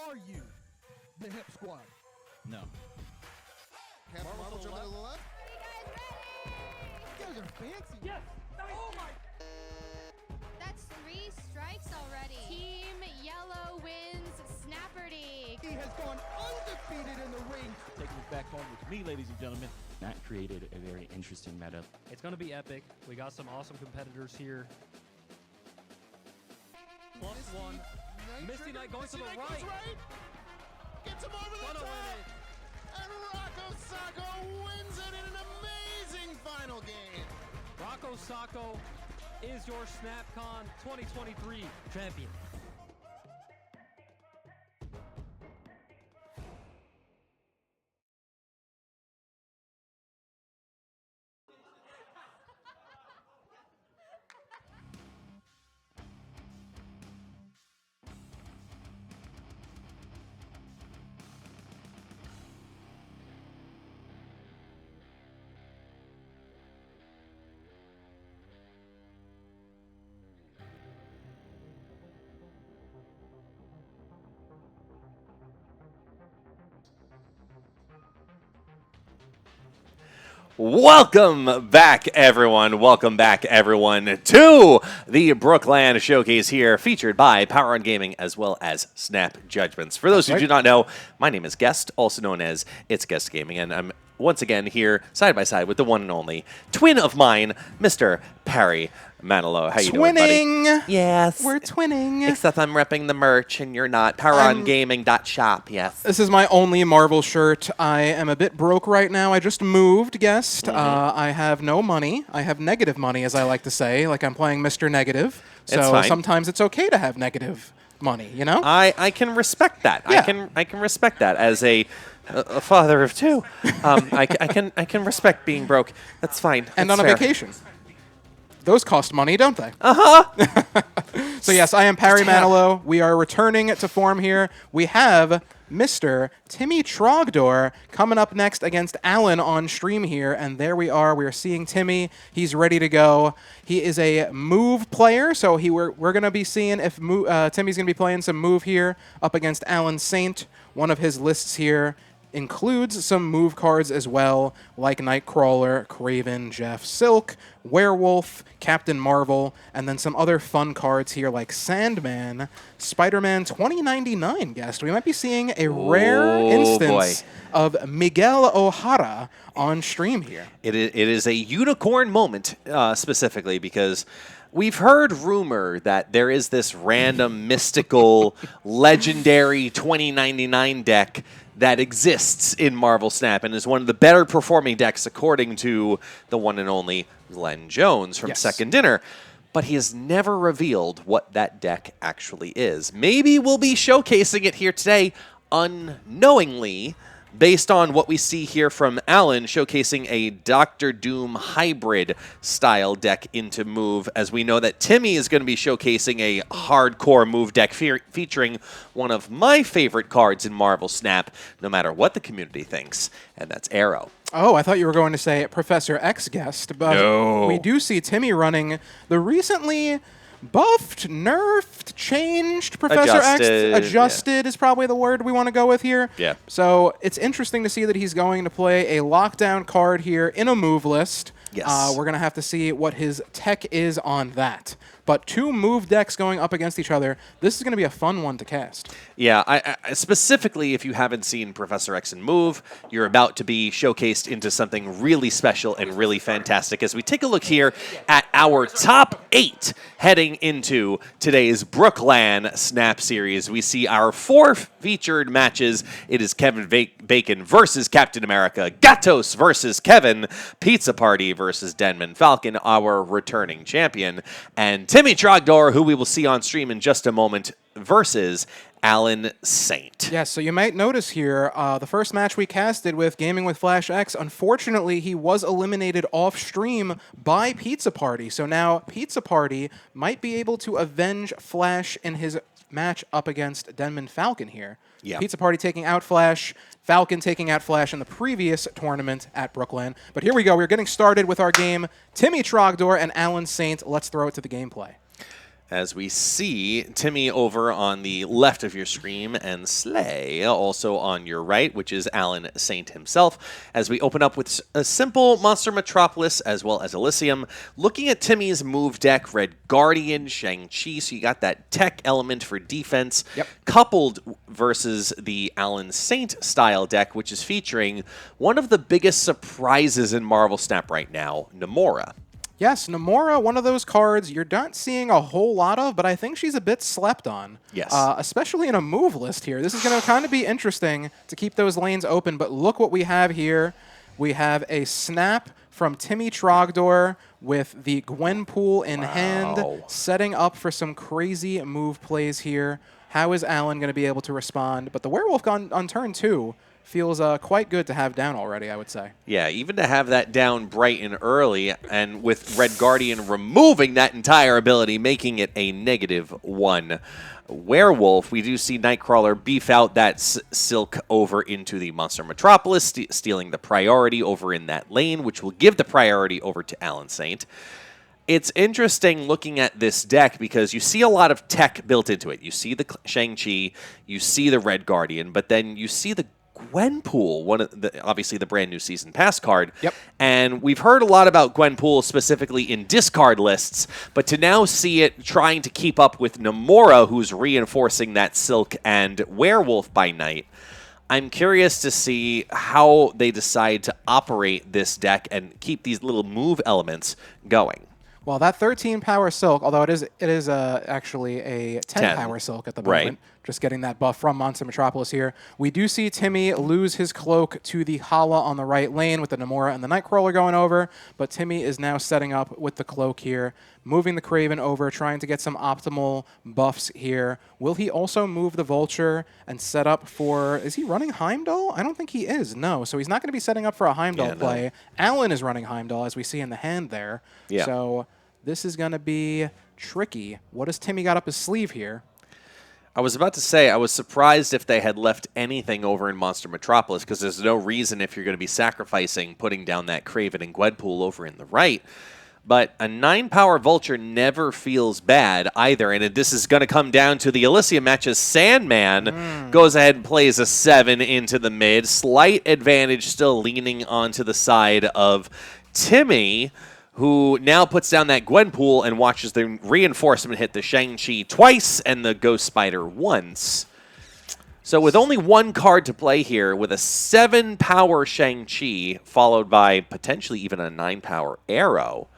Are you the Hip Squad? No. Captain Marvel jumping to the left. You guys are fancy. Yes. Oh my. That's 3 strikes already. Team Yellow wins Snapperty. He has gone undefeated in the ring. Taking us back home with me, ladies and gentlemen. That created a very interesting meta. It's going to be epic. We got some awesome competitors here. +1. Misty Knight going to the right. Gets him over the Gonna top. win it. And Rocco Sacco wins it in an amazing final game. Rocco Sacco is your SnapCon 2023 champion. Welcome back, everyone. Welcome back, everyone, to the BrookLAN Showcase here, featured by PWROn Gaming as well as Snap Judgments. For those who do not know, my name is Guest, also known as It's Guest Gaming, and I'm once again here side by side with the one and only twin of mine, Mr. Perry Manilow. How you doing, buddy? Yes. We're twinning. Except I'm repping the merch and you're not. PWROnGaming.shop, yes. This is my only Marvel shirt. I am a bit broke right now. I just moved, Guest. I have no money. I have negative money, as I like to say, like I'm playing Mr. Negative. So sometimes it's okay to have negative money, you know? I can respect that. Yeah. I can respect that as a father of two. I can respect being broke. That's fine. And That's on a fair. vacation. Those cost money, don't they? Uh-huh. So yes, I am Perry Manilow. We are returning to form here. We have Mr. Timmy Trogdor coming up next against Alan on stream here. And there we are. We are seeing Timmy. He's ready to go. He is a move player, so we're going to be seeing if Timmy's going to be playing some move here up against Alan Saint. One of his lists here includes some move cards as well, like Nightcrawler, Kraven, Jeff, Silk, Werewolf, Captain Marvel, and then some other fun cards here like Sandman, Spider-Man 2099, Guest. We might be seeing a rare instance of Miguel O'Hara on stream here. It is a unicorn moment, specifically because we've heard rumor that there is this random, mystical, legendary 2099 deck that exists in Marvel Snap and is one of the better performing decks according to the one and only Glenn Jones from Second Dinner. But he has never revealed what that deck actually is. Maybe we'll be showcasing it here today unknowingly, based on what we see here from Alan, showcasing a Doctor Doom hybrid style deck into move, as we know that Timmy is going to be showcasing a hardcore move deck featuring one of my favorite cards in Marvel Snap, no matter what the community thinks, and that's Arrow. Oh, I thought you were going to say Professor X, Guest, but No. We do see Timmy running the recently buffed, nerfed, changed Professor X. Adjusted is probably the word we want to go with here. Yeah. So it's interesting to see that he's going to play a lockdown card here in a move list. Yes. We're going to have to see what his tech is on that. But 2 move decks going up against each other, this is going to be a fun one to cast. Yeah, I specifically, if you haven't seen Professor X in Move, you're about to be showcased into something really special and really fantastic. As we take a look here at our top 8 heading into today's BrookLAN Snap Series, we see our 4 featured matches. It is Kevin Bacon versus Captain America, Gatos versus Kevin, Pizza Party versus Denman Falcon, our returning champion, and Timmy Trogdor, who we will see on stream in just a moment, versus Alan Saint. Yes, so you might notice here, the first match we casted with Gaming with Flash X, unfortunately, he was eliminated off stream by Pizza Party. So now Pizza Party might be able to avenge Flash in his match up against Denman Falcon here. Yeah. Pizza Party taking out Flash, Falcon taking out Flash in the previous tournament at BrookLAN. But here we go. We're getting started with our game. Timmy Trogdor and Alan Saint. Let's throw it to the gameplay. as we see Timmy over on the left of your screen and Slay also on your right, which is Alan Saint himself, as we open up with a simple Monster Metropolis as well as Elysium. Looking at Timmy's move deck, Red Guardian, Shang-Chi, so you got that tech element for defense, coupled versus the Alan Saint style deck, which is featuring one of the biggest surprises in Marvel Snap right now, Nomura. Yes, Nomura, one of those cards you're not seeing a whole lot of, but I think she's a bit slept on. Yes. Especially in a move list here. This is going to kind of be interesting to keep those lanes open, but look what we have here. We have a snap from Timmy Trogdor with the Gwenpool in hand, setting up for some crazy move plays here. How is Alan going to be able to respond? But the Werewolf on turn 2 feels quite good to have down already, I would say. Yeah, even to have that down bright and early, and with Red Guardian removing that entire ability, making it a -1 Werewolf, we do see Nightcrawler beef out that Silk over into the Monster Metropolis, stealing the priority over in that lane, which will give the priority over to Alan Saint. It's interesting looking at this deck because you see a lot of tech built into it. You see the Shang-Chi, you see the Red Guardian, but then you see the Gwenpool, obviously the brand new season pass card. Yep. And we've heard a lot about Gwenpool specifically in discard lists, but to now see it trying to keep up with Nomura, who's reinforcing that Silk and Werewolf by night, I'm curious to see how they decide to operate this deck and keep these little move elements going. Well, that 13 power Silk, although it is actually a 10 power Silk at the moment, just getting that buff from Monster Metropolis here. We do see Timmy lose his cloak to the Hala on the right lane with the Nomura and the Nightcrawler going over, but Timmy is now setting up with the cloak here, moving the Kraven over, trying to get some optimal buffs here. Will he also move the Vulture and set up for... Is he running Heimdall? I don't think he is, no. So he's not going to be setting up for a Heimdall play. Alan is running Heimdall, as we see in the hand there. Yeah. So this is going to be tricky. What has Timmy got up his sleeve here? I was about to say, I was surprised if they had left anything over in Monster Metropolis, because there's no reason if you're going to be sacrificing putting down that Kraven and Gwenpool over in the right. But a 9-power Vulture never feels bad either, and this is going to come down to the Elysium match as Sandman goes ahead and plays a 7 into the mid. Slight advantage still leaning onto the side of Timmy, who now puts down that Gwenpool and watches the reinforcement hit the Shang-Chi twice and the Ghost Spider once. So with only one card to play here, with a 7-power Shang-Chi, followed by potentially even a 9-power Arrow,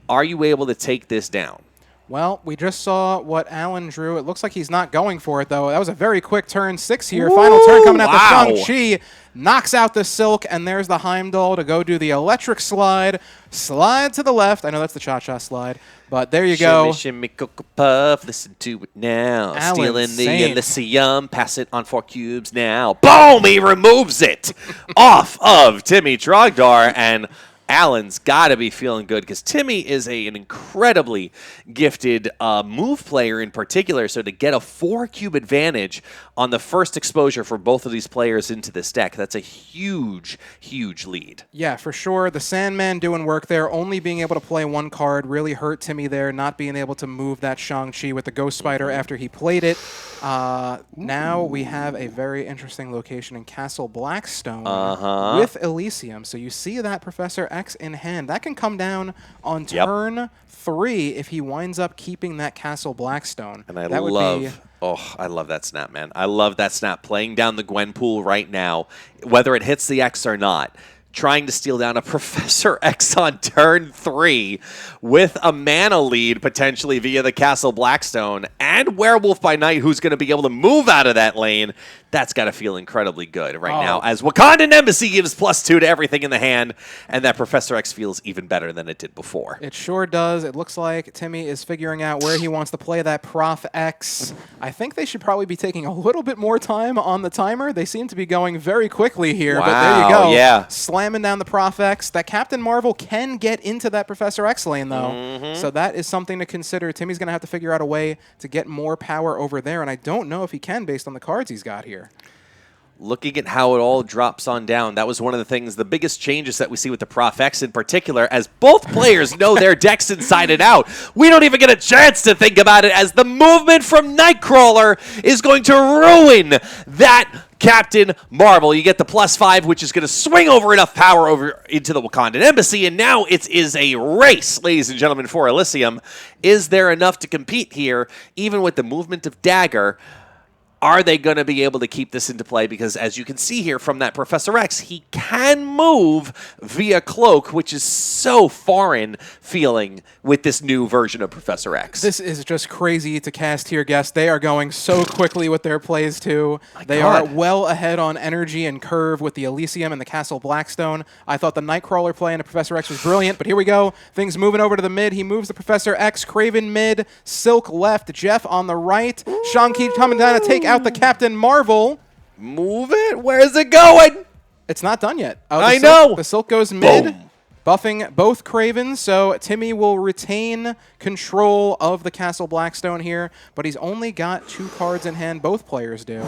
are you able to take this down? Well, we just saw what Alan drew. It looks like he's not going for it, though. That was a very quick turn 6 here. Final turn coming out the Shang-Chi. Knocks out the Silk, and there's the Heimdall to go do the electric slide. Slide to the left. I know that's the cha-cha slide, but there you go. Shimmy, Cocoa Puff, listen to it now. Alan Stealing the Saint. Elysium, pass it on 4 cubes now. Boom! He removes it off of Timmy Trogdor, and Alan's got to be feeling good because Timmy is an incredibly gifted move player in particular. So to get a 4-cube advantage on the first exposure for both of these players into this deck, that's a huge, huge lead. Yeah, for sure. The Sandman doing work there. Only being able to play one card really hurt Timmy there, not being able to move that Shang-Chi with the Ghost Spider after he played it. Now we have a very interesting location in Castle Blackstone with Elysium. So you see that Professor X in hand. That can come down on turn 3 if he winds up keeping that Castle Blackstone. And I love that snap, man. I love that snap. Playing down the Gwenpool right now, whether it hits the X or not. Trying to steal down a Professor X on turn 3 with a mana lead potentially via the Castle Blackstone and Werewolf by Night, who's going to be able to move out of that lane. That's got to feel incredibly good right now as Wakandan Embassy gives +2 to everything in the hand, and that Professor X feels even better than it did before. It sure does. It looks like Timmy is figuring out where he wants to play that Prof X. I think they should probably be taking a little bit more time on the timer. They seem to be going very quickly here, but there you go. Yeah. Slamming down the Prof X. That Captain Marvel can get into that Professor X lane, though. So that is something to consider. Timmy's going to have to figure out a way to get more power over there, and I don't know if he can based on the cards he's got here. looking at how it all drops on down, that was one of the things, the biggest changes that we see with the Prof X in particular, as both players know their decks inside and out. We don't even get a chance to think about it, as the movement from Nightcrawler is going to ruin that Captain Marvel. You get the +5, which is going to swing over enough power over into the Wakandan Embassy, and now it is a race, ladies and gentlemen, for Elysium. Is there enough to compete here, even with the movement of Dagger? Are they going to be able to keep this into play? Because as you can see here from that Professor X, he can move via cloak, which is so foreign feeling with this new version of Professor X. This is just crazy to cast here, guests. They are going so quickly with their plays, too. They are well ahead on energy and curve with the Elysium and the Castle Blackstone. I thought the Nightcrawler play into Professor X was brilliant, but here we go. Things moving over to the mid. He moves the Professor X, Craven mid, Silk left, Jeff on the right. Shanky coming down to take out the Captain Marvel. Move it. Where's it going? It's not done yet. Oh, I know. The Silk goes mid. Boom. Buffing both Cravens, so Timmy will retain control of the Castle Blackstone here, but he's only got 2 cards in hand. Both players do.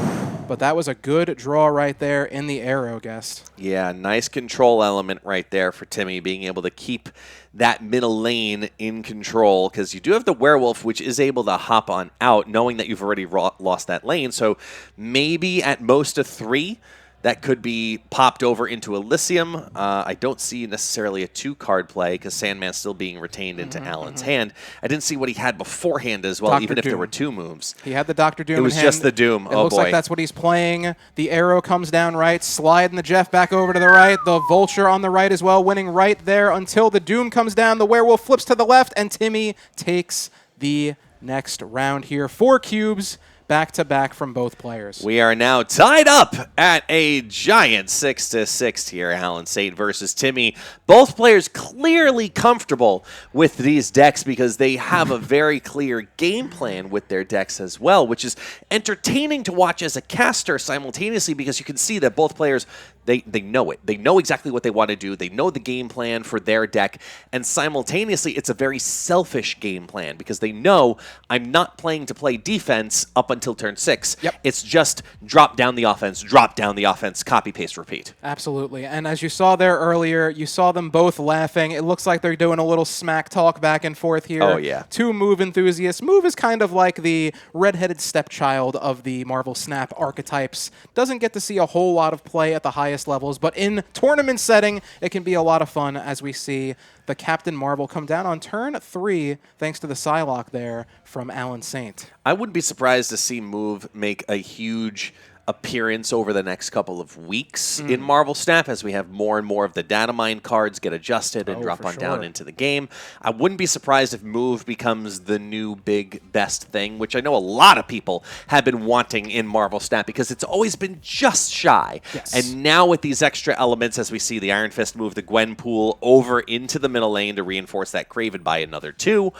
But that was a good draw right there in the arrow, guest. Yeah, nice control element right there for Timmy, being able to keep that middle lane in control, because you do have the Werewolf, which is able to hop on out, knowing that you've already lost that lane. So maybe at most a 3. That could be popped over into Elysium. I don't see necessarily a 2-card play because Sandman's still being retained into Alan's hand. I didn't see what he had beforehand as well, even if there were 2 moves. He had the Dr. Doom in hand. It was just the Doom. It looks like that's what he's playing. The arrow comes down right, sliding the Jeff back over to the right. The Vulture on the right as well, winning right there until the Doom comes down. The Werewolf flips to the left, and Timmy takes the next round here. 4 cubes. Back-to-back from both players. We are now tied up at a giant 6-6 here, Alan Saint versus Timmy. Both players clearly comfortable with these decks because they have a very clear game plan with their decks as well, which is entertaining to watch as a caster simultaneously because you can see that both players, they know it. They know exactly what they want to do. They know the game plan for their deck, and simultaneously it's a very selfish game plan because they know I'm not playing to play defense up until turn 6. Yep. It's just drop down the offense, copy, paste, repeat. Absolutely. And as you saw there earlier, you saw them both laughing. It looks like they're doing a little smack talk back and forth here. Oh, yeah. 2 Move enthusiasts. Move is kind of like the redheaded stepchild of the Marvel Snap archetypes. Doesn't get to see a whole lot of play at the highest levels, but in tournament setting, it can be a lot of fun as we see the Captain Marvel come down on turn 3, thanks to the Psylocke there from Alan Saint. I wouldn't be surprised to see Move make a huge appearance over the next couple of weeks in Marvel Snap as we have more and more of the data mine cards get adjusted and drop on down into the game. I wouldn't be surprised if Move becomes the new big best thing, which I know a lot of people have been wanting in Marvel Snap because it's always been just shy. Yes. And now with these extra elements, as we see the Iron Fist move the Gwenpool over into the middle lane to reinforce that Craven by another 2,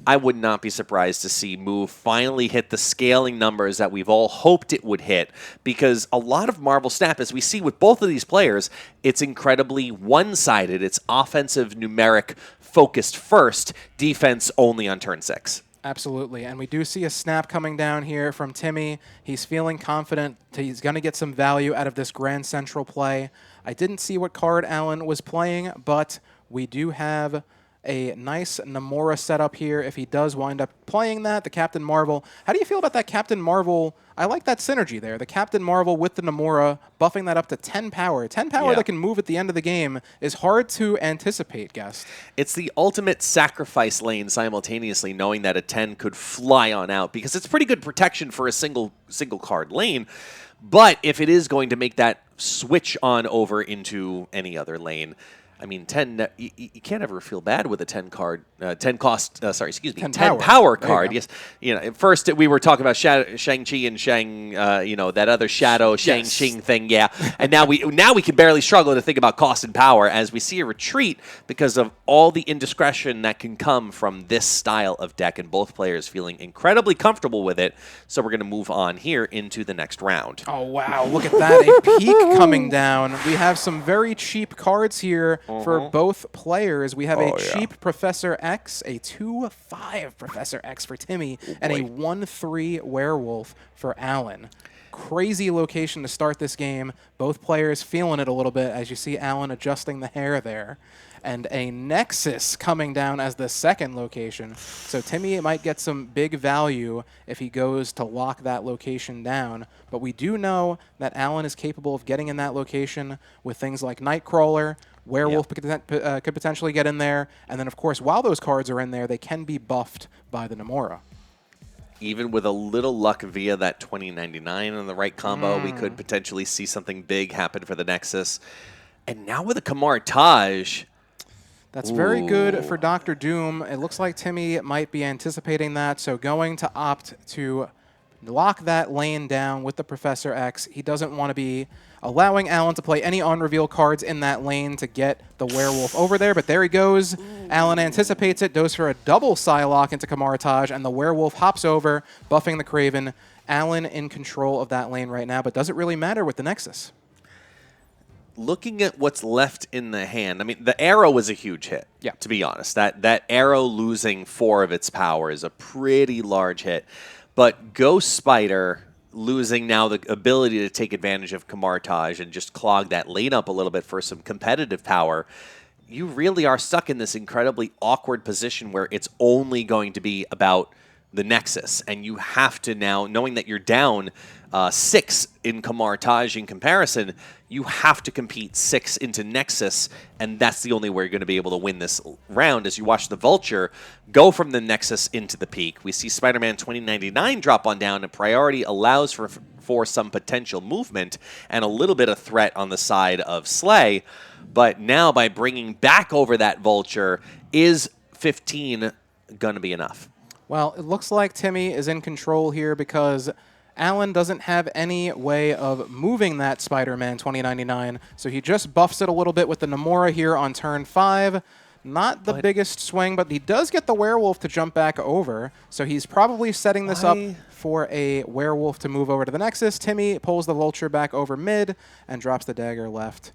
I would not be surprised to see Move finally hit the scaling numbers that we've all hoped it would hit, because a lot of Marvel Snap, as we see with both of these players, it's incredibly one-sided. It's offensive, numeric, focused first, defense only on turn 6. Absolutely, and we do see a snap coming down here from Timmy. He's feeling confident. He's going to get some value out of this Grand Central play. I didn't see what card Alan was playing, but we do have a nice Namora setup here if he does wind up playing that, the Captain Marvel. How do you feel about that Captain Marvel? I like that synergy there. The Captain Marvel with the Namora, buffing that up to 10 power. 10 power that can move at the end of the game is hard to anticipate, guest. It's the ultimate sacrifice lane simultaneously, knowing that a 10 could fly on out, because it's pretty good protection for a single card lane. But if it is going to make that switch on over into any other lane, I mean, 10. You can't ever feel bad with a 10 card, 10 cost. 10 power card. Yes, you know. At first we were talking about Shang-Chi and that other Shadow Shang-Chi thing. Yeah, and now we can barely struggle to think about cost and power as we see a retreat because of all the indiscretion that can come from this style of deck, and both players feeling incredibly comfortable with it. So we're going to move on here into the next round. Oh wow! Look at that, a peak coming down. We have some very cheap cards here. For both players. We have a cheap Professor X, a 2-5 Professor X for Timmy, and a 1-3 Werewolf for Alan. Crazy location to start this game. Both players feeling it a little bit as you see Alan adjusting the hair there. And a Nexus coming down as the second location. So Timmy might get some big value if he goes to lock that location down. But we do know that Alan is capable of getting in that location with things like Nightcrawler. Werewolf could potentially get in there. And then, of course, while those cards are in there, they can be buffed by the Nomura. Even with a little luck via that 2099 on the right combo, we could potentially see something big happen for the Nexus. And now with a Kamar Taj... That's very good for Dr. Doom. It looks like Timmy might be anticipating that, so going to opt to lock that lane down with the Professor X. He doesn't want to be allowing Alan to play any on-reveal cards in that lane to get the Werewolf over there, but there he goes. Alan anticipates it, goes for a double Psylocke into Kamar Taj, and the Werewolf hops over, buffing the Kraven. Alan in control of that lane right now, but does it really matter with the Nexus? Looking at what's left in the hand, I mean, the arrow was a huge hit, to be honest. That arrow losing 4 of its power is a pretty large hit. But Ghost Spider losing now the ability to take advantage of Kamar Taj and just clog that lane up a little bit for some competitive power, you really are stuck in this incredibly awkward position where it's only going to be about the Nexus. And you have to now, knowing that you're down 6 in Kamar Taj in comparison, you have to compete 6 into Nexus, and that's the only way you're going to be able to win this round as you watch the Vulture go from the Nexus into the peak. We see Spider-Man 2099 drop on down, and priority allows for some potential movement and a little bit of threat on the side of Slay. But now by bringing back over that Vulture, is 15 going to be enough? Well, it looks like Timmy is in control here because Alan doesn't have any way of moving that Spider-Man 2099, so he just buffs it a little bit with the Nomura here on turn 5. Not the biggest swing, but he does get the Werewolf to jump back over, so he's probably setting this up for a Werewolf to move over to the Nexus. Timmy pulls the Vulture back over mid and drops the dagger left.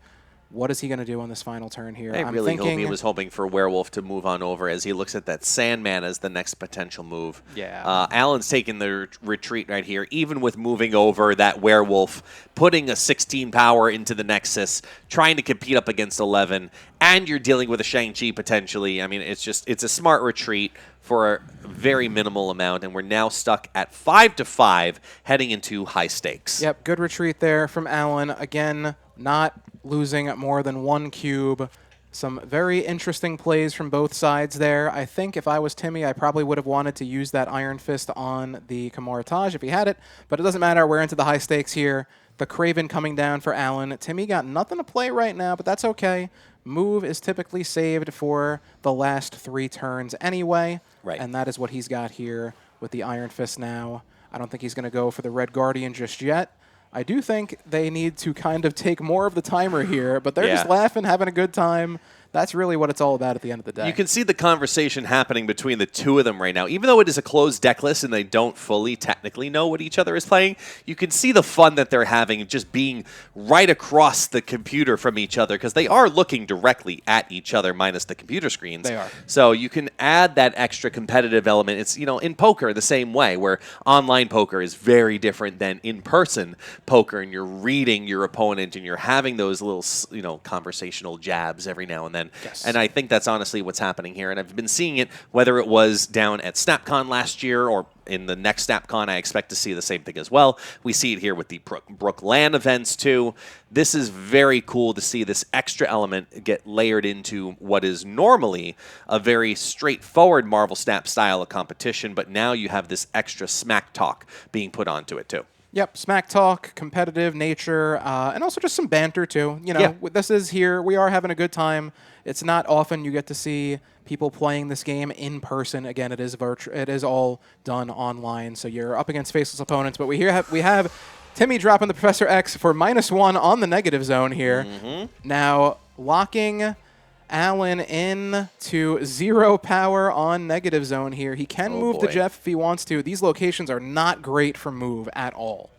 What is he going to do on this final turn here? I really hope he was hoping for Werewolf to move on over as he looks at that Sandman as the next potential move. Yeah. Alan's taking the retreat right here, even with moving over that Werewolf, putting a 16 power into the Nexus, trying to compete up against 11, and you're dealing with a Shang-Chi potentially. I mean, it's a smart retreat for a very minimal amount, and we're now stuck at 5-5 heading into high stakes. Yep, good retreat there from Alan. Again, not losing more than 1 cube. Some very interesting plays from both sides there. I think if I was Timmy, I probably would have wanted to use that Iron Fist on the Kamar Taj if he had it, but it doesn't matter. We're into the high stakes here. The Kraven coming down for Alan. Timmy got nothing to play right now, but that's okay. Move is typically saved for the last 3 turns anyway, and that is what he's got here with the Iron Fist now. I don't think he's going to go for the Red Guardian just yet. I do think they need to kind of take more of the timer here, but they're just laughing, having a good time. That's really what it's all about at the end of the day. You can see the conversation happening between the two of them right now. Even though it is a closed deck list and they don't fully technically know what each other is playing, you can see the fun that they're having just being right across the computer from each other because they are looking directly at each other minus the computer screens. They are. So you can add that extra competitive element. It's, you know, in poker the same way where online poker is very different than in-person poker and you're reading your opponent and you're having those little, you know, conversational jabs every now and then. Yes. And I think that's honestly what's happening here. And I've been seeing it, whether it was down at SnapCon last year or in the next SnapCon, I expect to see the same thing as well. We see it here with the BrookLAN events too. This is very cool to see this extra element get layered into what is normally a very straightforward Marvel Snap style of competition, but now you have this extra smack talk being put onto it too. Yep, smack talk, competitive nature, and also just some banter too. You know, this is here. We are having a good time. It's not often you get to see people playing this game in person. Again, it is it is all done online, so you're up against faceless opponents. But we have Timmy dropping the Professor X for -1 on the negative zone here. Now locking Alan in to 0 power on negative zone here. He can move to Jeff if he wants to. These locations are not great for move at all.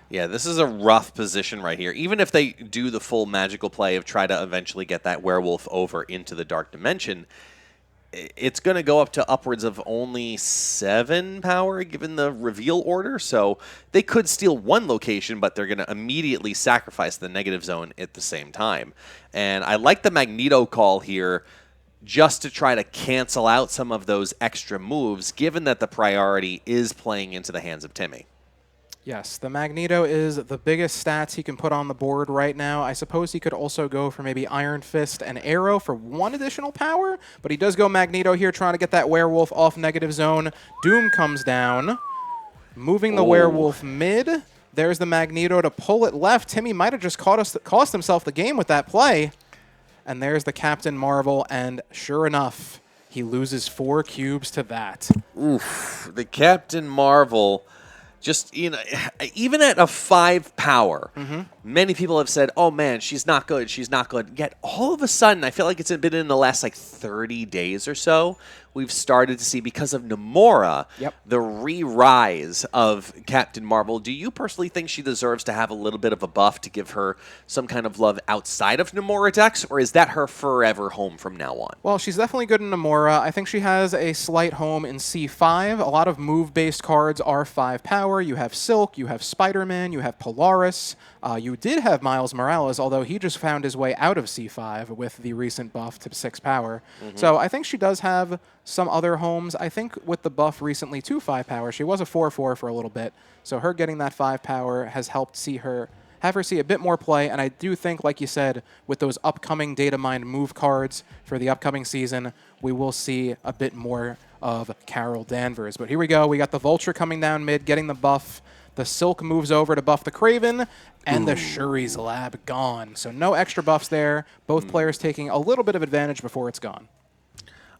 Yeah, this is a rough position right here. Even if they do the full magical play of try to eventually get that werewolf over into the dark dimension, it's going to go up to upwards of only 7 power given the reveal order. So they could steal one location, but they're going to immediately sacrifice the negative zone at the same time. And I like the Magneto call here just to try to cancel out some of those extra moves, given that the priority is playing into the hands of Timmy. Yes, the Magneto is the biggest stats he can put on the board right now. I suppose he could also go for maybe Iron Fist and Arrow for 1 additional power, but he does go Magneto here trying to get that werewolf off negative zone. Doom comes down, moving the werewolf mid. There's the Magneto to pull it left. Timmy might have just cost himself the game with that play. And there's the Captain Marvel, and sure enough, he loses 4 cubes to that. Oof, the Captain Marvel... Just, you know, even at a 5 power, many people have said, oh, man, she's not good, she's not good. Yet all of a sudden, I feel like it's been in the last, like, 30 days or so, we've started to see, because of Nomura, the re-rise of Captain Marvel. Do you personally think she deserves to have a little bit of a buff to give her some kind of love outside of Nomura decks, or is that her forever home from now on? Well, she's definitely good in Nomura. I think she has a slight home in C5. A lot of move-based cards are 5 power. You have Silk, you have Spider-Man, you have Polaris. You did have Miles Morales, although he just found his way out of C5 with the recent buff to 6 power. So I think she does have some other homes. I think with the buff recently to 5 power, she was a 4/4 for a little bit. So her getting that 5 power has helped have her see a bit more play. And I do think, like you said, with those upcoming data mined move cards for the upcoming season, we will see a bit more of Carol Danvers. But here we go. We got the Vulture coming down mid, getting the buff. The Silk moves over to buff the Kraven, and the Shuri's Lab gone. So no extra buffs there. Both players taking a little bit of advantage before it's gone.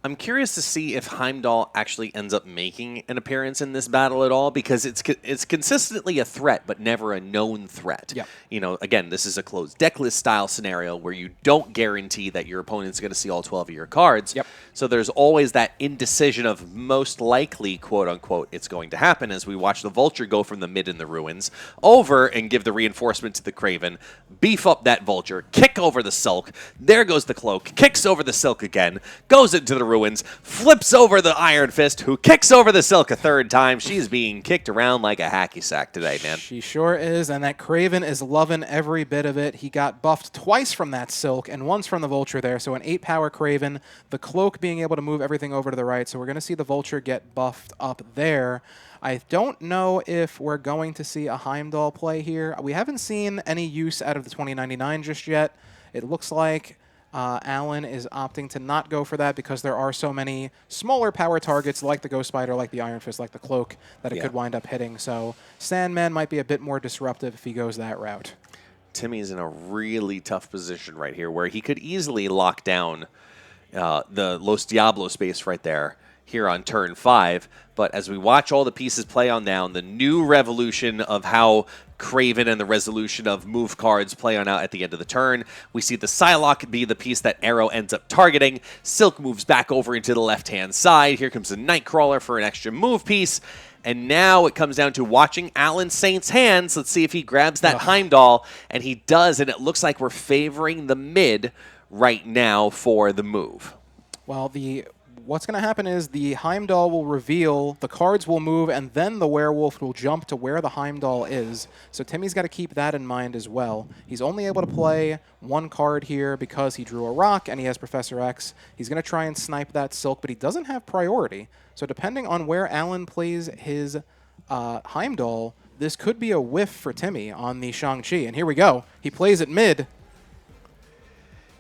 I'm curious to see if Heimdall actually ends up making an appearance in this battle at all, because it's consistently a threat, but never a known threat. Yep. You know, again, this is a closed deck list style scenario where you don't guarantee that your opponent's going to see all 12 of your cards. Yep. So there's always that indecision of most likely, quote unquote, it's going to happen as we watch the Vulture go from the mid in the ruins over and give the reinforcement to the Kraven, beef up that Vulture, kick over the Silk. There goes the Cloak, kicks over the Silk again, goes into the ruins, flips over the Iron Fist, who kicks over the Silk a 3rd time. She's being kicked around like a hacky sack today, man. She sure is, and that Kraven is loving every bit of it. He got buffed twice from that Silk and once from the Vulture there, so an 8-power Kraven. The Cloak being able to move everything over to the right, so we're going to see the Vulture get buffed up there. I don't know if we're going to see a Heimdall play here. We haven't seen any use out of the 2099 just yet. It looks like Allen is opting to not go for that because there are so many smaller power targets like the Ghost Spider, like the Iron Fist, like the Cloak that it could wind up hitting. So Sandman might be a bit more disruptive if he goes that route. Timmy's in a really tough position right here where he could easily lock down the Los Diablos space right there here on turn 5. But as we watch all the pieces play on down, the new revolution of how Kraven and the resolution of move cards play on out at the end of the turn. We see the Psylocke be the piece that Arrow ends up targeting. Silk moves back over into the left-hand side. Here comes the Nightcrawler for an extra move piece. And now it comes down to watching Alan Saint's hands. Let's see if he grabs that Heimdall. And he does, and it looks like we're favoring the mid right now for the move. Well, what's going to happen is the Heimdall will reveal, the cards will move, and then the werewolf will jump to where the Heimdall is. So Timmy's got to keep that in mind as well. He's only able to play 1 card here because he drew a rock and he has Professor X. He's going to try and snipe that Silk, but he doesn't have priority. So depending on where Alan plays his Heimdall, this could be a whiff for Timmy on the Shang-Chi. And here we go. He plays it mid.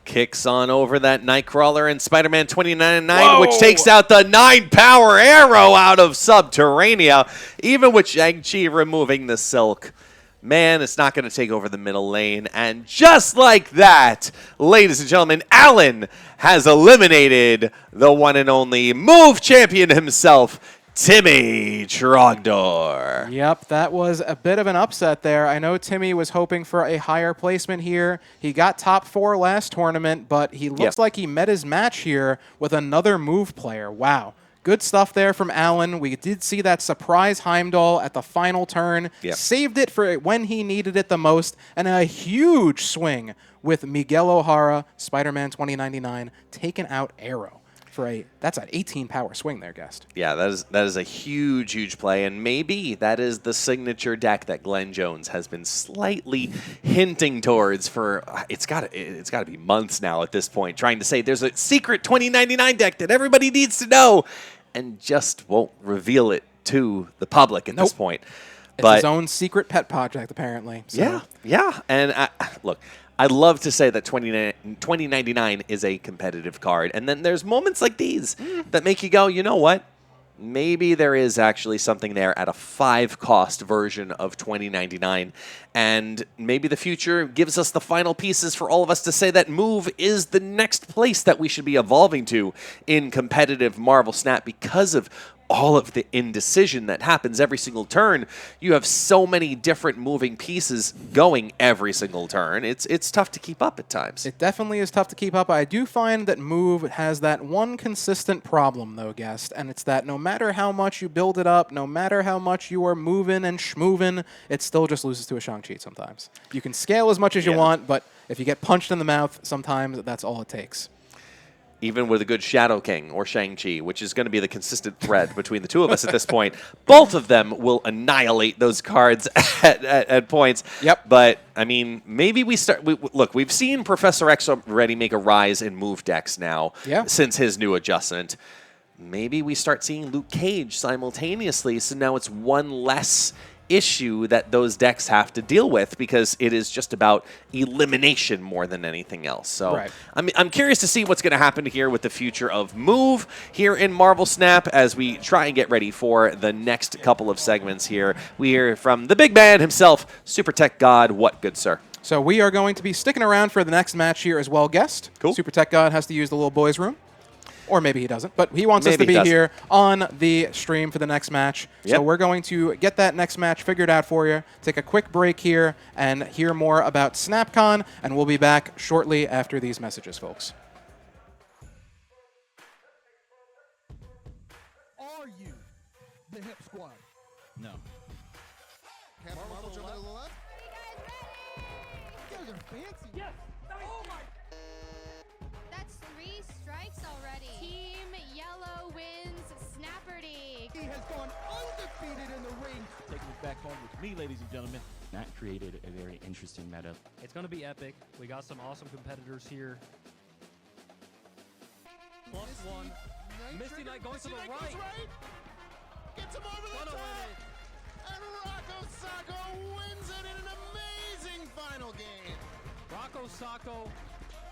Kicks on over that Nightcrawler and Spider-Man 2099, which takes out the 9-power Arrow out of Subterranea. Even with Shang-Chi removing the Silk, man, it's not going to take over the middle lane. And just like that, ladies and gentlemen, Alan has eliminated the one and only move champion himself, Timmy Trogdor. Yep, that was a bit of an upset there. I know Timmy was hoping for a higher placement here. He got top 4 last tournament, but he looks like he met his match here with another move player. Wow. Good stuff there from Alan. We did see that surprise Heimdall at the final turn. Saved it for when he needed it the most. And a huge swing with Miguel O'Hara, Spider-Man 2099, taking out Arrow. that's an 18 power swing there, Guest. Yeah, that is a huge play, and maybe that is the signature deck that Glenn Jones has been slightly hinting towards for it's got to be months now at this point, trying to say there's a secret 2099 deck that everybody needs to know, and just won't reveal it to the public at this point. It's his own secret pet project, apparently. So. Yeah, and look. I'd love to say that 2099 is a competitive card, and then there's moments like these that make you go, you know what? Maybe there is actually something there at a 5-cost version of 2099, and maybe the future gives us the final pieces for all of us to say that Move is the next place that we should be evolving to in competitive Marvel Snap because of all of the indecision that happens every single turn. You have so many different moving pieces going every single turn. It's tough to keep up at times. It definitely is tough to keep up. I do find that Move has that one consistent problem, though, Guest, and it's that no matter how much you build it up, no matter how much you are moving and schmoving, it still just loses to a Shang-Chi sometimes. You can scale as much as you want, but if you get punched in the mouth, sometimes that's all it takes. Even with a good Shadow King or Shang-Chi, which is going to be the consistent thread between the two of us at this point, both of them will annihilate those cards at points. Yep. But, I mean, maybe we start... Look, we've seen Professor X already make a rise in move decks now since his new adjustment. Maybe we start seeing Luke Cage simultaneously, so now it's one less issue that those decks have to deal with because it is just about elimination more than anything else. So I'm curious to see what's going to happen here with the future of Move here in Marvel Snap as we try and get ready for the next couple of segments here. We hear from the big man himself, Super Tech God. What good, sir? So we are going to be sticking around for the next match here as well, Guest. Cool. Super Tech God has to use the little boys' room. Or maybe he doesn't, but he wants us to be here on the stream for the next match. So we're going to get that next match figured out for you, take a quick break here, and hear more about SnapCon, and we'll be back shortly after these messages, folks. Are you the Hip Squad? No. Captain Marvel jumping to the left. You guys are fancy. Yes. Oh my. That's 3 strikes already. Team Yellow wins Snapperty. He has gone undefeated in the ring. Taking it back home with me, ladies and gentlemen. That created a very interesting meta. It's going to be epic. We got some awesome competitors here. +1. Misty Knight going to the right. Gets him over the top. And Rocco Sacco wins it in an amazing final game. Rocco Sacco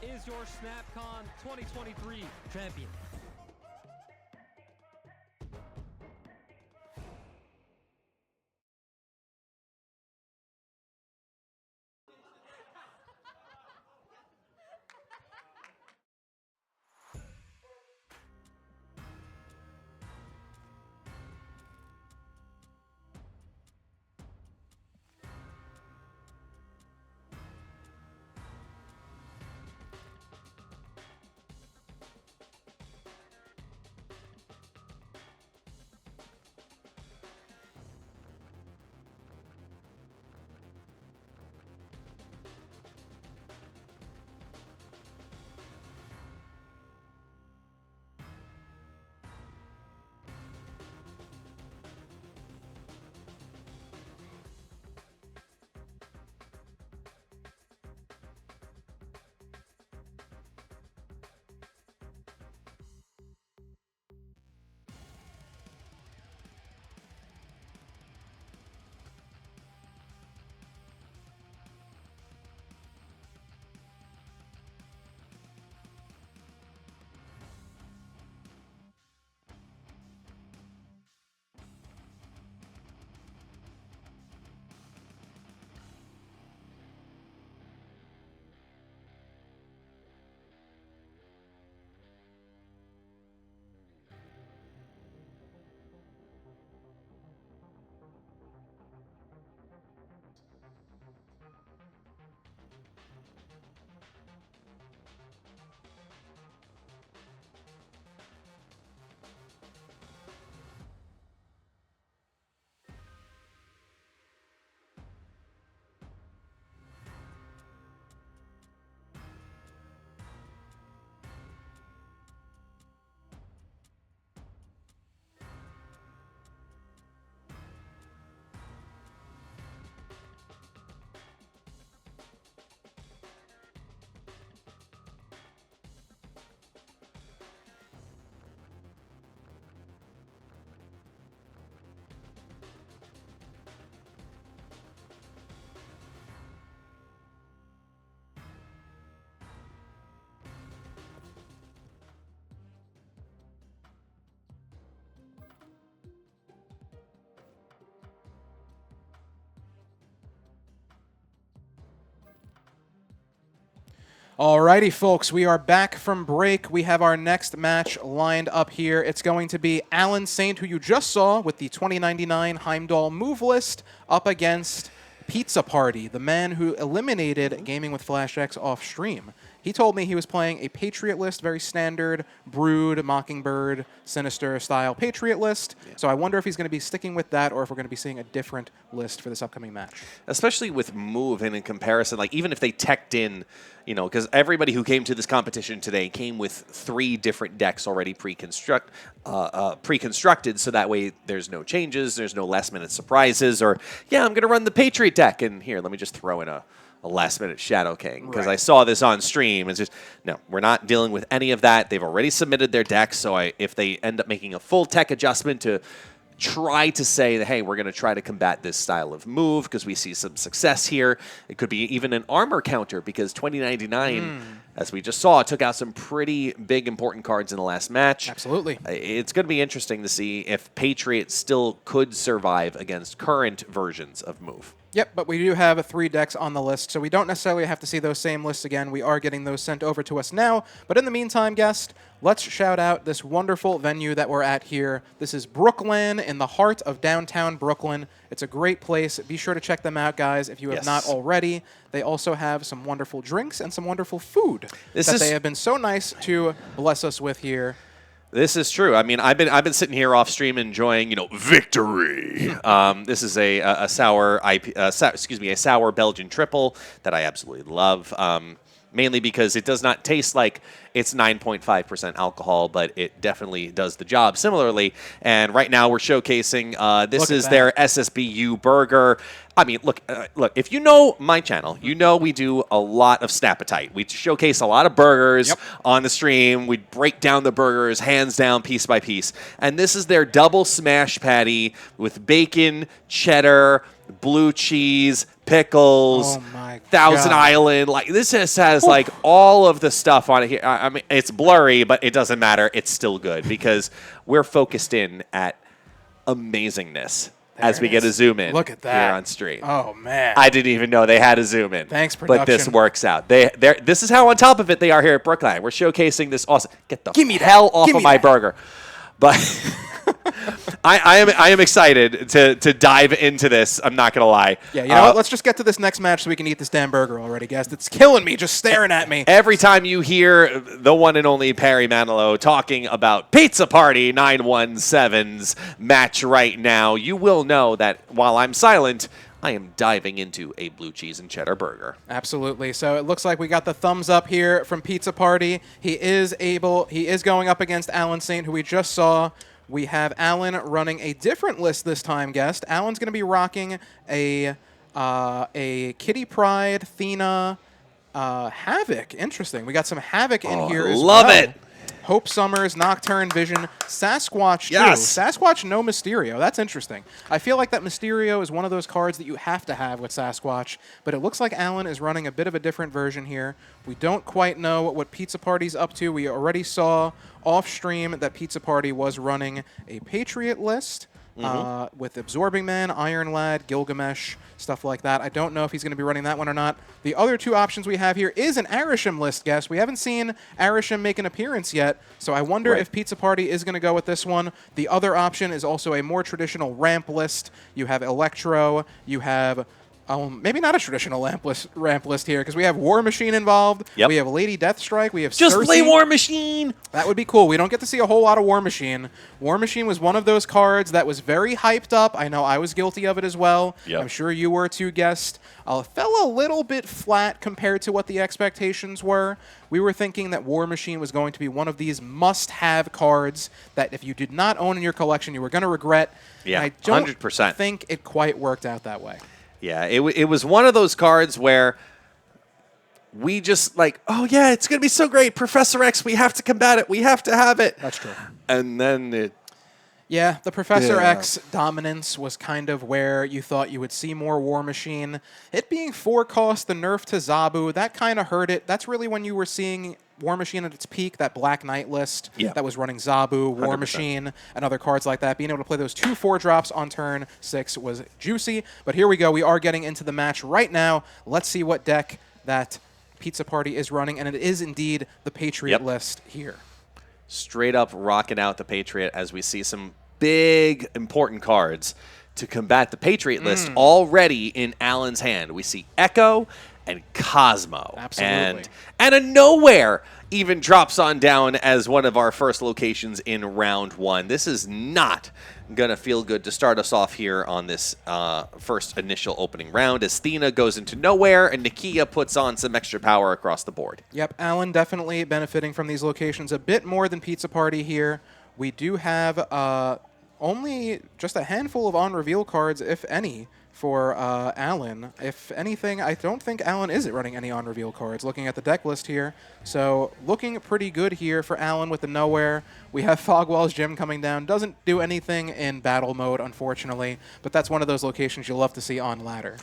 is your SnapCon 2023 champion. Alrighty, folks, we are back from break. We have our next match lined up here. It's going to be Alan Saint, who you just saw with the 2099 Heimdall move list, up against Pizza Party, the man who eliminated Gaming with Flash X off stream. He told me he was playing a Patriot list, very standard Brood, Mockingbird, Sinister style Patriot list. Yeah. So I wonder if he's going to be sticking with that or if we're going to be seeing a different list for this upcoming match. Especially with Move and in comparison, like even if they teched in, you know, because everybody who came to this competition today came with 3 different decks already pre-constructed, so that way there's no changes, there's no last-minute surprises, or, yeah, I'm going to run the Patriot deck, and here, let me just throw in a last-minute Shadow King, because I saw this on stream. It's just, no, we're not dealing with any of that. They've already submitted their decks, so if they end up making a full tech adjustment to try to say that, hey, we're going to try to combat this style of move because we see some success here. It could be even an armor counter because 2099, as we just saw, took out some pretty big important cards in the last match. Absolutely. It's going to be interesting to see if Patriot still could survive against current versions of move. Yep, but we do have 3 decks on the list, so we don't necessarily have to see those same lists again. We are getting those sent over to us now. But in the meantime, guest, let's shout out this wonderful venue that we're at here. This is BrookLAN in the heart of downtown Brooklyn. It's a great place. Be sure to check them out, guys, if you have not already. They also have some wonderful drinks and some wonderful food that they have been so nice to bless us with here. This is true. I mean, I've been sitting here off stream enjoying, you know, victory. This is a sour a sour Belgian triple that I absolutely love. Mainly because it does not taste like it's 9.5% alcohol, but it definitely does the job similarly. And right now we're showcasing this is their SSBU burger. I mean, look, if you know my channel, you know we do a lot of Snap-A-Tite. We showcase a lot of burgers on the stream. We break down the burgers hands down, piece by piece. And this is their double smash patty with bacon, cheddar, blue cheese, pickles, Thousand Island. Like this has like all of the stuff on it here. I mean, it's blurry, but it doesn't matter. It's still good because we're focused in at amazingness. As we get a zoom in Look at that. here on stream. Oh, man. I didn't even know they had a zoom in. Thanks, production. But this works out. This is how on top of it they are here at BrookLAN. We're showcasing this awesome. Get the hell off of my burger. But I am excited to dive into this. I'm not going to lie. Yeah, you know what? Let's just get to this next match so we can eat this damn burger already, guys. It's killing me just staring at me. Every time you hear the one and only Perry Manilow talking about Pizza Party 917's match right now, you will know that while I'm silent, I am diving into a blue cheese and cheddar burger. Absolutely. So it looks like we got the thumbs up here from Pizza Party. He is going up against Alan Saint, who we just saw. We have Alan running a different list this time, guest. Alan's going to be rocking a Kitty Pryde, Thena, Havoc. Interesting. We got some Havoc in here as well. Love it. Hope Summers, Nocturne Vision, Sasquatch too. Sasquatch, no Mysterio. That's interesting. I feel like that Mysterio is one of those cards that you have to have with Sasquatch, but it looks like Alan is running a bit of a different version here. We don't quite know what Pizza Party's up to. We already saw off stream that Pizza Party was running a Patriot list. With Absorbing Man, Iron Lad, Gilgamesh, stuff like that. I don't know if he's going to be running that one or not. The other 2 options we have here is an Arisham list, guest. We haven't seen Arisham make an appearance yet, so I wonder if Pizza Party is going to go with this one. The other option is also a more traditional ramp list. You have Electro, you have... maybe not a traditional ramp list here, because we have War Machine involved. We have Lady Deathstrike. We have Just Cersei. play War Machine! That would be cool. We don't get to see a whole lot of War Machine. War Machine was one of those cards that was very hyped up. I know I was guilty of it as well. I'm sure you were too, guest. Fell a little bit flat compared to what the expectations were. We were thinking that War Machine was going to be one of these must-have cards that if you did not own in your collection, you were going to regret. Yeah, and I don't 100%. think it quite worked out that way. Yeah, it was one of those cards where we just like, oh yeah, it's going to be so great. Professor X, we have to combat it. We have to have it. That's true. And then it... Yeah, the Professor X dominance was kind of where you thought you would see more War Machine. It being 4 cost, the nerf to Zabu, that kind of hurt it. That's really when you were seeing War Machine at its peak, that Black Knight list that was running Zabu, War 100%. Machine, and other cards like that. Being able to play those 2 4-drops on turn 6 was juicy. But here we go. We are getting into the match right now. Let's see what deck that Pizza Party is running, and it is indeed the Patriot list here. Straight up rocking out the Patriot as we see some big, important cards to combat the Patriot list already in Alan's hand. We see Echo and Cosmo. Absolutely. And a Nowhere even drops on down as one of our first locations in round 1. This is not going to feel good to start us off here on this first initial opening round as Thena goes into Nowhere and Nakia puts on some extra power across the board. Yep, Alan definitely benefiting from these locations a bit more than Pizza Party here. We do have only just a handful of on-reveal cards, if any, for Alan. If anything, I don't think Alan is running any on-reveal cards, looking at the deck list here. So looking pretty good here for Alan with the Nowhere. We have Fogwall's Gym coming down. Doesn't do anything in battle mode, unfortunately, but that's one of those locations you'll love to see on ladder.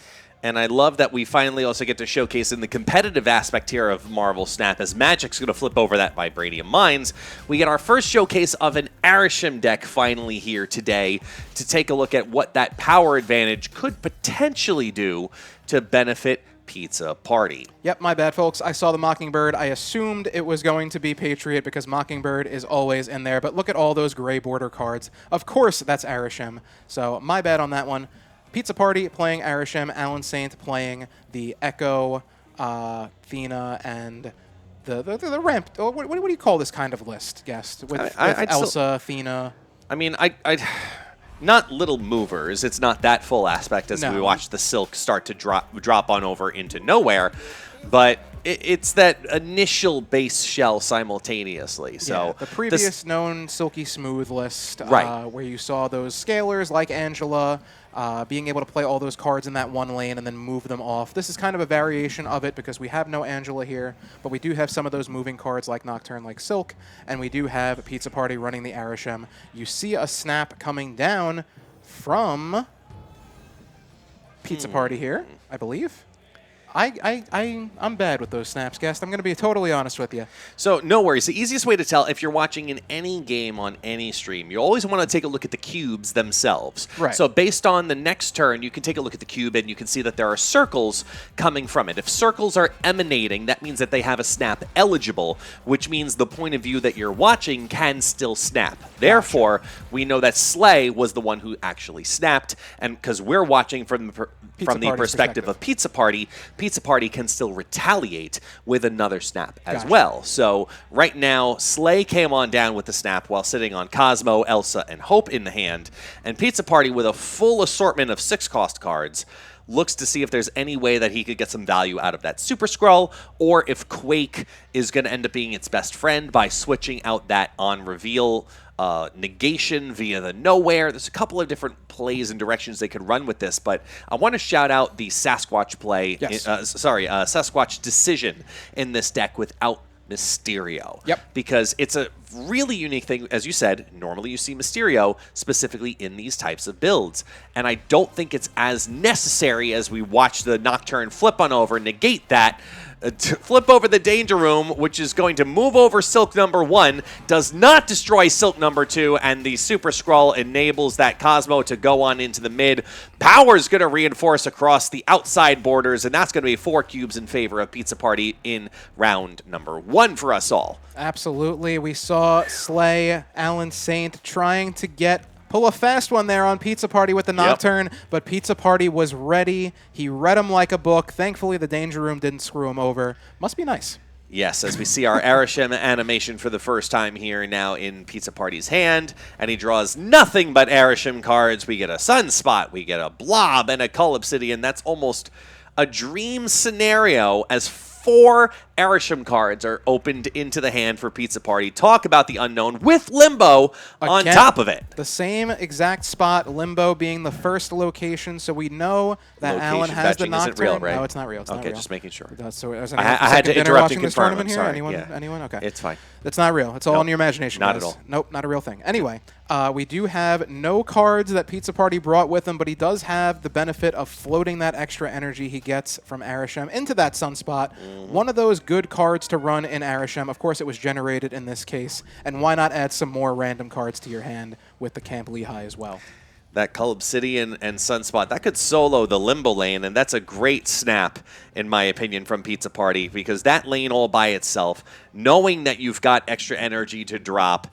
And I love that we finally also get to showcase in the competitive aspect here of Marvel Snap as Magic's going to flip over that Vibranium Mines. We get our first showcase of an Arisham deck finally here today to take a look at what that power advantage could potentially do to benefit Pizza Party. Yep, my bad, folks. I saw the Mockingbird. I assumed it was going to be Patriot because Mockingbird is always in there. But look at all those gray border cards. Of course, that's Arisham. So my bad on that one. Pizza Party playing Arisham, Alan Saint playing the Echo, Thena, and the ramp. What do you call this kind of list, Guest? With Elsa, Thena. I mean, not little movers. It's not that full aspect as we watch the Silk start to drop on over into Nowhere, but it's that initial base shell simultaneously. So yeah, the previous known Silky Smooth list, right. Where you saw those scalers like Angela, being able to play all those cards in that one lane and then move them off. This is kind of a variation of it because we have no Angela here, but we do have some of those moving cards like Nocturne, like Silk, and we do have Pizza Party running the Arisham. You see a snap coming down from Pizza Party here, I believe. I'm bad with those snaps, Guest. I'm going to be totally honest with you. So no worries. The easiest way to tell if you're watching in any game on any stream, you always want to take a look at the cubes themselves. Right. So based on the next turn, you can take a look at the cube and you can see that there are circles coming from it. If circles are emanating, that means that they have a snap eligible, which means the point of view that you're watching can still snap. Therefore, we know that Slay was the one who actually snapped, and because we're watching from the perspective of Pizza Party can still retaliate with another snap as well. So right now, Slay came on down with the snap while sitting on Cosmo, Elsa, and Hope in the hand, and Pizza Party with a full assortment of 6-cost cards looks to see if there's any way that he could get some value out of that Super Skrull, or if Quake is going to end up being its best friend by switching out that on-reveal negation via the Nowhere. There's a couple of different plays and directions they could run with this, but I want to shout out the Sasquatch play, Sasquatch decision in this deck without Mysterio. Yep. Because it's a really unique thing. As you said, normally you see Mysterio specifically in these types of builds, and I don't think it's as necessary as we watch the Nocturne flip on over, negate that, to flip over the Danger Room, which is going to move over Silk number 1, does not destroy Silk number 2, and the Super Skrull enables that Cosmo to go on into the mid. Power's going to reinforce across the outside borders, and that's going to be 4 cubes in favor of Pizza Party in round number 1 for us all. Absolutely. We saw Slay, Alan Saint trying to pull a fast one there on Pizza Party with the Nocturne, but Pizza Party was ready. He read him like a book. Thankfully, the Danger Room didn't screw him over. Must be nice. Yes, as we see our Arisham animation for the first time here now in Pizza Party's hand, and he draws nothing but Arisham cards. We get a Sunspot, we get a Blob, and a Cull Obsidian. That's almost a dream scenario as 4 Arisham cards are opened into the hand for Pizza Party. Talk about the unknown with Limbo on top of it. The same exact spot, Limbo being the first location, so we know that Alan has the Nocturne. Isn't real, right? No, it's not real. It's not real. Just making sure. So, I had to interrupt and this confirm. tournament here? Sorry. Anyone? Okay. It's fine. It's not real. It's all in your imagination. Not guys. at all. Nope, not a real thing. Anyway, we do have no cards that Pizza Party brought with him, but he does have the benefit of floating that extra energy he gets from Arisham into that Sunspot. One of those good cards to run in Arisham. Of course, it was generated in this case. And why not add some more random cards to your hand with the Camp Lehigh as well? that Cull Obsidian and Sunspot, that could solo the Limbo lane, and that's a great snap, in my opinion, from Pizza Party, because that lane all by itself, knowing that you've got extra energy to drop,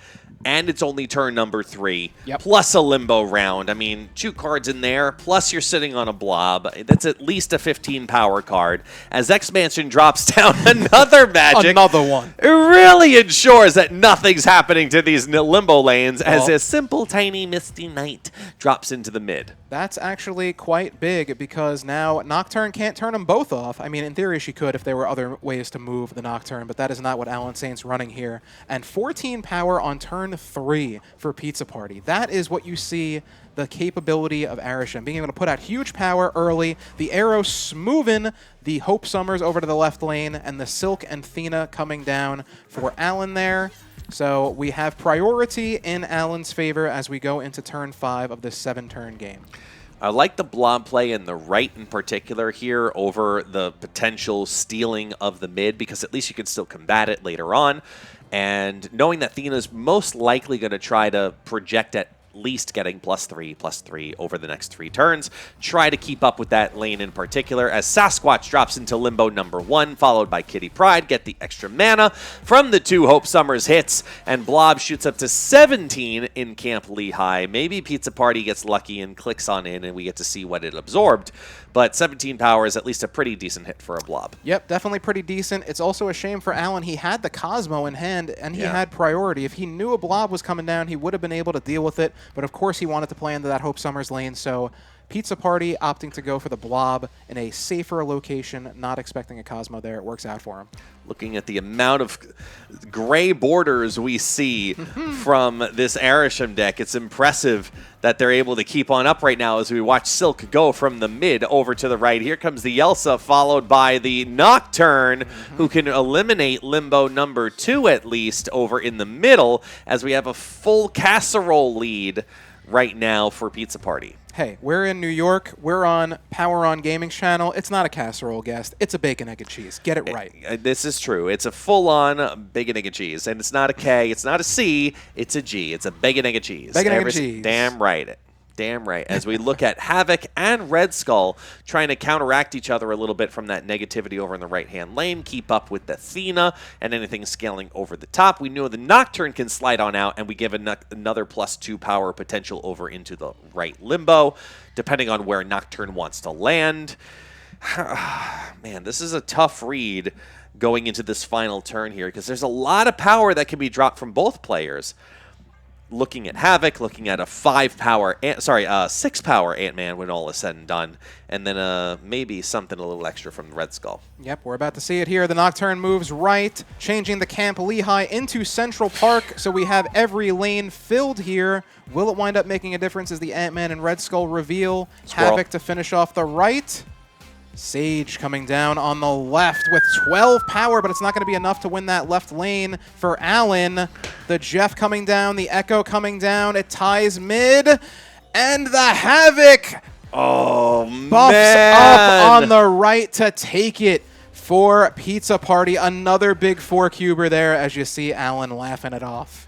and it's only turn number 3, plus a Limbo round. I mean, 2 cards in there, plus you're sitting on a blob. That's at least a 15 power card. As Expansion drops down another magic. Another one. It really ensures that nothing's happening to these Limbo lanes as a simple, tiny, Misty Knight drops into the mid. That's actually quite big because now Nocturne can't turn them both off. I mean, in theory, she could if there were other ways to move the Nocturne, but that is not what Alan Saint's running here. And 14 power on turn 3 for Pizza Party. That is what you see the capability of Arishem, being able to put out huge power early, the arrow smoothing the Hope Summers over to the left lane, and the Silk and Thena coming down for Alan there. So we have priority in Alan's favor as we go into turn 5 of this 7-turn game. I like the blob play in the right in particular here over the potential stealing of the mid, because at least you can still combat it later on. And knowing that Thena's most likely going to try to project at least getting +3/+3 over the next 3 turns. Try to keep up with that lane in particular as Sasquatch drops into Limbo number 1, followed by Kitty Pryde. Get the extra mana from the 2 Hope Summers hits, and Blob shoots up to 17 in Camp Lehigh. Maybe Pizza Party gets lucky and clicks on in and we get to see what it absorbed. But 17 power is at least a pretty decent hit for a Blob. Yep, definitely pretty decent. It's also a shame for Alan. He had the Cosmo in hand, and he had priority. If he knew a Blob was coming down, he would have been able to deal with it. But of course, he wanted to play into that Hope Summers lane, so Pizza Party opting to go for the Blob in a safer location, not expecting a Cosmo there. It works out for him. Looking at the amount of gray borders we see from this Arishem deck, it's impressive that they're able to keep on up right now as we watch Silk go from the mid over to the right. Here comes the Yelsa, followed by the Nocturne, who can eliminate Limbo number 2 at least over in the middle, as we have a full casserole lead right now for Pizza Party. Hey, we're in New York. We're on PWROn Gaming's channel. It's not a casserole, guest. It's a bacon, egg, and cheese. Get it right. This is true. It's a full-on bacon, egg, and cheese. And it's not a K. It's not a C. It's a G. It's a bacon, egg, and cheese. Bacon, egg, and cheese. Damn right. Damn right. As we look at Havoc and Red Skull trying to counteract each other a little bit from that negativity over in the right-hand lane, keep up with the Athena and anything scaling over the top. We know the Nocturne can slide on out, and we give another +2 power potential over into the right Limbo, depending on where Nocturne wants to land. Man, this is a tough read going into this final turn here, because there's a lot of power that can be dropped from both players. Looking at Havoc, looking at a 6-power Ant-Man when all is said and done, and then maybe something a little extra from Red Skull. Yep, we're about to see it here. The Nocturne moves right, changing the Camp Lehigh into Central Park, so we have every lane filled here. Will it wind up making a difference as the Ant-Man and Red Skull reveal? Squirrel. Havoc to finish off the right. Sage coming down on the left with 12 power, but it's not going to be enough to win that left lane for Allen. The Jeff coming down, the Echo coming down. It ties mid, and the Havoc buffs up on the right to take it for Pizza Party. Another big 4-cuber there as you see Allen laughing it off.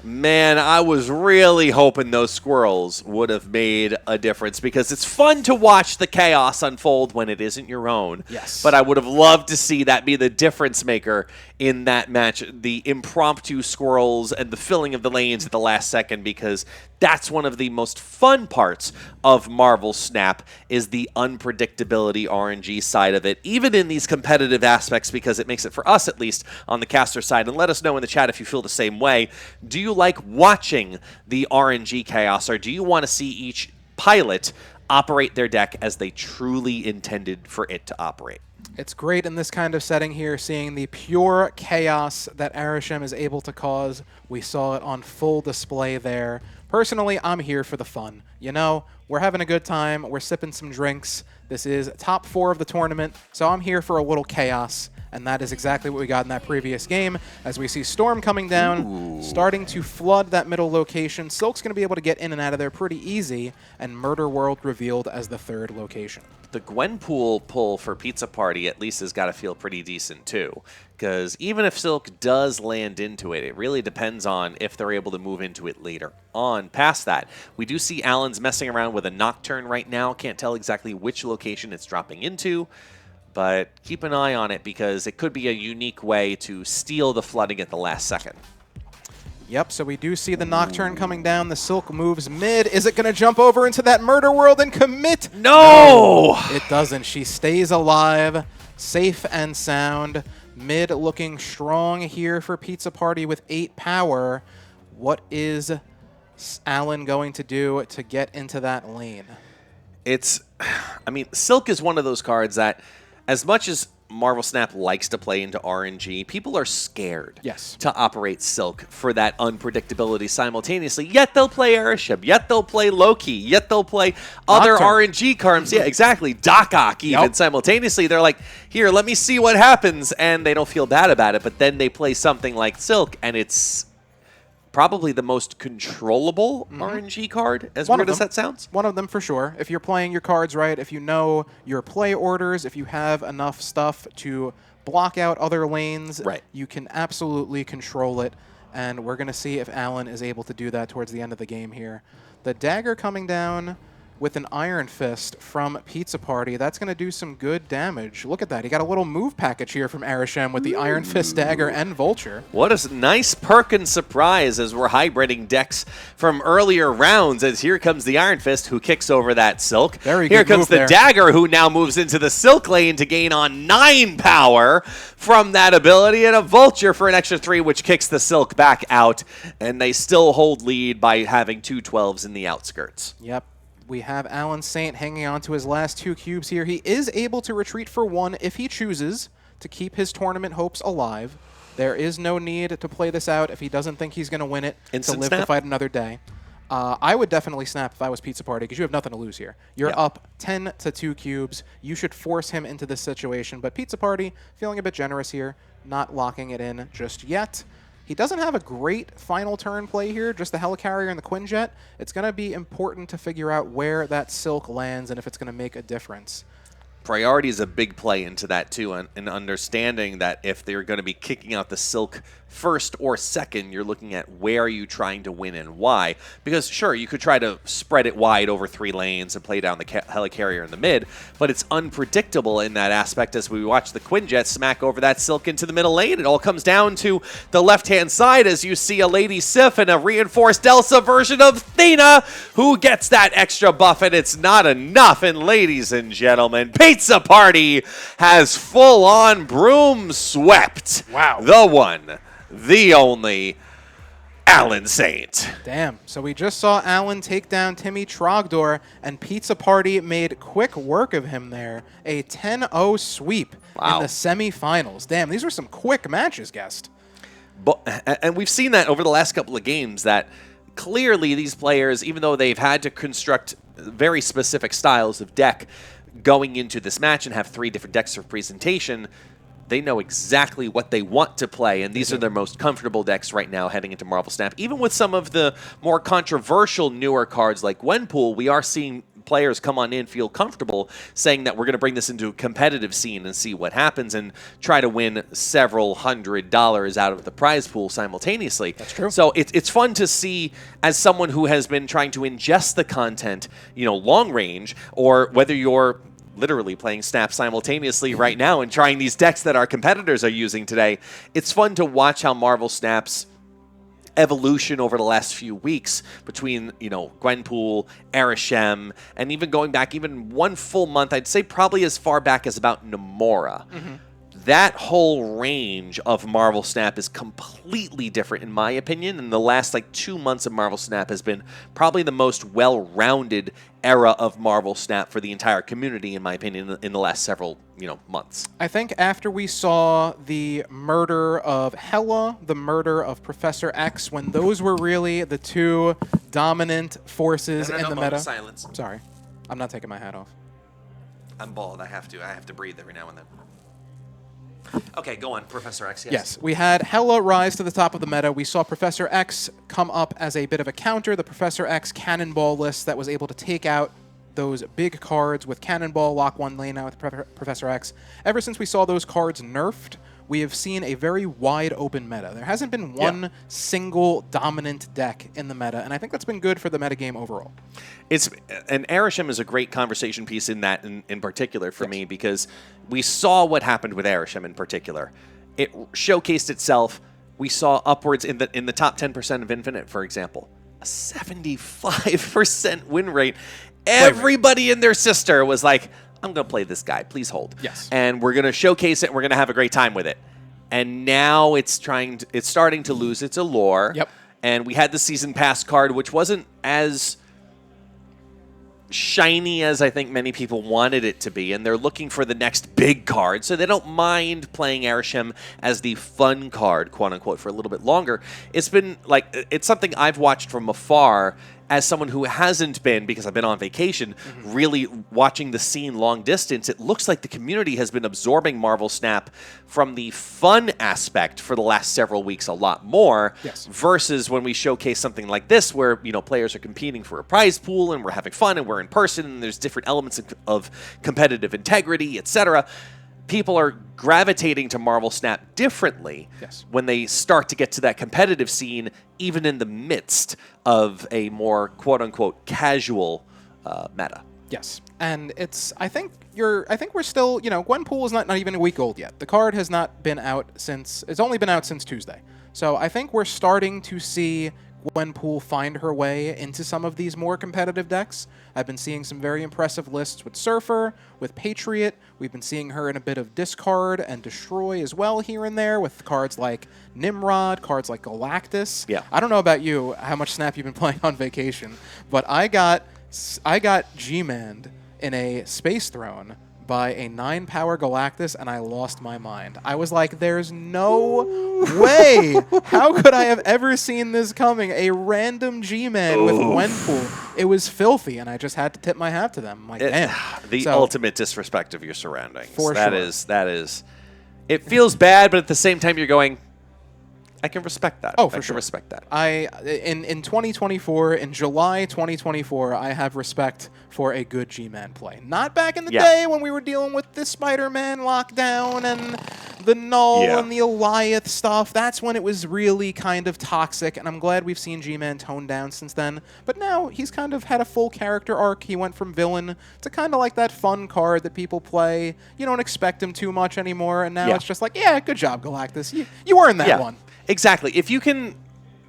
Man, I was really hoping those squirrels would have made a difference, because it's fun to watch the chaos unfold when it isn't your own. Yes. But I would have loved to see that be the difference maker in that match, the impromptu squirrels and the filling of the lanes at the last second, because that's one of the most fun parts of Marvel Snap, is the unpredictability RNG side of it, even in these competitive aspects, because it makes it, for us at least, on the caster side. And let us know in the chat if you feel the same way. Do you like watching the RNG chaos, or do you want to see each pilot operate their deck as they truly intended for it to operate? It's great in this kind of setting here, seeing the pure chaos that Arishem is able to cause. We saw it on full display there. Personally, I'm here for the fun. You know, we're having a good time. We're sipping some drinks. This is top 4 of the tournament, so I'm here for a little chaos And that is exactly what we got in that previous game, as we see Storm coming down, starting to flood that middle location. Silk's going to be able to get in and out of there pretty easy, and Murder World revealed as the third location. The Gwenpool pull for Pizza Party at least has got to feel pretty decent too, because even if Silk does land into it, it really depends on if they're able to move into it later on. Past that, we do see Allen's messing around with a Nocturne right now. Can't tell exactly which location it's dropping into, but keep an eye on it because it could be a unique way to steal the flooding at the last second. Yep, so we do see the Nocturne coming down. The Silk moves mid. Is it going to jump over into that Murder World and commit? No! It doesn't. She stays alive, safe and sound. Mid looking strong here for Pizza Party with 8 power. What is Allen going to do to get into that lane? I mean, Silk is one of those cards that, as much as Marvel Snap likes to play into RNG, people are scared to operate Silk for that unpredictability simultaneously. Yet they'll play Airship, yet they'll play Loki, yet they'll play other RNG cards. Yeah, exactly. Doc Ock even simultaneously. They're like, here, let me see what happens, and they don't feel bad about it. But then they play something like Silk, and it's probably the most controllable RNG card, as weird as that sounds. One of them for sure. If you're playing your cards right, if you know your play orders, if you have enough stuff to block out other lanes, you can absolutely control it. And we're going to see if Allen is able to do that towards the end of the game here. The dagger coming down with an Iron Fist from Pizza Party. That's going to do some good damage. Look at that. He got a little move package here from Arishem with the Iron Fist dagger and Vulture. What a nice perk and surprise as we're hybriding decks from earlier rounds, as here comes the Iron Fist who kicks over that Silk. Here comes the dagger who now moves into the Silk lane to gain on 9 power from that ability, and a Vulture for an extra 3, which kicks the Silk back out, and they still hold lead by having 2 12s in the outskirts. Yep. We have Allen Saint hanging on to his last 2 cubes here. He is able to retreat for 1 if he chooses to keep his tournament hopes alive. There is no need to play this out if he doesn't think he's going to win it to live to fight another day. I would definitely snap if I was Pizza Party because you have nothing to lose here. You're up 10 to 2 cubes. You should force him into this situation. But Pizza Party feeling a bit generous here, not locking it in just yet. He doesn't have a great final turn play here, just the Helicarrier and the Quinjet. It's going to be important to figure out where that Silk lands and if it's going to make a difference. Priority is a big play into that, too, and understanding that if they're going to be kicking out the Silk first or second, you're looking at where are you trying to win and why. Because, sure, you could try to spread it wide over 3 lanes and play down the Helicarrier in the mid, but it's unpredictable in that aspect as we watch the Quinjet smack over that Silk into the middle lane. It all comes down to the left-hand side as you see a Lady Sif and a reinforced Elsa version of Thena who gets that extra buff, and it's not enough. And ladies and gentlemen, Pizza Party has full-on broom swept. Wow. The one, the only, Allen Saint. Damn. So we just saw Allen take down Timmy Trogdor, and Pizza Party made quick work of him there. A 10-0 sweep in the semifinals. Damn, these were some quick matches, Guest. And we've seen that over the last couple of games that clearly these players, even though they've had to construct very specific styles of deck going into this match and have 3 different decks for presentation, they know exactly what they want to play, and these are their most comfortable decks right now heading into Marvel Snap. Even with some of the more controversial newer cards like Gwenpool, we are seeing players come on in, feel comfortable saying that we're going to bring this into a competitive scene and see what happens and try to win several $100s out of the prize pool simultaneously. That's true. So it's fun to see, as someone who has been trying to ingest the content, you know, long range, or whether you're literally playing Snap simultaneously right now and trying these decks that our competitors are using today, it's fun to watch how Marvel Snap's evolution over the last few weeks between, you know, Gwenpool, Arishem, and even going back even 1 full month, I'd say probably as far back as about Nomura. That whole range of Marvel Snap is completely different, in my opinion, and the last, 2 months of Marvel Snap has been probably the most well-rounded era of Marvel Snap for the entire community, in my opinion, in the last several, months. I think after we saw the murder of Hela, the murder of Professor X, when those were really the 2 dominant forces in the meta. Silence. Sorry, I'm not taking my hat off. I'm bald. I have to breathe every now and then. Okay, go on, Professor X. Yes, we had Hela rise to the top of the meta. We saw Professor X come up as a bit of a counter, the Professor X Cannonball list that was able to take out those big cards with Cannonball, lock one lane out with Professor X. Ever since we saw those cards nerfed, we have seen a very wide open meta. There hasn't been one single dominant deck in the meta, and I think that's been good for the metagame overall. And Arishem is a great conversation piece in that in particular for me, because we saw what happened with Arishem in particular. It showcased itself. We saw upwards in the top 10% of Infinite, for example, a 75% win rate. Everybody and their sister was like, I'm going to play this guy. Please hold. Yes. And we're going to showcase it. And we're going to have a great time with it. And now it's starting to lose its allure. Yep. And we had the season pass card, which wasn't as shiny as I think many people wanted it to be, and they're looking for the next big card, so they don't mind playing Arishem as the fun card, quote unquote, for a little bit longer. It's been like, it's something I've watched from afar as someone who hasn't been, because I've been on vacation, really watching the scene long distance. It looks like the community has been absorbing Marvel Snap from the fun aspect for the last several weeks a lot more, versus when we showcase something like this where, you know, players are competing for a prize pool and we're having fun and we're in person and there's different elements of competitive integrity, etc. People are gravitating to Marvel Snap differently when they start to get to that competitive scene, even in the midst of a more quote-unquote casual meta. Yes, and I think we're still, you know, Gwenpool is not even a week old yet. The card has not been out since, it's only been out since Tuesday. So I think we're starting to see Gwenpool find her way into some of these more competitive decks. I've been seeing some very impressive lists with Surfer, with Patriot. We've been seeing her in a bit of Discard and Destroy as well here and there with cards like Nimrod, cards like Galactus. Yeah. I don't know about you, how much Snap you've been playing on vacation, but I got G-Manned in a Space Throne by a 9-power Galactus, and I lost my mind. I was like, there's no way! How could I have ever seen this coming? A random G-Man with Gwenpool. It was filthy, and I just had to tip my hat to them. I'm like, damn. The ultimate disrespect of your surroundings. For that sure. That is, it feels bad, but at the same time you're going, I can respect that. Oh, for I sure. can respect that. In 2024, in July 2024, I have respect for a good G-Man play. Not back in the day when we were dealing with the Spider-Man lockdown and the Null and the Eliath stuff. That's when it was really kind of toxic, and I'm glad we've seen G-Man tone down since then. But now he's kind of had a full character arc. He went from villain to kind of like that fun card that people play. You don't expect him too much anymore, and now it's just like, yeah, good job, Galactus. You earned that one. Exactly. If you can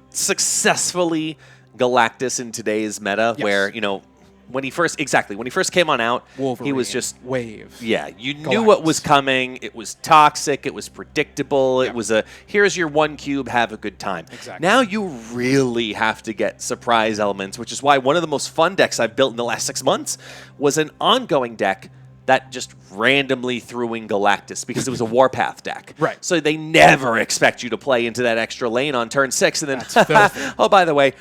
successfully Galactus in today's meta, where, you know, when he first came on out, Wolverine, he was just wave. Yeah, you knew what was coming. It was toxic. It was predictable. It was here's your one cube, have a good time. Exactly. Now you really have to get surprise elements, which is why one of the most fun decks I've built in the last 6 months was an ongoing deck that just randomly threw in Galactus because it was a Warpath deck. Right. So they never expect you to play into that extra lane on turn 6, and then, That's filthy. oh, by the way,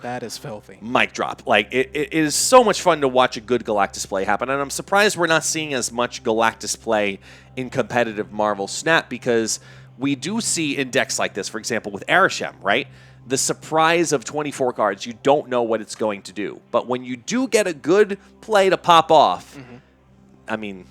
that is filthy. Mic drop. Like, it is so much fun to watch a good Galactus play happen, and I'm surprised we're not seeing as much Galactus play in competitive Marvel Snap, because we do see in decks like this, for example, with Arishem, right? The surprise of 24 cards, you don't know what it's going to do. But when you do get a good play to pop off, I mean,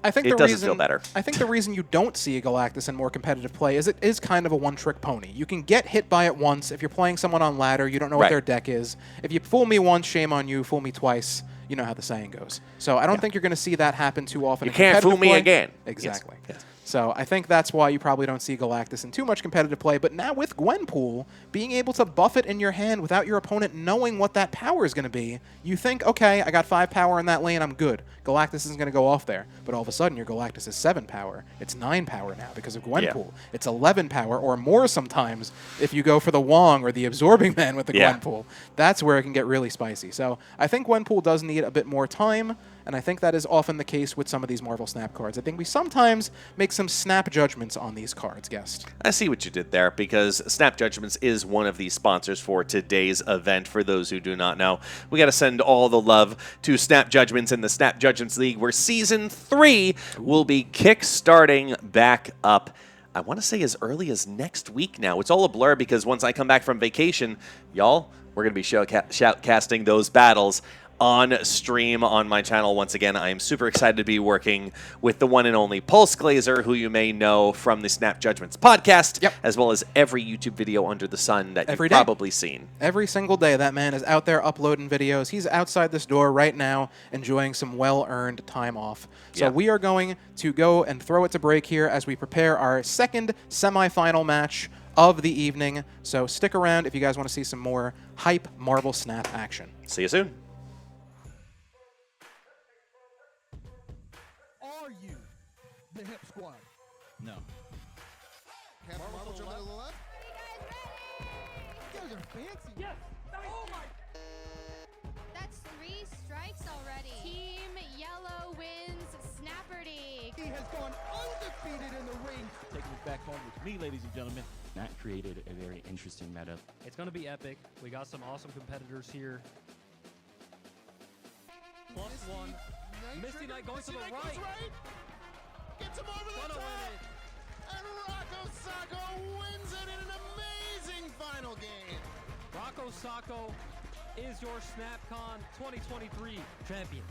I think it doesn't feel better. I think the reason you don't see Galactus in more competitive play is it is kind of a one-trick pony. You can get hit by it once. If you're playing someone on ladder, you don't know what their deck is. If you fool me once, shame on you. Fool me twice, you know how the saying goes. So I don't think you're going to see that happen too often. You can't fool me again. Exactly. Yes. So I think that's why you probably don't see Galactus in too much competitive play. But now with Gwenpool, being able to buff it in your hand without your opponent knowing what that power is going to be, you think, okay, I got 5 power in that lane, I'm good. Galactus isn't going to go off there. But all of a sudden, your Galactus is 7 power. It's 9 power now because of Gwenpool. It's 11 power or more sometimes if you go for the Wong or the Absorbing Man with the Gwenpool. That's where it can get really spicy. So I think Gwenpool does need a bit more time. And I think that is often the case with some of these Marvel Snap cards. I think we sometimes make some snap judgments on these cards, Guest. I see what you did there, because Snap Judgments is one of the sponsors for today's event. For those who do not know, we got to send all the love to Snap Judgments in the Snap Judgments League, where Season 3 will be kick-starting back up. I want to say as early as next week now. It's all a blur because once I come back from vacation, y'all, we're going to be shoutcasting those battles on stream on my channel. Once again, I am super excited to be working with the one and only Pulse Glazer, who you may know from the Snap Judgments podcast, as well as every YouTube video under the sun that you've probably seen. Every single day, that man is out there uploading videos. He's outside this door right now enjoying some well-earned time off. So we are going to go and throw it to break here as we prepare our second semifinal match of the evening. So stick around if you guys want to see some more hype Marvel Snap action. See you soon. Are you the Hip Squad? No. Captain Marvel jumping to the left. You guys are fancy. Yes. Oh my. That's 3 strikes already. Team Yellow wins Snapperty. He has gone undefeated in the ring. Taking it back home with me, ladies and gentlemen. That created a very interesting meta. It's going to be epic. We got some awesome competitors here. +1. Misty Knight going to the right. Gets him over the top. And Rocco Sacco wins it in an amazing final game. Rocco Sacco is your SnapCon 2023 champion.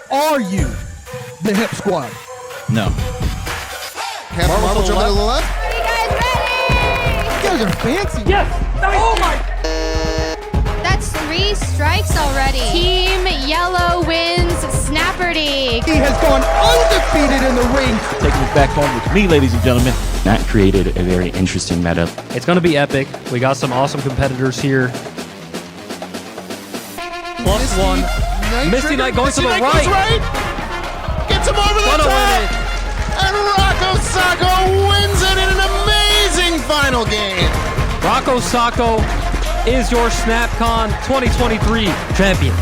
Are you the Hip Squad? No. Captain Marvel jumping to the left. You guys are fancy. Yes. Oh my. That's 3 strikes already. Team Yellow wins Snapperty. He has gone undefeated in the ring. Taking it back home with me, ladies and gentlemen. That created a very interesting meta. It's going to be epic. We got some awesome competitors here. +1. Misty Knight going to the right. Gets him over the top. And Rocco Sacco wins it in an amazing final game. Rocco Sacco is your SnapCon 2023 champion.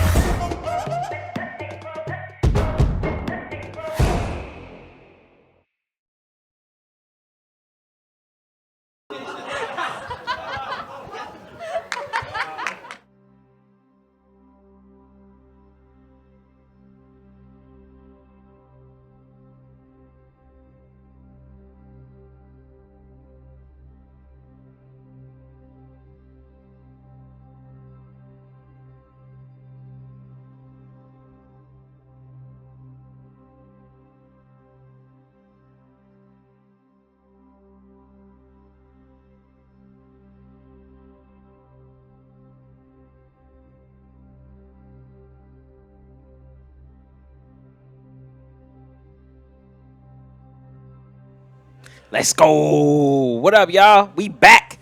Let's go. What up, y'all? We back.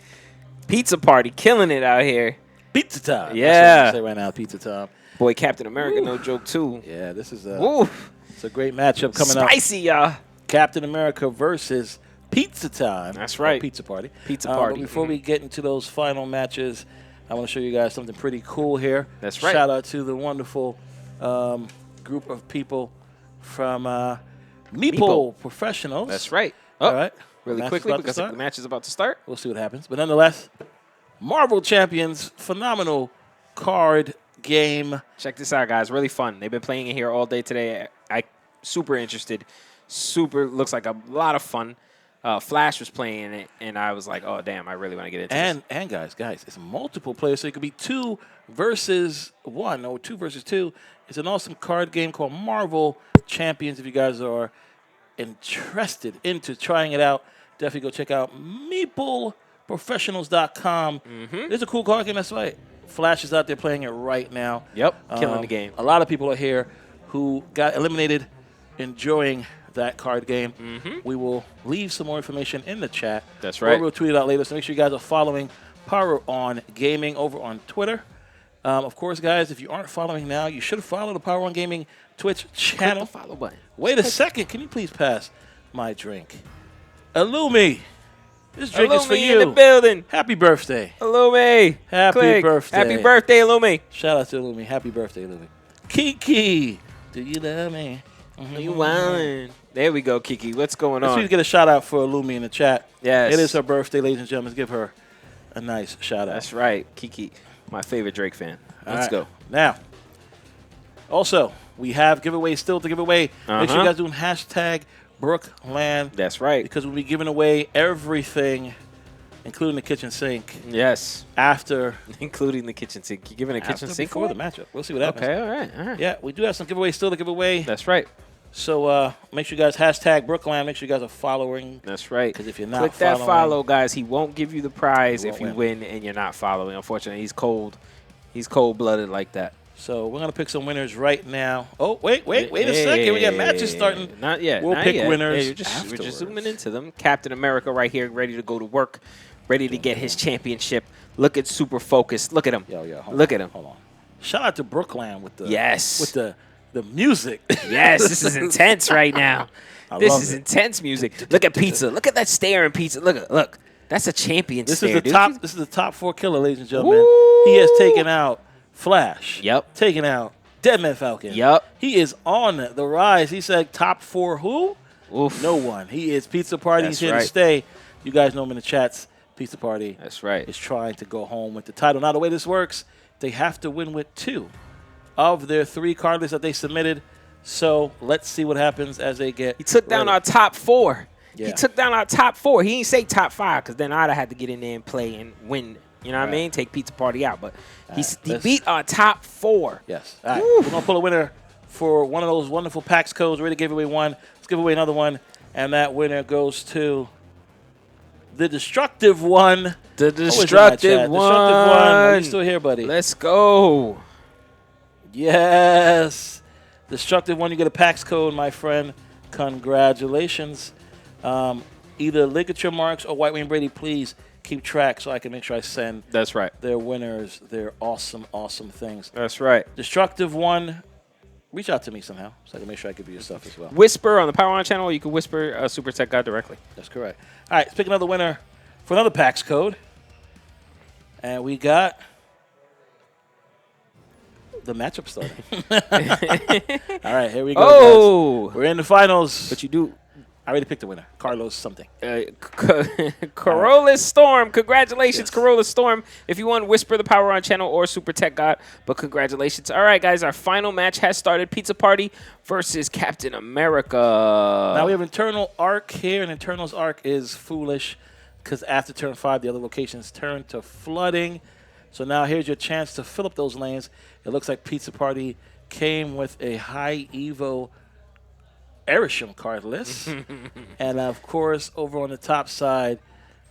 Pizza party, killing it out here. Pizza time. Yeah. That's what I'm gonna say right now, pizza time. Boy, Captain America, no joke, too. Yeah, this is Oof. it's a great matchup coming up. Spicy, y'all. Captain America versus Pizza Time. That's right. Pizza Party. Pizza party. But before we get into those final matches, I want to show you guys something pretty cool here. That's right. Shout out to the wonderful group of people from Meeple Professionals. That's right. All right. Really Match quickly, about to because the start. match is about to start. We'll see what happens. But nonetheless, Marvel Champions, phenomenal card game. Check this out, guys. Really fun. They've been playing it here all day today. I super interested. Super looks like a lot of fun. Flash was playing it, and I was like, oh, damn, I really want to get into this. And guys, it's multiple players, so it could be 2 versus 1 or 2 versus 2. It's an awesome card game called Marvel Champions. If you guys are interested into trying it out, definitely go check out MeepleProfessionals.com. It's a cool card game, that's right. Flash is out there playing it right now. Yep, killing the game. A lot of people are here who got eliminated enjoying that card game. We will leave some more information in the chat. That's right. Or we'll tweet it out later, so make sure you guys are following PWROn Gaming over on Twitter. Of course, guys, if you aren't following now, you should follow the PWROn Gaming Twitch channel. Click the follow button. Wait a second. Can you please pass my drink? Illumi. This drink is for Illumi you. in the building. Happy birthday. Illumi. Happy Click. birthday. Happy birthday, Illumi. Shout out to Illumi. Happy birthday, Illumi. Kiki. Do you love me? You wildin'. There we go, Kiki. What's going Let's on? please get a shout out for Illumi in the chat. Yes. It is her birthday, ladies and gentlemen. Let's give her a nice shout out. That's right. Kiki, my favorite Drake fan. Let's go. Now, also, we have giveaways still to give away. Make sure you guys doing hashtag BrookLAN. That's right. Because we'll be giving away everything, including the kitchen sink. Yes. After. Including the kitchen sink. You giving a kitchen sink before the matchup. We'll see what happens. Okay, all right. Yeah, we do have some giveaways still to give away. That's right. So make sure you guys hashtag BrookLAN. Make sure you guys are following. That's right. Because if you're not Click following, that follow, guys. He won't give you the prize You if won't you win and you're not following. Unfortunately, he's cold. He's cold-blooded like that. So we're going to pick some winners right now. Oh, wait a second. We got matches starting. Not yet. We'll not pick yet. winners We're just afterwards. zooming into them. Captain America right here, ready to go to work, ready to get his championship. Looking super focused. Look at him. Look at him. Hold on. Shout out to BrookLAN with the with the music. Yes, this is intense right now. This is intense music. Look at pizza. Look at that staring pizza. Look. That's a champion This stare, is the dude. top. This is the top 4 killer, ladies and gentlemen. He has taken out Flash. Yep. Taken out Deadman Falcon. Yep. He is on the rise. He said top 4 who? Oof. No one. He is Pizza Party. That's He's here right. to stay. You guys know him in the chats. Pizza Party. That's right. Is trying to go home with the title. Now the way this works, they have to win with 2 of their 3 card lists that they submitted. So let's see what happens as they get. He took down ready. our top 4. Yeah. He took down our top 4. He didn't say top 5 because then I'd have had to get in there and play and win. You know what I mean? Take Pizza Party out. But he beat our top 4. Yes. All right. We're going to pull a winner for one of those wonderful PAX codes. We already gave away one. Let's give away another one. And that winner goes to the Destructive One. The Destructive One. Are you still here, buddy? Let's go. Yes. Destructive One, you get a PAX code, my friend. Congratulations. Either Ligature Marks or White Wayne Brady, please keep track so I can make sure I send That's right. their winners their awesome, awesome things. That's right. Destructive One, reach out to me somehow so I can make sure I give you your stuff as well. Whisper on the PWROn channel, or you can whisper Super Tech God directly. That's correct. All right, let's pick another winner for another PAX code. And we got the matchup starting. All right, here we go, guys. We're in the finals. But you do. I already picked the winner. Carlos something. Corolla Storm. Congratulations, Corolla Storm. If you won, whisper the PWROn channel or Super Tech God. But congratulations. All right, guys, our final match has started. Pizza Party versus Captain America. Now we have Internal Arc here, and Internal's Arc is foolish because after turn 5, the other locations turn to flooding. So now here's your chance to fill up those lanes. It looks like Pizza Party came with a high Evo Erisham card list. And, of course, over on the top side,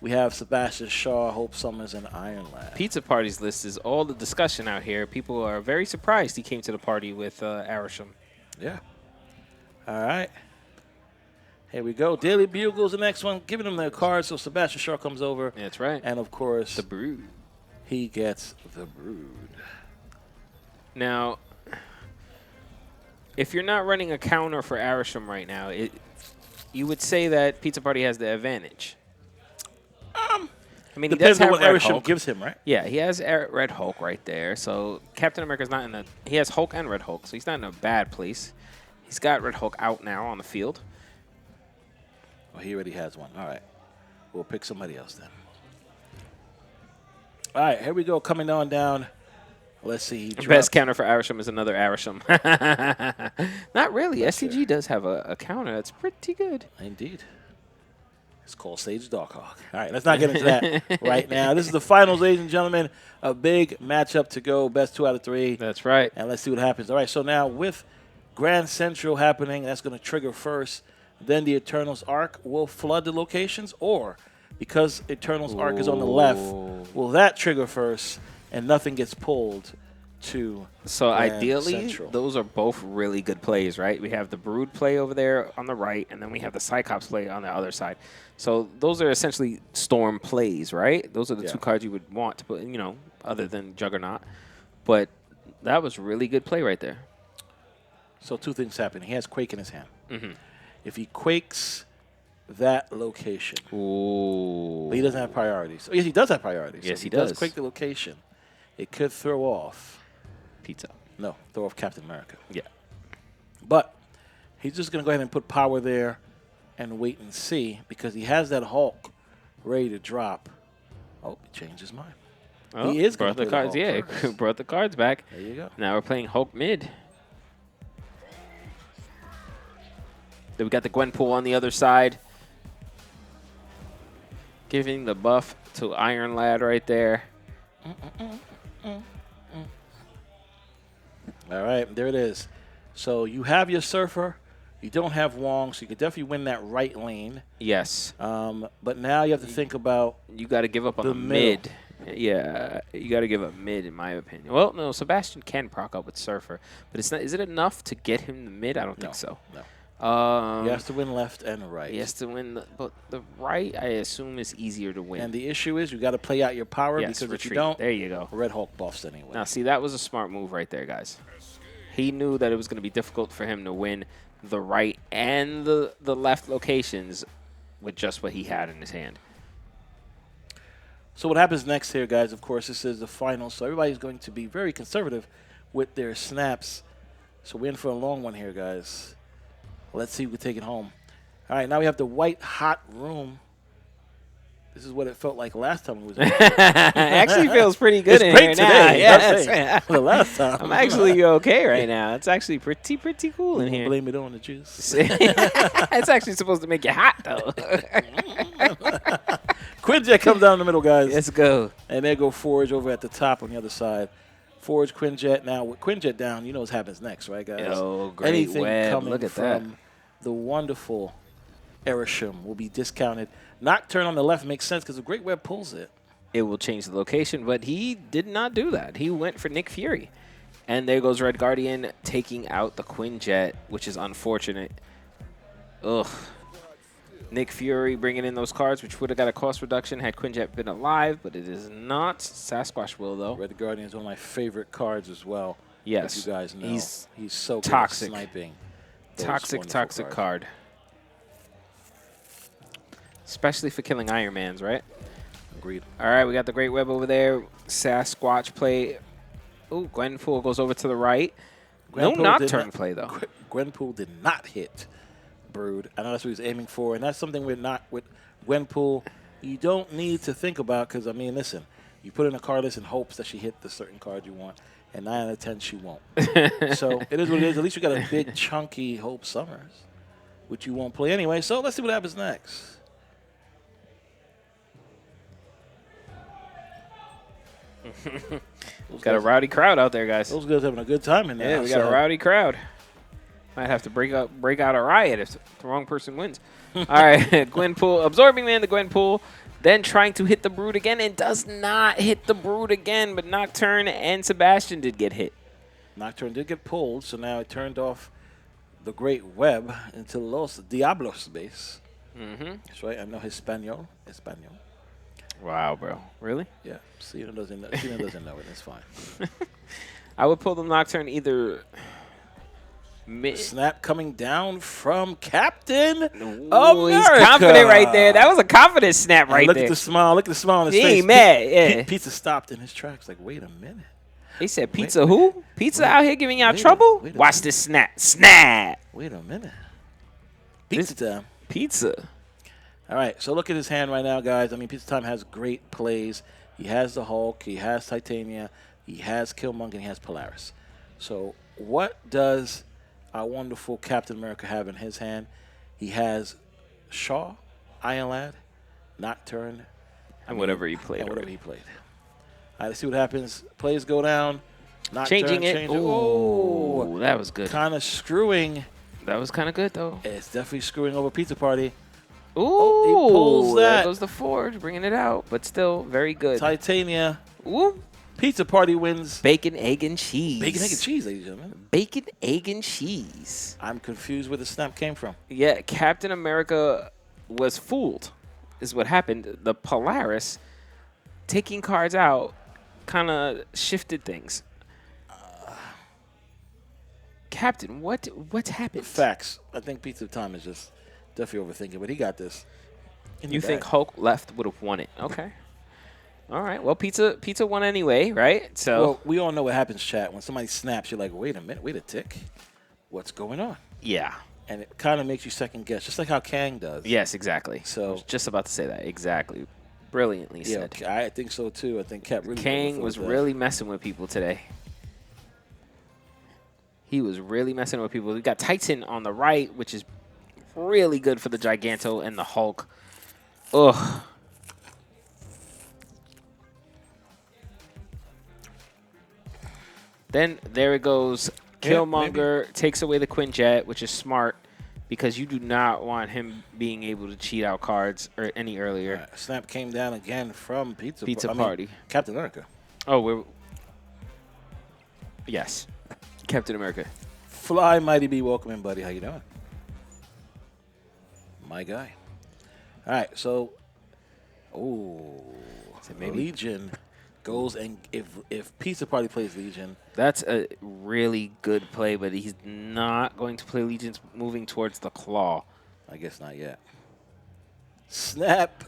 we have Sebastian Shaw, Hope Summers, and Iron Lad. Pizza Party's list is all the discussion out here. People are very surprised he came to the party with Arisham. Yeah. All right. Here we go. Daily Bugle's the next one, giving them their cards. So Sebastian Shaw comes over. That's right. And, of course, The Brood. he gets the Brood. Now, if you're not running a counter for Arisham right now, you would say that Pizza Party has the advantage. I mean, he does Depends on have what Red Arisham Hulk. gives him, right? Yeah, he has Red Hulk right there. So Captain America's not in a. He has Hulk and Red Hulk, so he's not in a bad place. He's got Red Hulk out now on the field. Well, he already has one. All right. We'll pick somebody else then. All right, here we go. Coming on down. Let's see. The best counter for Arisham is another Arisham. Not really. SCG does have a counter that's pretty good. Indeed. It's called Sage Darkhawk. All right, let's not get into that right now. This is the finals, ladies and gentlemen. A big matchup to go. Best 2 out of 3. That's right. And let's see what happens. All right, so now with Grand Central happening, that's going to trigger first. Then the Eternals arc will flood the locations, or because Eternals arc is on the left, will that trigger first and nothing gets pulled to So Grand ideally, Central. those are both really good plays, right? We have the Brood play over there on the right, and then we have the Cyclops play on the other side. So those are essentially Storm plays, right? Those are the two cards you would want to put, other than Juggernaut. But that was really good play right there. So 2 things happen. He has Quake in his hand. Mm-hmm. If he quakes that location, but he doesn't have priorities. Oh, yes, he does have priorities. Yes, So he does does. quake the location. It could throw off Pizza. No, throw off Captain America. Yeah. But he's just going to go ahead and put power there and wait and see because he has that Hulk ready to drop. Oh, he changed his mind. Oh, he is going brought to the cards. Yeah, brought the cards back. There you go. Now we're playing Hulk mid. Then we got the Gwenpool on the other side, giving the buff to Iron Lad right there. All right, there it is. So you have your Surfer. You don't have Wong, so you can definitely win that right lane. Yes. But now you have to think about you got to give up on the mid. Yeah, you got to give up mid, in my opinion. Well, no, Sebastian can proc up with Surfer, but it's not. Is it enough to get him the mid? I don't think so. No. He has to win left and right. He has to win, but the right, I assume, is easier to win. And the issue is you got to play out your power because if you don't, there you go. Red Hulk buffs anyway. Now, see, that was a smart move right there, guys. He knew that it was going to be difficult for him to win the right and the left locations with just what he had in his hand. So what happens next here, guys, of course, this is the final, so everybody's going to be very conservative with their snaps. So we're in for a long one here, guys. Let's see if we can take it home. All right, now we have the white hot room. This is what it felt like last time we was in here. It actually feels pretty good in great here today, now. Yes. the last time. I'm actually okay right now. It's actually pretty cool in here. Blame it on the juice. It's actually supposed to make you hot, though. Quinjet comes down the middle, guys. Let's go. And there go Forge over at the top on the other side. Forge, Quinjet. Now, with Quinjet down, you know what happens next, right, guys? Oh, great Anything web. coming Look at from that. the wonderful Erisham will be discounted. Nocturne on the left makes sense because the Great Web pulls it. It will change the location, but he did not do that. He went for Nick Fury. And there goes Red Guardian taking out the Quinjet, which is unfortunate. Ugh. Nick Fury bringing in those cards, which would have got a cost reduction had Quinjet been alive, but it is not. Sasquatch will, though. Red Guardian is one of my favorite cards as well. Yes. As you guys know. He's so good toxic. at sniping. Toxic cards. card. Especially for killing Iron Mans, right? Agreed. All right, we got the Great Web over there. Sasquatch play. Oh, Gwenpool goes over to the right. No Nocturne play, though. Gwenpool did not hit Brood. I know that's what he was aiming for, and that's something we're not with Gwenpool. You don't need to think about because, I mean, listen, you put in a card list in hopes that she hit the certain card you want, and 9 out of 10 she won't. So it is what it is. At least you got a big, chunky Hope Summers, which you won't play anyway. So let's see what happens next. Got a rowdy crowd out there, guys. Those guys having a good time in there. Yeah, we got a rowdy crowd. Might have to break out a riot if the wrong person wins. All right, Gwenpool, absorbing man the Gwenpool, then trying to hit the Brood again and does not hit the Brood again, but Nocturne and Sebastian did get hit. Nocturne did get pulled, so now it turned off the great web into Los Diablos base. Mm-hmm. That's right. I know Espanol. Wow, bro. Really? Yeah. Cena doesn't know. Cena doesn't know it. It's fine. I would pull the Nocturne either Snap coming down from Captain Ooh, America. He's confident right there. That was a confident snap right look there. At the smile. Look at the smile on his He face. ain't mad. Yeah. Pizza stopped in his tracks. Like, wait a minute. He said, "Pizza who? Pizza out here giving y'all trouble? Watch this snap. Snap. Wait a minute. Pizza time. Pizza. All right, so look at his hand right now, guys. I mean, Pizza Time has great plays. He has the Hulk, he has Titania, he has Killmonger, and he has Polaris. So what does our wonderful Captain America have in his hand? He has Shaw, Iron Lad, Nocturne, And whatever he played. All right, let's see what happens. Plays go down. Nocturne, Changing it. Oh, that was good. Kind of screwing. That was kind of good, though. It's definitely screwing over Pizza Party. Ooh, he pulls that. There goes the Forge, bringing it out, but still very good. Titania. Ooh. Pizza Party wins. Bacon, egg, and cheese. Bacon, egg, and cheese, ladies and gentlemen. Bacon, egg, and cheese. I'm confused where the snap came from. Yeah, Captain America was fooled, is what happened. The Polaris taking cards out kind of shifted things. Captain, what's happened? Facts. I think Pizza Time is just definitely overthinking, but he got this. You think Hulk left would have won it? Okay. All right. Well, Pizza won anyway, right? So well, we all know what happens, chat. When somebody snaps, you're like, wait a minute, wait a tick. What's going on? Yeah. And it kind of makes you second guess, just like how Kang does. Yes, exactly. So I was just about to say that. Exactly. Brilliantly said. I think so too. I think Cap really Kang was really messing with people today. He was really messing with people. We got Titan on the right, which is really good for the Giganto and the Hulk. Ugh. Then there it goes. Killmonger takes away the Quinjet, which is smart because you do not want him being able to cheat out cards or any earlier. Snap came down again from Pizza Party. Captain America. Oh, yes. Captain America. Fly Mighty B, welcome in, buddy. How you doing? My guy. All right, so, Legion goes and if Pizza Party plays Legion. That's a really good play, but he's not going to play Legion's moving towards the Claw. I guess not yet. Snap,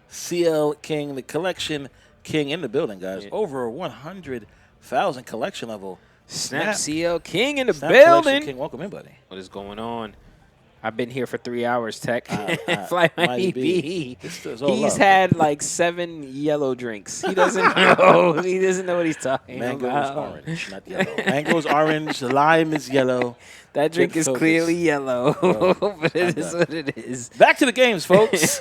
CL King, the collection king in the building, guys. Yeah. Over 100,000 collection level. Snap CL King in the Snap building. King, welcome in, buddy. What is going on? I've been here for 3 hours, Tech. Fly Mighty B. He's had like 7 yellow drinks. He doesn't know. He doesn't know what he's talking Mango about. Mango is orange, not yellow. Mango is orange. Lime is yellow. That drink is clearly yellow, but it is what it is. Back to the games, folks.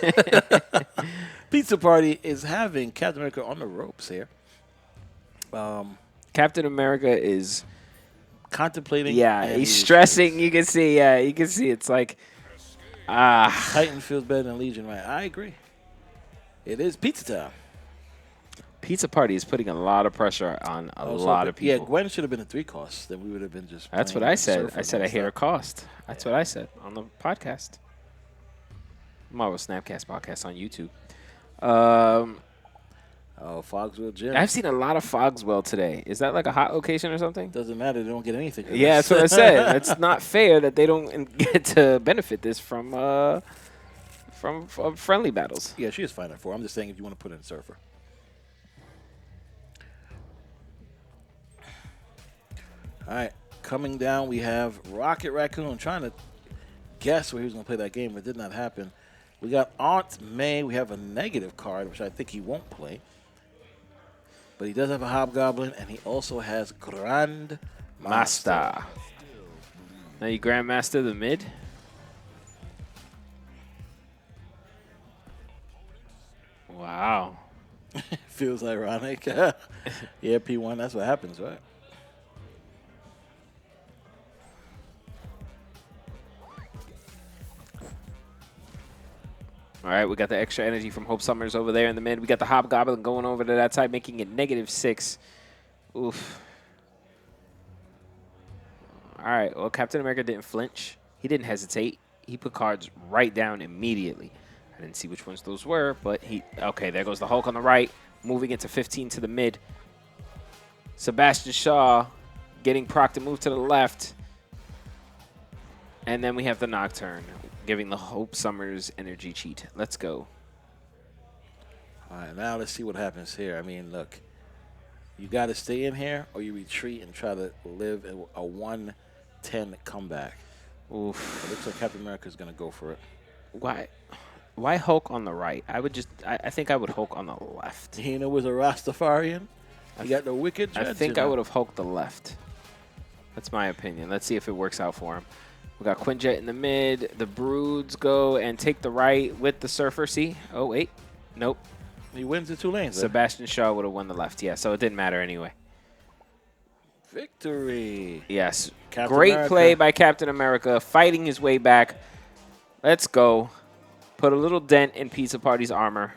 Pizza Party is having Captain America on the ropes here. Captain America is contemplating. Yeah, he's stressing. You can see. Yeah, you can see. It's like, Titan feels better than Legion, right? I agree. It is pizza time. Pizza Party is putting a lot of pressure on a lot of people. Yeah, Gwen should have been a 3 cost. Then we would have been just. That's what I said. I said a hair cost. That's what I said on the podcast. Marvel Snapcast podcast on YouTube. Fogswell Gym. I've seen a lot of Fogswell today. Is that like a hot location or something? Doesn't matter. They don't get anything. Yeah, that's what I said. It's not fair that they don't get to benefit this from friendly battles. Yeah, she is fine at 4. I'm just saying if you want to put in Surfer. All right, coming down, we have Rocket Raccoon trying to guess where he was going to play that game, but it did not happen. We got Aunt May. We have a negative card, which I think he won't play. But he does have a Hobgoblin, and he also has Grand Master. Now you Grandmaster the mid? Wow. Feels ironic. Yeah, P1, that's what happens, right? All right, we got the extra energy from Hope Summers over there in the mid. We got the Hobgoblin going over to that side, making it -6. Oof. All right. Well, Captain America didn't flinch. He didn't hesitate. He put cards right down immediately. I didn't see which ones those were, but he... Okay, there goes the Hulk on the right, moving into 15 to the mid. Sebastian Shaw getting proc to move to the left. And then we have the Nocturne, giving the Hope Summers energy cheat. Let's go. All right, now let's see what happens here. I mean, look, you got to stay in here or you retreat and try to live a 1-10 comeback. Oof. It looks like Captain America's going to go for it. Why Hulk on the right? I think I would Hulk on the left. You know, was a Rastafarian. You got the wicked dreads. I think I would have Hulked the left. That's my opinion. Let's see if it works out for him. We got Quinjet in the mid. The Broods go and take the right with the Surfer. See? Oh, wait. Nope. He wins the 2 lanes. Sebastian Shaw would have won the left. Yeah, so it didn't matter anyway. Victory. Yes. Captain Great America. play by Captain America, fighting his way back. Let's go. Put a little dent in Pizza Party's armor.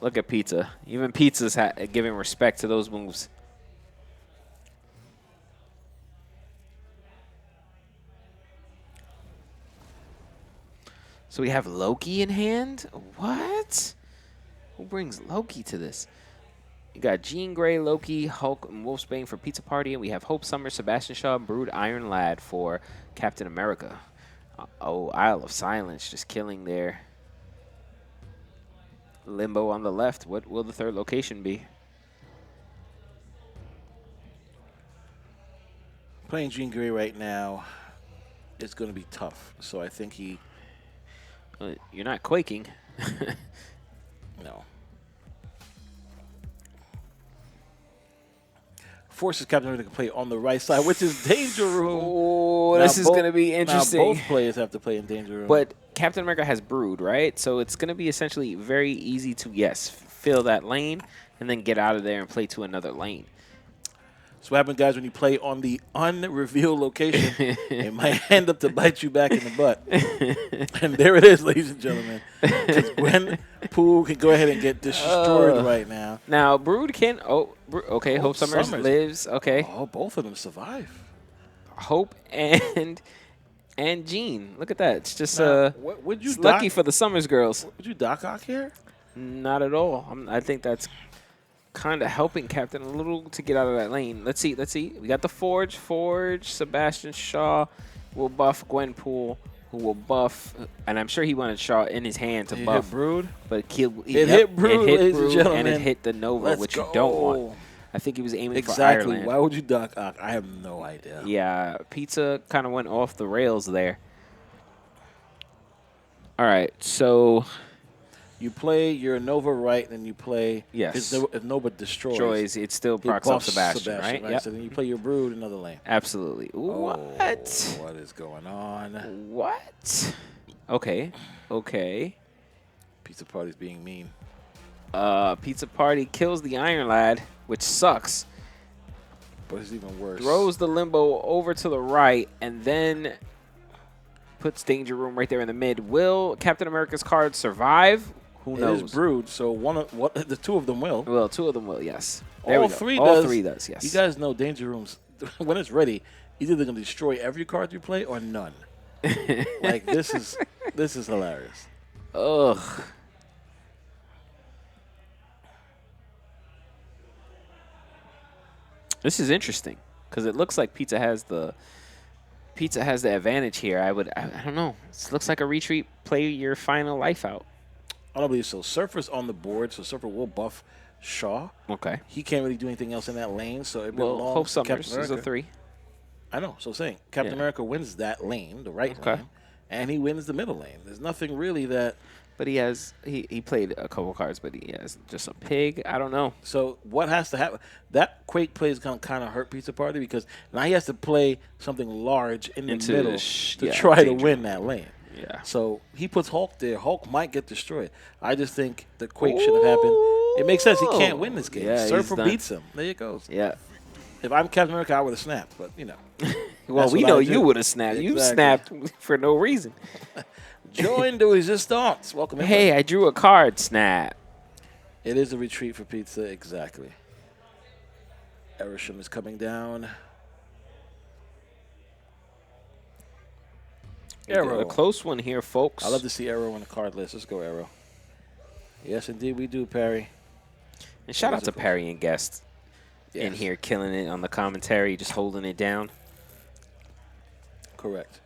Look at Pizza. Even Pizza's giving respect to those moves. So we have Loki in hand? What? Who brings Loki to this? You got Jean Grey, Loki, Hulk, and Wolfsbane for Pizza Party. And we have Hope Summer, Sebastian Shaw, Brood, Iron Lad for Captain America. Oh, Isle of Silence just killing there. Limbo on the left. What will the third location be? Playing Jean Grey right now is going to be tough. So I think he... You're not quaking. No. Forces Captain America to play on the right side, which is Danger Room. Oh, this is going to be interesting. Now both players have to play in Danger Room. But Captain America has Brood, right? So it's going to be essentially very easy to, yes, fill that lane and then get out of there and play to another lane. So what happens, guys, when you play on the unrevealed location, it might end up to bite you back in the butt. And there it is, ladies and gentlemen. Because Gwen Poole can go ahead and get destroyed right now. Now, Brood can... Oh, okay, Hope Summers lives. Okay. Oh, both of them survive. Hope and Jean. Look at that. It's just would you lucky for the Summers girls. Would you Doc Ock here? Not at all. I think that's kind of helping Captain a little to get out of that lane. Let's see. We got the Forge. Sebastian Shaw will buff Gwen Poole, who will buff, and I'm sure he wanted Shaw in his hand to buff. Hit Brood. But it hit Brood, ladies and gentlemen. And it hit the Nova, which you don't want. I think he was aiming for Exactly. Ireland. Why would you Doc Ock? I have no idea. Yeah, Pizza kind of went off the rails there. All right, so... You play your Nova right, and you play... Yes. If Nova destroys... It still procs up Sebastian, right? Yep. So then you play your Brood another lane. Absolutely. What? What is going on? What? Okay. Pizza Party's being mean. Pizza Party kills the Iron Lad, which sucks. But it's even worse. Throws the Limbo over to the right, and then puts Danger Room right there in the mid. Will Captain America's card survive? Who knows? It is Brood, so the two of them will. Well, two of them will, yes. All three does, yes. You guys know Danger Room's, when it's ready, either they're going to destroy every card you play or none. Like, this is hilarious. Ugh. This is interesting because it looks like Pizza has the advantage here. I don't know. This looks like a retreat. Play your final life out. I don't believe so. Surfer's on the board, so Surfer will buff Shaw. Okay. He can't really do anything else in that lane, so it Well, belongs Hope to Summers Captain is a America. 3. I know. So saying Captain America wins that lane, the right lane, and he wins the middle lane. There's nothing really that. But he played a couple cards, but he has just a pig. I don't know. So what has to happen? That Quake play is going to kind of hurt Pizza Party because now he has to play something large in the middle to try to win that lane. Yeah. So he puts Hulk there. Hulk might get destroyed. I just think the Quake should have happened. It makes sense. He can't win this game. Yeah, Surfer beats him. There it goes. Yeah. If I'm Captain America, I would have snapped, but you know. Well, we know you would have snapped. Exactly. You snapped for no reason. Join the resistance. Welcome. Hey, I drew a card. Snap. It is a retreat for Pizza. Exactly. Erisham is coming down. Arrow. A close one here, folks. I love to see Arrow on the card list. Let's go, Arrow. Yes, indeed, we do, Perry. And shout out to Perry and Guest in here, killing it on the commentary, just holding it down. Correct.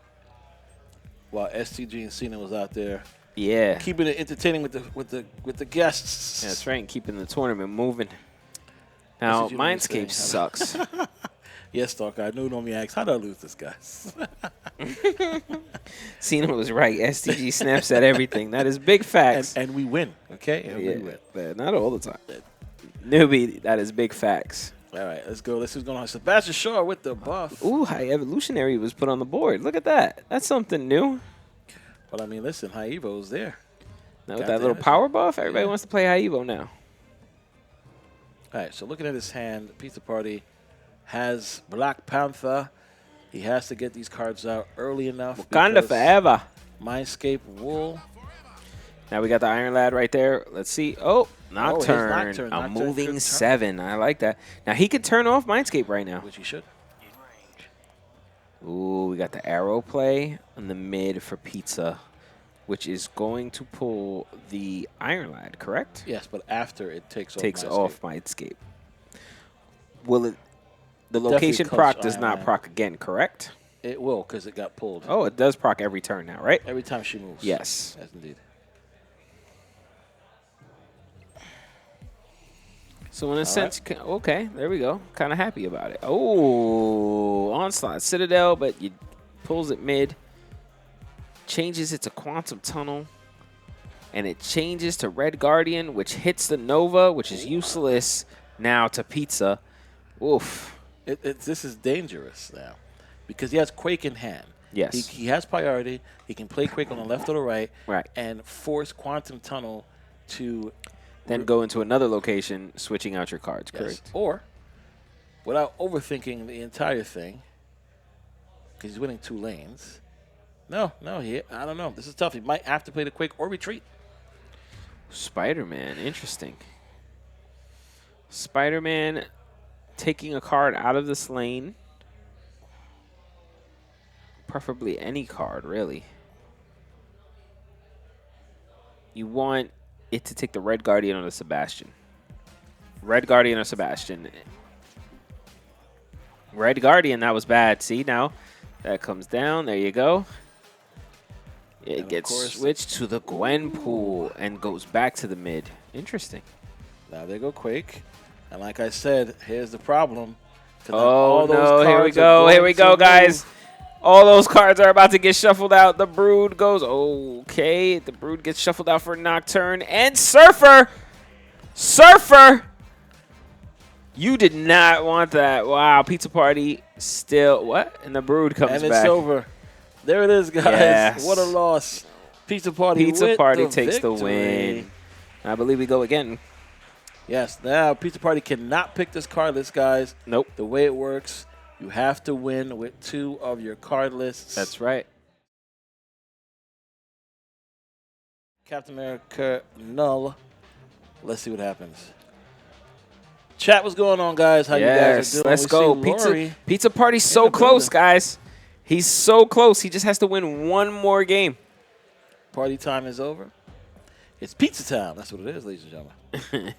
While STG and Cena was out there, keeping it entertaining with the guests. That's right, and keeping the tournament moving. Now, Mindscape sucks. Yes, Stalker. I know me asks, how do I lose this, guys? Cena was right. STG snaps at everything. That is big facts. And we win, okay? And we win. But not all the time. Newbie, that is big facts. All right, let's go. Let's see what's going on. Sebastian Shaw with the buff. Ooh, High Evolutionary was put on the board. Look at that. That's something new. Well, I mean, listen, High Evo's there. Now with that little power buff, everybody wants to play High Evo now. All right, so looking at his hand, Pizza Party has Black Panther. He has to get these cards out early enough. Wakanda forever. Mindscape Wool. Now we got the Iron Lad right there. Let's see. Oh, Nocturne. A moving 7. I like that. Now he could turn off Mindscape right now. Which he should. Ooh, we got the Arrow play in the mid for Pizza, which is going to pull the Iron Lad, correct? Yes, but after it takes off Mindscape. Will it? The location proc does not proc again, correct? It will, because it got pulled. Oh, it does proc every turn now, right? Every time she moves. Yes. Yes, indeed. So in a sense, okay, there we go. Kind of happy about it. Oh, Onslaught Citadel, but you pulls it mid. Changes it to Quantum Tunnel. And it changes to Red Guardian, which hits the Nova, which is useless now to Pizza. Oof. This is dangerous now because he has Quake in hand. Yes. He has priority. He can play Quake on the left or the right. Right. And force Quantum Tunnel to then go into another location, switching out your cards, correct? Or, without overthinking the entire thing, because he's winning 2 lanes. I don't know. This is tough. He might have to play the Quake or retreat. Spider-Man, interesting. Spider-Man taking a card out of this lane. Preferably any card, really. You want it to take the Red Guardian or the Sebastian. Red Guardian or Sebastian. Red Guardian, that was bad. See, now that comes down. There you go. It gets switched to the Gwenpool and goes back to the mid. Interesting. Now they go Quake. And like I said, here's the problem. Oh, no, here we go. Here we go, guys. All those cards are about to get shuffled out. The Brood goes, okay. The Brood gets shuffled out for Nocturne. And Surfer! Surfer! You did not want that. Wow, Pizza Party still, what? And the Brood comes back. And it's over. There it is, guys. Yes. What a loss. Pizza Party takes the win. I believe we go again. Yes, now Pizza Party cannot pick this card list, guys. Nope. The way it works, you have to win with 2 of your card lists. That's right. Captain America, null. Let's see what happens. Chat, what's going on, guys? How you guys are doing? Let's go. Pizza Party's so close, guys. He's so close. He just has to win 1 more game. Party time is over. It's pizza time. That's what it is, ladies and gentlemen.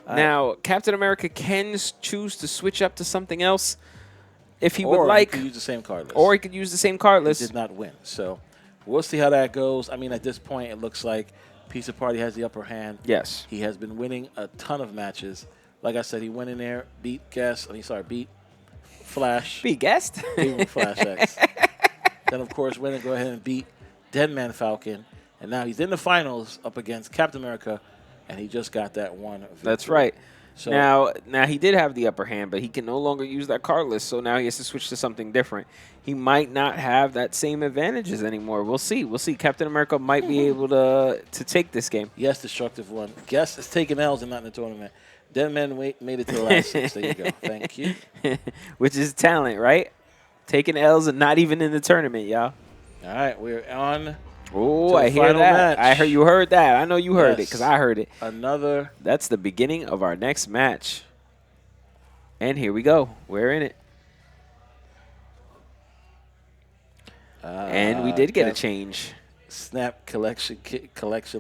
Now, Captain America can choose to switch up to something else if he would like. Or he could use the same card list. Or he could use the same card list. He did not win. So we'll see how that goes. I mean, at this point, it looks like Pizza Party has the upper hand. Yes. He has been winning a ton of matches. Like I said, he went in there, beat Flash. Beat Guest? Beat Flash X. Then, of course, went and go ahead and beat Deadman Falcon. And now he's in the finals up against Captain America, and he just got that one victory. That's right. So now he did have the upper hand, but he can no longer use that card list, so now he has to switch to something different. He might not have that same advantages anymore. We'll see. We'll see. Captain America might be able to take this game. Yes, destructive one. Guess it's taking L's and not in the tournament. Deadman made it to the last 6. There you go. Thank you. Which is talent, right? Taking L's and not even in the tournament, y'all. All right, we're on. Oh, I hear that. Match. You heard that. I know you heard it because I heard it. Another. That's the beginning of our next match. And here we go. We're in it. And we did get a change. Snap collection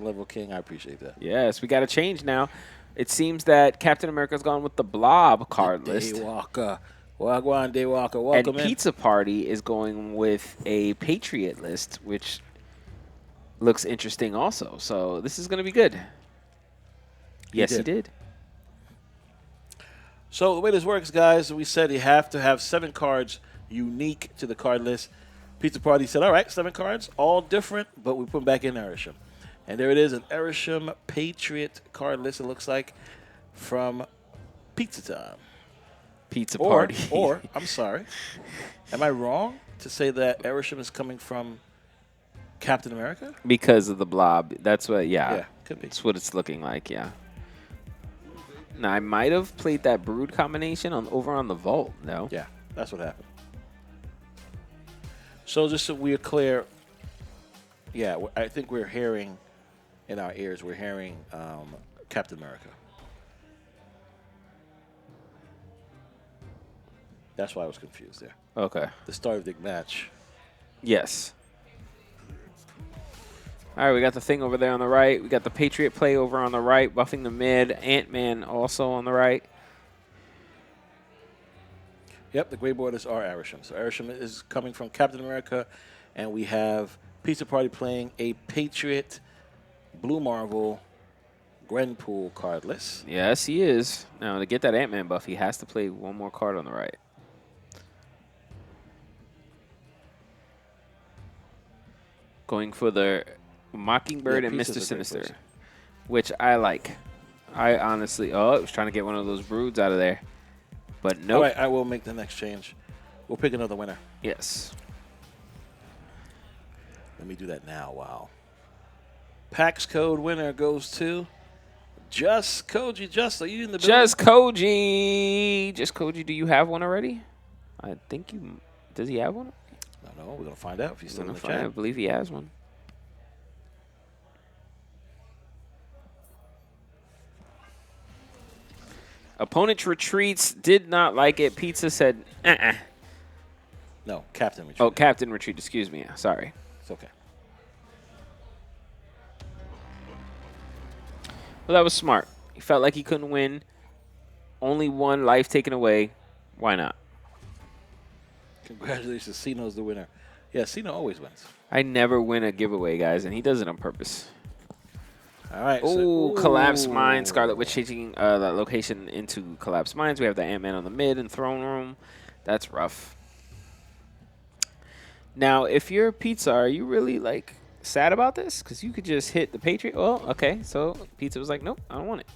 level king. I appreciate that. Yes, we got a change now. It seems that Captain America's gone with the Blob card list. Daywalker. Wagwan Daywalker. Welcome And in. Pizza Party is going with a Patriot list, which looks interesting also. So this is going to be good. Yes, he did. So the way this works, guys, we said you have to have 7 cards unique to the card list. Pizza Party said, all right, 7 cards, all different, but we put them back in Erisham. And there it is, an Erisham Patriot card list, it looks like, from Pizza Time. Pizza Party. Or, I'm sorry, am I wrong to say that Erisham is coming from Captain America? Because of the Blob. That's what, Yeah, could be. That's what it's looking like, yeah. Now, I might have played that Brood combination over on the Vault, no? Yeah, that's what happened. So just so we're clear, yeah, I think we're hearing in our ears, we're hearing Captain America. That's why I was confused there. Okay. The start of the match. Yes. All right, we got the thing over there on the right. We got the Patriot play over on the right, buffing the mid. Ant-Man also on the right. Yep, the gray borders are Erisham. So Erisham is coming from Captain America, and we have Pizza Party playing a Patriot Blue Marvel Gwenpool cardless. Yes, he is. Now, to get that Ant-Man buff, he has to play one more card on the right. Going for the Mockingbird and Mr. Sinister, which I like. I honestly, I was trying to get one of those broods out of there, but nope. All right, I will make the next change. We'll pick another winner. Yes. Let me do that now. Wow. PAX code winner goes to Just Koji. Just, are you in the building? Just Koji. Just Koji, do you have one already? I think you. Does he have one? No, we're going to find out if he's still in the I chat. believe he has one. Opponent retreats, did not like it. Pizza said, No, Captain retreat. Oh, Captain retreat, excuse me. Sorry. It's okay. Well, that was smart. He felt like he couldn't win. Only one life taken away. Why not? Congratulations, Cino's the winner. Yeah, Cino always wins. I never win a giveaway, guys, and he does it on purpose. All right. Oh, Collapse Mine. Scarlet Witch changing that location into Collapse Mines. We have the Ant-Man on the mid and Throne Room. That's rough. Now, if you're Pizza, are you really, like, sad about this? Because you could just hit the Patriot. Well, okay. So Pizza was like, nope, I don't want it.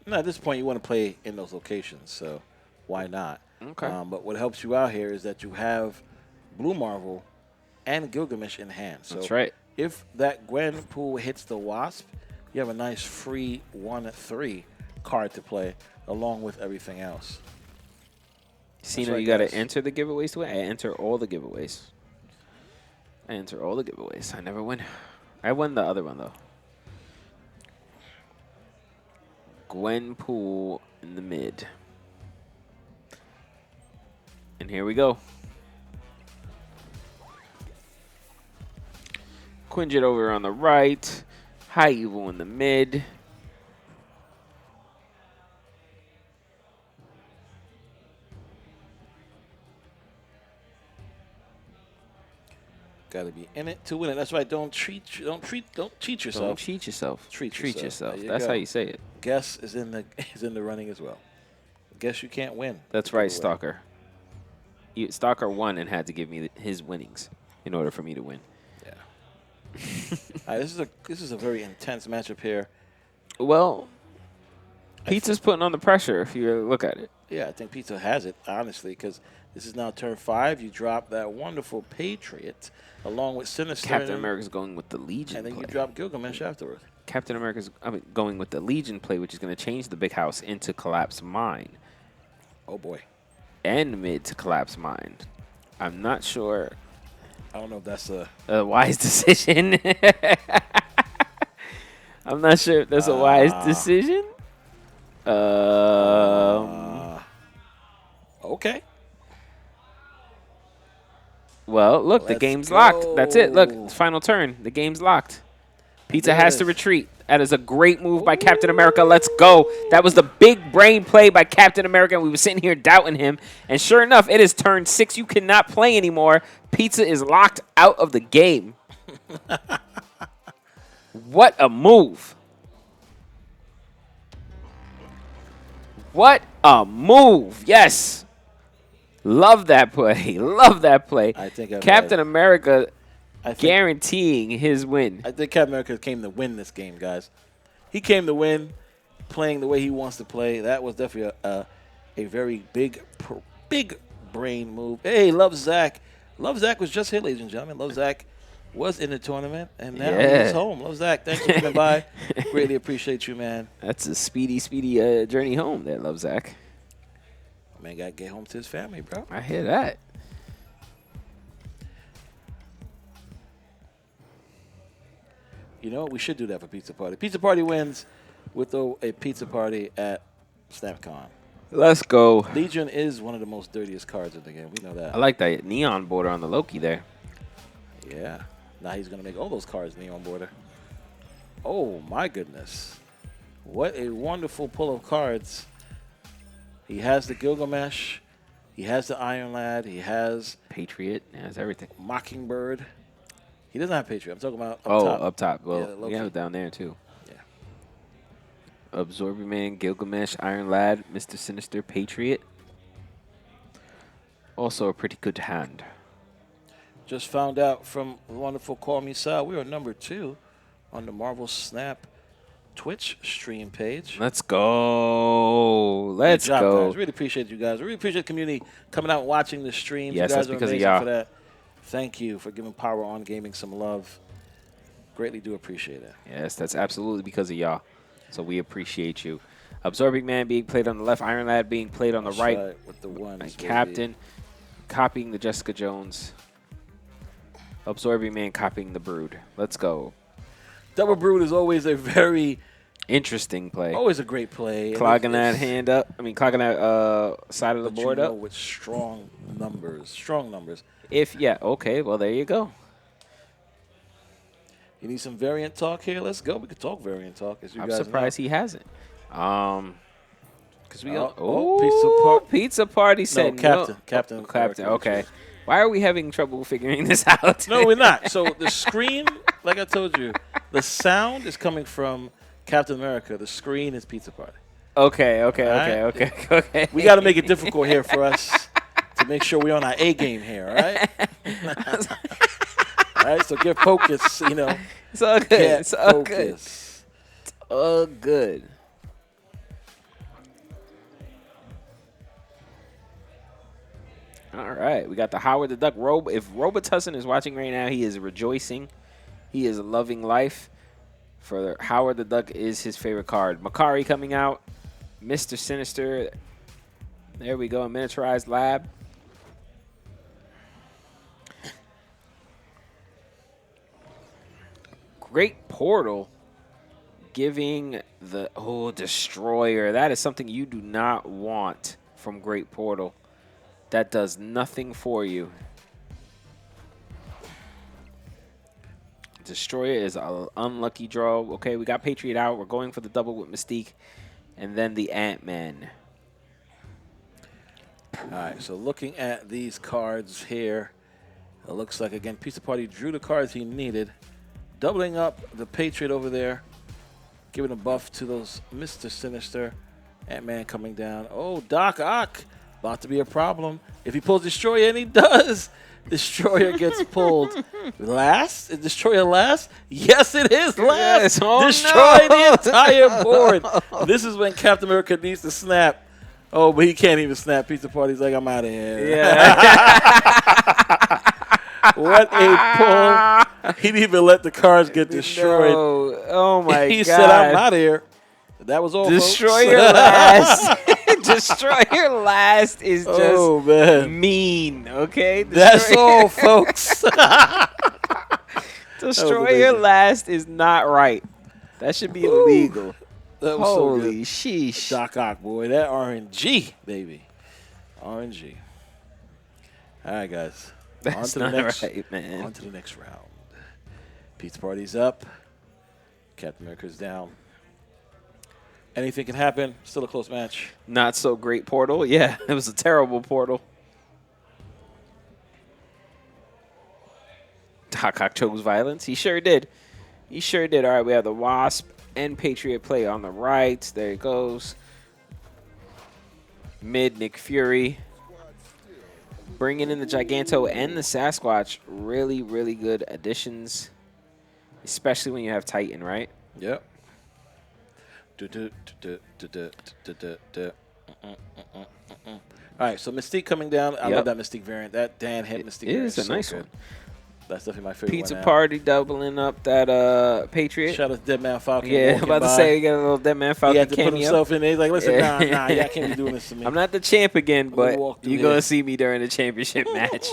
No, at this point, you want to play in those locations, so why not? Okay. But what helps you out here is that you have Blue Marvel and Gilgamesh in hand. So That's right. If that Gwenpool hits the Wasp, you have a nice free 1/3 card to play along with everything else. Cino, you got to enter the giveaways to win. I enter all the giveaways. I enter all the giveaways. I never win. I won the other one, though. Gwenpool in the mid. And here we go. Quinjet over on the right. High Evil in the mid. Got to be in it to win it. That's right. Don't cheat yourself. Don't cheat yourself. Treat yourself. There you That's go. how you say it. Guess is in the running as well. Guess you can't win. That's right, Stalker. Stalker won and had to give me his winnings in order for me to win. Yeah. This is a very intense matchup here. Well, Pizza's putting on the pressure if you really look at it. Yeah, I think Pizza has it, honestly, because this is now turn 5. You drop that wonderful Patriot along with Sinister. Captain America's going with the Legion and then play. you drop Gilgamesh afterwards. Captain America's going with the Legion play, which is going to change the big house into Collapse Mine. Oh, boy. And mid to Collapse Mine. I'm not sure. I don't know if that's a wise decision. I'm not sure if that's a wise decision. Okay. Well, look, the Let's game's locked. That's it. Look, go. final turn. The game's locked. Pizza There it has to is. retreat. That is a great move by Captain America. Let's go. That was the big brain play by Captain America. We were sitting here doubting him. And sure enough, it is turn 6. You cannot play anymore. Pizza is locked out of the game. What a move. What a move. Yes. Love that play. Love that play. I think Captain America guaranteeing his win. I think Captain America came to win this game, guys. He came to win, playing the way he wants to play. That was definitely a very big brain move. Hey, Love Zach. Love Zach was just here, ladies and gentlemen. Love Zach was in the tournament, and now he's home. Love Zach, thanks for coming by. Greatly appreciate you, man. That's a speedy journey home there, Love Zach. Man, got to get home to his family, bro. I hear that. You know, we should do that for Pizza Party. Pizza Party wins with a pizza party at SnapCon. Let's go. Legion is one of the most dirtiest cards in the game. We know that. I like that neon border on the Loki there. Yeah. Now he's going to make all those cards neon border. Oh, my goodness. What a wonderful pull of cards. He has the Gilgamesh. He has the Iron Lad. He has Patriot. He has everything. Mockingbird. He doesn't have Patriot. I'm talking about up top. Up top. Well, Yeah, we have it down there, too. Yeah. Absorbing Man, Gilgamesh, Iron Lad, Mr. Sinister, Patriot. Also a pretty good hand. Just found out from the wonderful Call Me Sal, we are number 2 on the Marvel Snap Twitch stream page. Let's go. Let's Good job, go. guys. Really appreciate you guys. Really appreciate the community coming out and watching the streams. Yes, you guys that's are because of amazing y'all. for that. Thank you for giving PWROn Gaming some love. Greatly do appreciate it. Yes, that's absolutely because of y'all. So we appreciate you. Absorbing Man being played on the left, Iron Lad being played on the That's right. with the ones, And baby. Captain copying the Jessica Jones. Absorbing Man copying the Brood. Let's go. Double Brood is always a very interesting play. Always a great play. Clogging that hand up. Clogging that side of the board up. With strong numbers. Strong numbers. Okay, well, there you go. You need some variant talk here? Let's go. We could talk variant talk. As you I'm guys surprised he hasn't. Because we Pizza Party said Captain. Okay. Why are we having trouble figuring this out? No, we're not. So the screen, like I told you, the sound is coming from Captain America. The screen is Pizza Party. Okay. We got to make it difficult here for us to make sure we're on our A game here, all right? All right, so get focused, you know. It's all good. It's all good. It's all good. All right, we got the Howard the Duck. If Robitussin is watching right now, he is rejoicing. He is loving life. For Howard the Duck is his favorite card. Makari coming out. Mr. Sinister. There we go, a miniaturized lab. Great Portal giving the Destroyer. That is something you do not want from Great Portal. That does nothing for you. Destroyer is an unlucky draw. Okay, we got Patriot out. We're going for the double with Mystique. And then the Ant-Man. All right, so looking at these cards here, it looks like, again, Pizza Party drew the cards he needed. Doubling up the Patriot over there. Giving a buff to those Mr. Sinister. Ant-Man coming down. Oh, Doc Ock. About to be a problem. If he pulls Destroyer, and he does, Destroyer gets pulled. Last? Is Destroyer last? Yes, it is last. Yes. Oh, Destroy no. the entire board. This is when Captain America needs to snap. Oh, but he can't even snap. Pizza Party's like, I'm out of here. Yeah. What a pull. He didn't even let the cards get destroyed. No. Oh, my God. He said, I'm out of here. That was all, Destroyer folks. last. Destroyer last is just mean, okay? That's all, folks. Destroyer last is not right. That should be illegal. That was Holy so sheesh. Doc Ock, boy. That RNG, baby. RNG. All right, guys. That's on to the not next, right, man. On to the next round. Pizza Party's up. Captain America's down. Anything can happen. Still a close match. Not so great portal. Yeah, it was a terrible portal. Hawk chose violence. He sure did. He sure did. All right, we have the Wasp and Patriot play on the right. There it goes. Mid, Nick Fury. Bringing in the Giganto and the Sasquatch. Really, really good additions. Especially when you have Titan, right? Yep. All right, so Mystique coming down. I love that Mystique variant. That Dan hit Mystique variant is a so nice good. one. That's definitely my favorite Pizza one. Party doubling up that Patriot. Shout out to Dead Man Falcon. Yeah, I'm about to say we got a little Dead Man Falcon he had to cameo. put himself in there. He's like, listen, nah, I can't be doing this to me. I'm not the champ again, but you're going here. to see me during the championship match.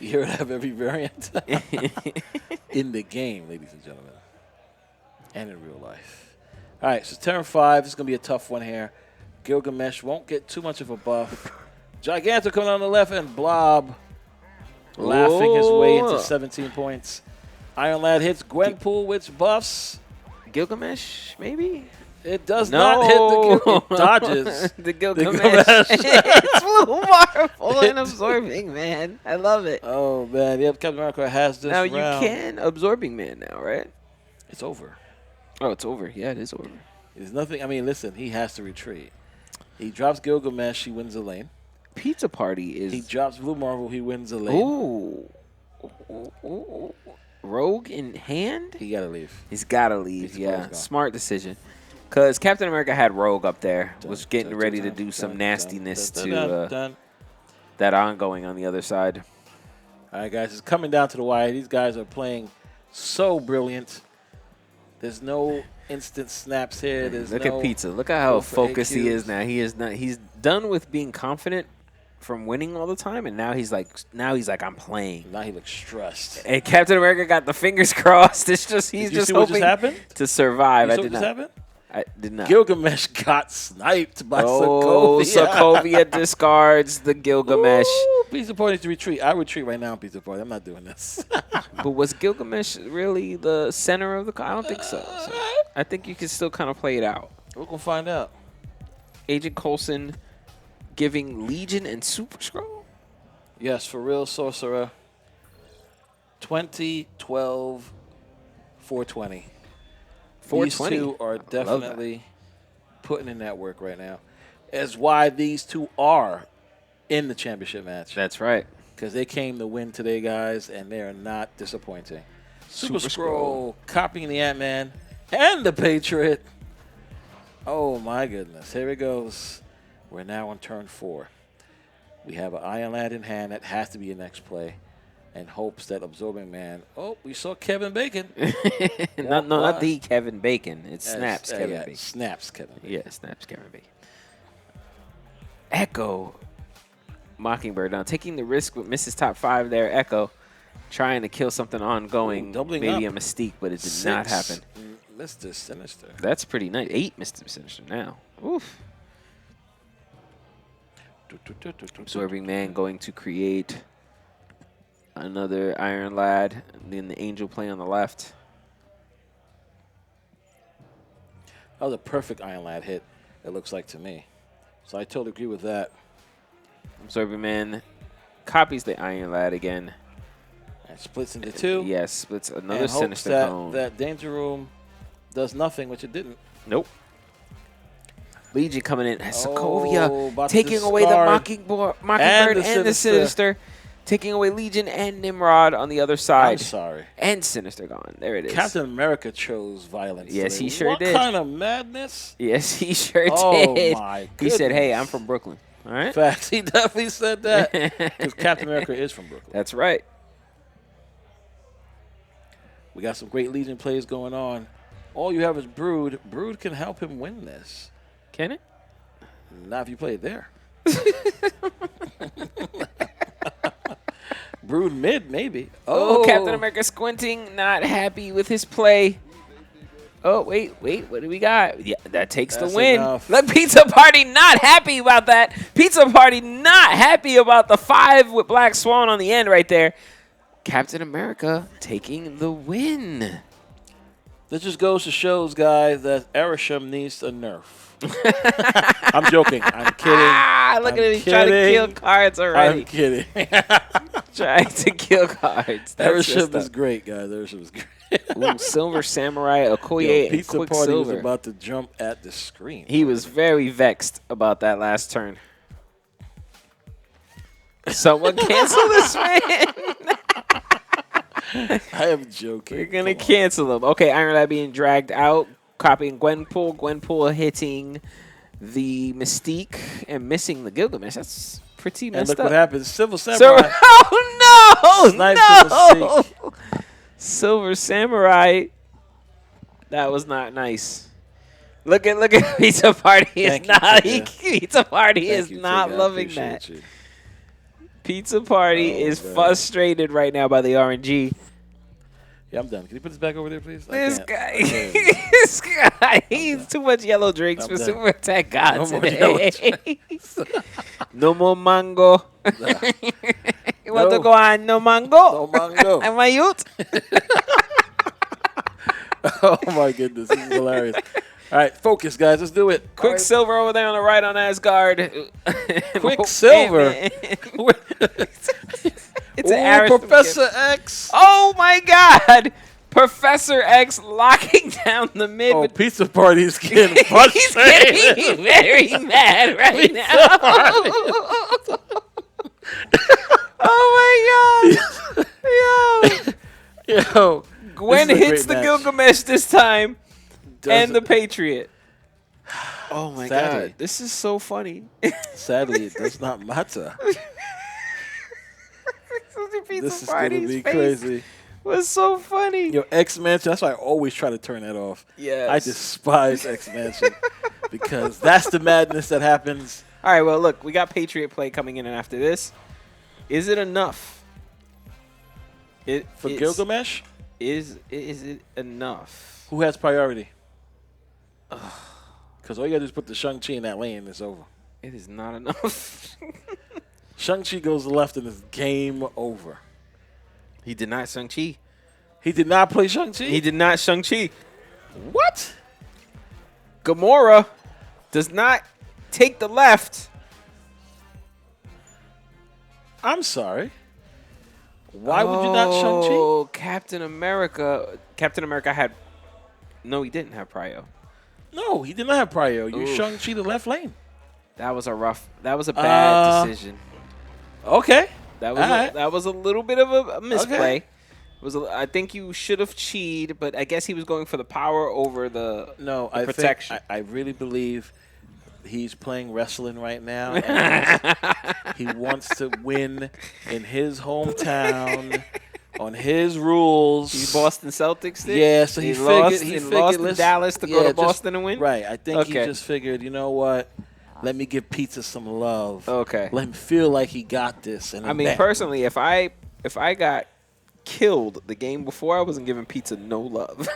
You hear it have every variant in the game, ladies and gentlemen, and in real life. All right, so turn 5. This is going to be a tough one here. Gilgamesh won't get too much of a buff. Giganto coming on the left, and Blob laughing his way into 17 points. Iron Lad hits Gwenpool, which buffs. Gilgamesh, maybe? It does not hit the it dodges. The Gilgamesh. It's Blue Marvel and Absorbing Man. I love it. Oh, man. Yep, Captain America has this now, round. you can Absorbing Man now, right? It's over. Oh, it's over. Yeah, it is over. There's nothing. I mean, listen, he has to retreat. He drops Gilgamesh, he wins the lane. Pizza Party is... He drops Blue Marvel, he wins the lane. Ooh. Rogue in hand? He got to leave. He's got to leave, yeah. Smart decision. Because Captain America had Rogue up there, was getting ready to do some nastiness to that ongoing on the other side. All right, guys, it's coming down to the wire. These guys are playing so brilliant. There's no instant snaps here. Look at Pizza. Look at how focused he is now. He is not. He's done with being confident from winning all the time, and now he's like, I'm playing. Now he looks stressed. And Captain America got the fingers crossed. It's just he's just hoping to survive. I did not. I did not. Gilgamesh got sniped by Sokovia. Sokovia discards the Gilgamesh. Ooh, Pizza Party to retreat. I retreat right now, Pizza Party. I'm not doing this. But was Gilgamesh really the center of the... I don't think so. I think you can still kind of play it out. We're going to find out. Agent Coulson giving Legion and Super Skrull? Yes, for real, Sorcerer. 2012, 420. 420. These two are definitely putting in that work right now. That's why these two are in the championship match. That's right. Because they came to win today, guys, and they are not disappointing. Super Skrull copying the Ant-Man and the Patriot. Oh, my goodness. Here it goes. We're now on turn 4. We have an Iron Lad in hand. That has to be a next play. And hopes that Absorbing Man. Oh, we saw Kevin Bacon. not the Kevin Bacon. It's Snaps Kevin Bacon. Snaps Kevin Bacon. Yeah, Snaps Kevin Bacon. Echo Mockingbird. Now taking the risk with Mrs. Top 5 there. Echo trying to kill something ongoing. Maybe a Mystique, but it did not happen. Mr. Sinister. That's pretty nice. 8 Mr. Sinister now. Oof. Absorbing Man going to create another Iron Lad, and then the Angel play on the left. That was a perfect Iron Lad hit, it looks like to me. So I totally agree with that. Absorbing Man copies the Iron Lad again. And splits into 2. Yes, splits another and Sinister hopes cone. that Danger Room does nothing, which it didn't. Nope. Legion coming in. Sokovia taking away the Mockingbird and the Sinister. Taking away Legion and Nimrod on the other side. I'm sorry. And Sinister gone. There it is. Captain America chose violence. Yes, today. he sure what did. What kind of madness? Yes, he sure did. Oh, my He said, hey, I'm from Brooklyn. All right? Facts. He definitely said that. Because Captain America is from Brooklyn. That's right. We got some great Legion plays going on. All you have is Brood. Brood can help him win this. Can it? Not if you play it there. Brood mid, maybe. Oh, Captain America squinting, not happy with his play. Oh, wait. What do we got? Yeah, that takes the That's win. enough. Look, Pizza Party not happy about that. Pizza Party not happy about the 5 with Black Swan on the end right there. Captain America taking the win. This just goes to shows, guys, that Erisham needs a nerf. I'm joking. I'm kidding. Look at him. He's trying to kill cards already. I'm kidding. Trying to kill cards. Erisham is great, guys. Erisham is great. Ooh, Silver Samurai, Okoye, and Pizza Party Quicksilver. was about to jump at the screen. He was very vexed about that last turn. Someone cancel this man. I am joking. We're going to cancel him. Okay, Iron Lad being dragged out, copying Gwenpool. Gwenpool hitting the Mystique and missing the Gilgamesh. That's pretty messed And look up. what happens. Silver Samurai. Oh, no! Snipes in the No! sink. Silver Samurai. That was not nice. Look at Pizza Party Thank is you, not Tika. Pizza Party Thank is you, not Tika. I loving appreciate that. you. Pizza Party is man. frustrated right now by the RNG. Yeah, I'm done. Can you put this back over there, please? I This can't. guy, I can't. this guy, he's too much yellow drinks I'm for done. Super Attack God No more yellow today. No more mango. You want to go on no mango? No mango. Am I youth? Oh, my goodness. This is hilarious. All right, focus, guys. Let's do it. Quicksilver over there on the right on Asgard. Quicksilver? It's Ooh, an Irish Professor X. Oh my God! Professor X locking down the mid. Oh, with Pizza Party is getting He's frustrated. getting very mad right now. Oh my God! Yo, Yo. Gwen this is a hits great the match. Gilgamesh this time, Does and it? the Patriot. Oh my Sadly. God! This is so funny. Sadly, it does not matter. This is going to be crazy. Was so funny. Yo, X-Mansion, that's why I always try to turn that off. Yes. I despise X-Mansion because that's the madness that happens. All right, well, look, we got Patriot play coming in after this. Is it enough? For Gilgamesh? Is it enough? Who has priority? Because all you got to do is put the Shang-Chi in that lane and it's over. It is not enough. Shang-Chi goes left and it's game over. He did not Shang-Chi. He did not play Shang-Chi? He did not Shang-Chi. What? Gamora does not take the left. I'm sorry. Why would you not Shang-Chi? Oh, Captain America. Captain America had... No, he didn't have Prio. No, he did not have prio. You Oof. Shang-Chi the left lane. That was a bad decision. Okay. That was Alright. that was a little bit of a misplay. Okay. It was I think you should have cheated, but I guess he was going for the power over the I protection. think I really believe he's playing wrestling right now. And he wants to win in his hometown on his rules. You Boston Celtics did? Yeah, so he lost, figured he lost figured to Dallas to go to Boston and win? Right. I think he Okay. just figured, you know what? Let me give Pizza some love. Okay. Let him feel like he got this. And I mean, personally, if I got killed the game before, I wasn't giving Pizza no love.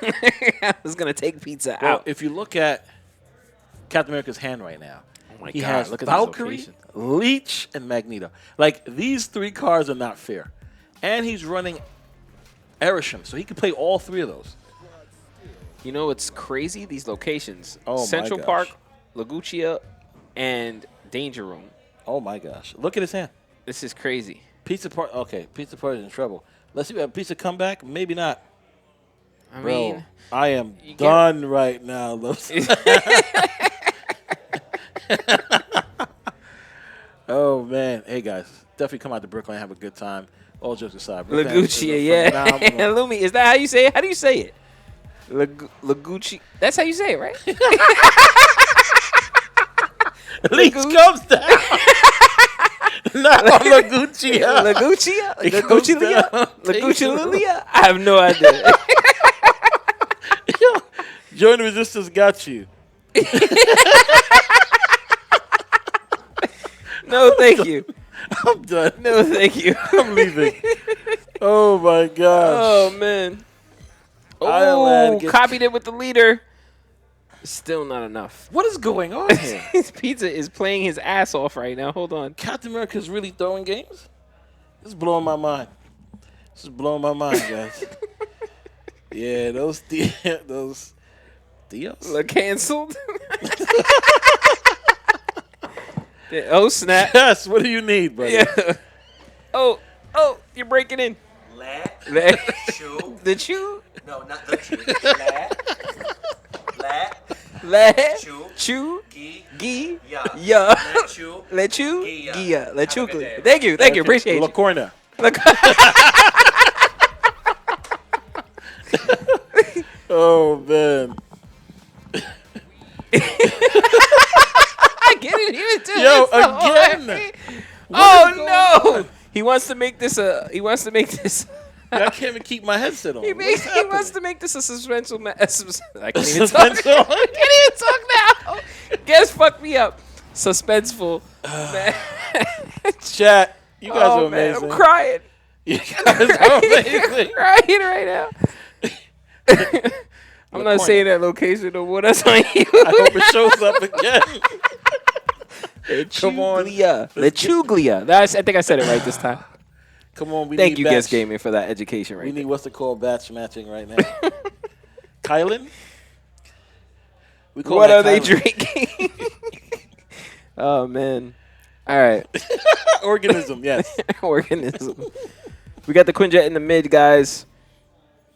I was gonna take Pizza Well, out. if you look at Captain America's hand right now, my he God, has look at these Valkyrie, locations. Leech, and Magneto. Like, these three cards are not fair. And he's running Erisham, so he can play all three of those. You know, it's crazy, these locations. Oh, my Central gosh. Park, Laguccia, and Danger Room. Oh, my gosh. Look at his hand. This is crazy. Pizza Party. Okay, Pizza Party's in trouble. Let's see if Pizza come back. Maybe not. I Bro, mean, I am you get- done right now. Oh, man. Hey, guys. Definitely come out to Brooklyn and have a good time. All jokes aside. Brooklyn is a Laguccia, yeah. phenomenal- Lumi, is that how you say it? How do you say it? Lagucci. That's how you say it, right? Leech comes down. Not on Laguccia. Laguccia? It comes Laguccia? down. Laguccia? I have no idea. Join the Resistance got you. No, thank you. I'm done. No, thank you. I'm leaving. Oh, my gosh. Oh, man. Oh, copied it with the leader. Still not enough. What is going on here? Pizza is playing his ass off right now. Hold on. Captain America's really throwing games? This is blowing my mind. This is blowing my mind, guys. Yeah, those Dios. Look, canceled. Oh, snap. Yes, what do you need, brother? Yeah. Oh, you're breaking in. The chew? No, not the chew. Chew. Gi. Yeah. Lechu. Gia. Gia. Lechu. Have a good day. Thank you. Appreciate La you. Corna. Oh, man. I get it here, too. Yo, It's so again. Oh, no. He wants to make this I can't even keep my headset on. He wants to make this a suspenseful I can't even talk. Suspenseful? I can't even talk now. Guess fuck me up. Suspenseful. Chat, you guys are man, amazing. I'm crying. You guys are amazing. Crying right now. I'm not saying that location no more. That's on you. I hope it shows up again. Come on. Lechuglia. I think I said it right this time. Come on, we Thank need you, batch. Guest Gaming, for that education right We there. need what's it called batch matching right now. Kylan? What are they drinking? Oh, man. All right. Organism, yes. Organism. We got the Quinjet in the mid, guys.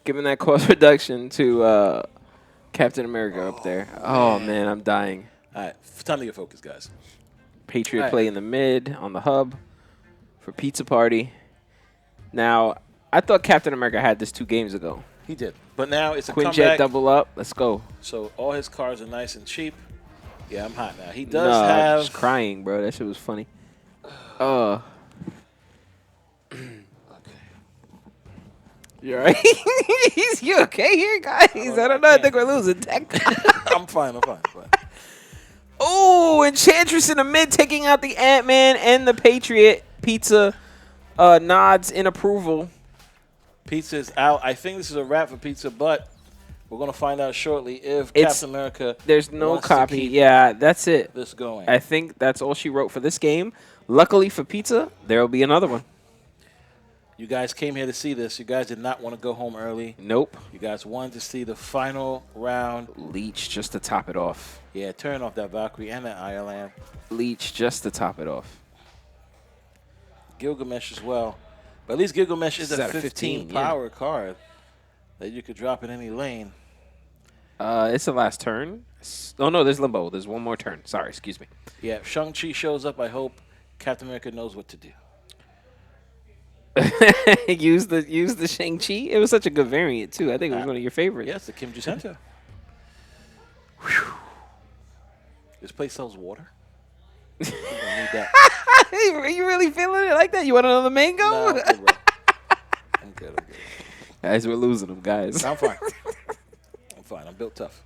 Giving that cost reduction to Captain America up there. Oh, man, I'm dying. All right, time to get focused, guys. Patriot play in the mid on the hub for Pizza Party. Now, I thought Captain America had this 2 games ago. He did. But now it's a Quinjet comeback. double up. Let's go. So all his cars are nice and cheap. Yeah, I'm hot now. He No, does I'm have... just crying, bro. That shit was funny. Okay. You all right? You okay here, guys? I don't know. I think we're losing tech. I'm fine. Oh, Enchantress in the mid taking out the Ant-Man and the Patriot. Pizza nods in approval. Pizza's out. I think this is a wrap for Pizza, but we're going to find out shortly if Captain America There's no wants to copy. keep Yeah, that's it. this going. I think that's all she wrote for this game. Luckily for Pizza, there will be another one. You guys came here to see this. You guys did not want to go home early. Nope. You guys wanted to see the final round. Leech just to top it off. Yeah, turn off that Valkyrie and that Ireland. Leech just to top it off. Gilgamesh as well. But at least Gilgamesh is a 15 power card that you could drop in any lane. It's the last turn. Oh, no, there's Limbo. There's one more turn. Sorry, excuse me. Yeah, if Shang-Chi shows up, I hope Captain America knows what to do. use the Shang-Chi. It was such a good variant, too. I think it was one of your favorites. Yes, the Kim Center. This place sells water. We don't need that. Are you really feeling it like that? You want another mango? No, I'm good, bro. I'm good. Guys, we're losing them, guys. I'm fine. I'm fine. I'm built tough.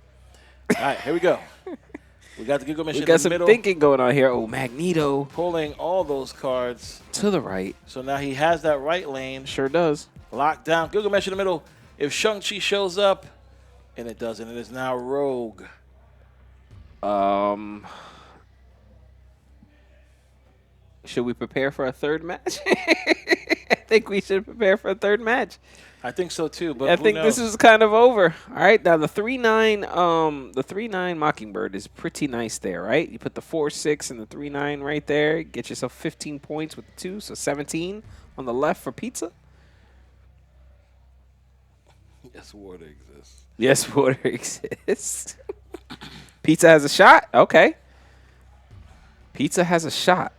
All right, here we go. We got the Gilgamesh in We got the some middle. thinking going on here. Oh, Magneto. Pulling all those cards. To the right. So now he has that right lane. Sure does. Locked down. Gilgamesh in the middle. If Shang-Chi shows up, and it doesn't, it is now Rogue. Should we prepare for a third match? I think we should prepare for a third match. I think so too, but I who think knows? this is kind of over. All right, now the 3-9 Mockingbird is pretty nice there, right? You put the 4-6 and the 3-9 right there. Get yourself 15 points with 2, so 17 on the left for Pizza. Yes, water exists. Yes, water exists. Pizza has a shot? Okay. Pizza has a shot.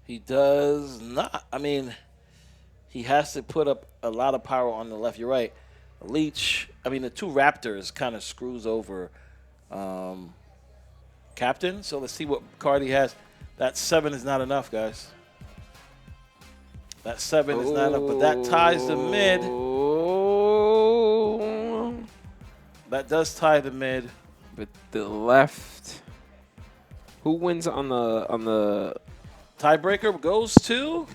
He does not. I mean, he has to put up a lot of power on the left. You're right. Leech, I mean, the 2 Raptors kind of screws over Captain. So let's see what card he has. That 7 is not enough, guys. That 7 is not enough, but that ties the mid. That does tie the mid. But the left. Who wins on the Tiebreaker goes to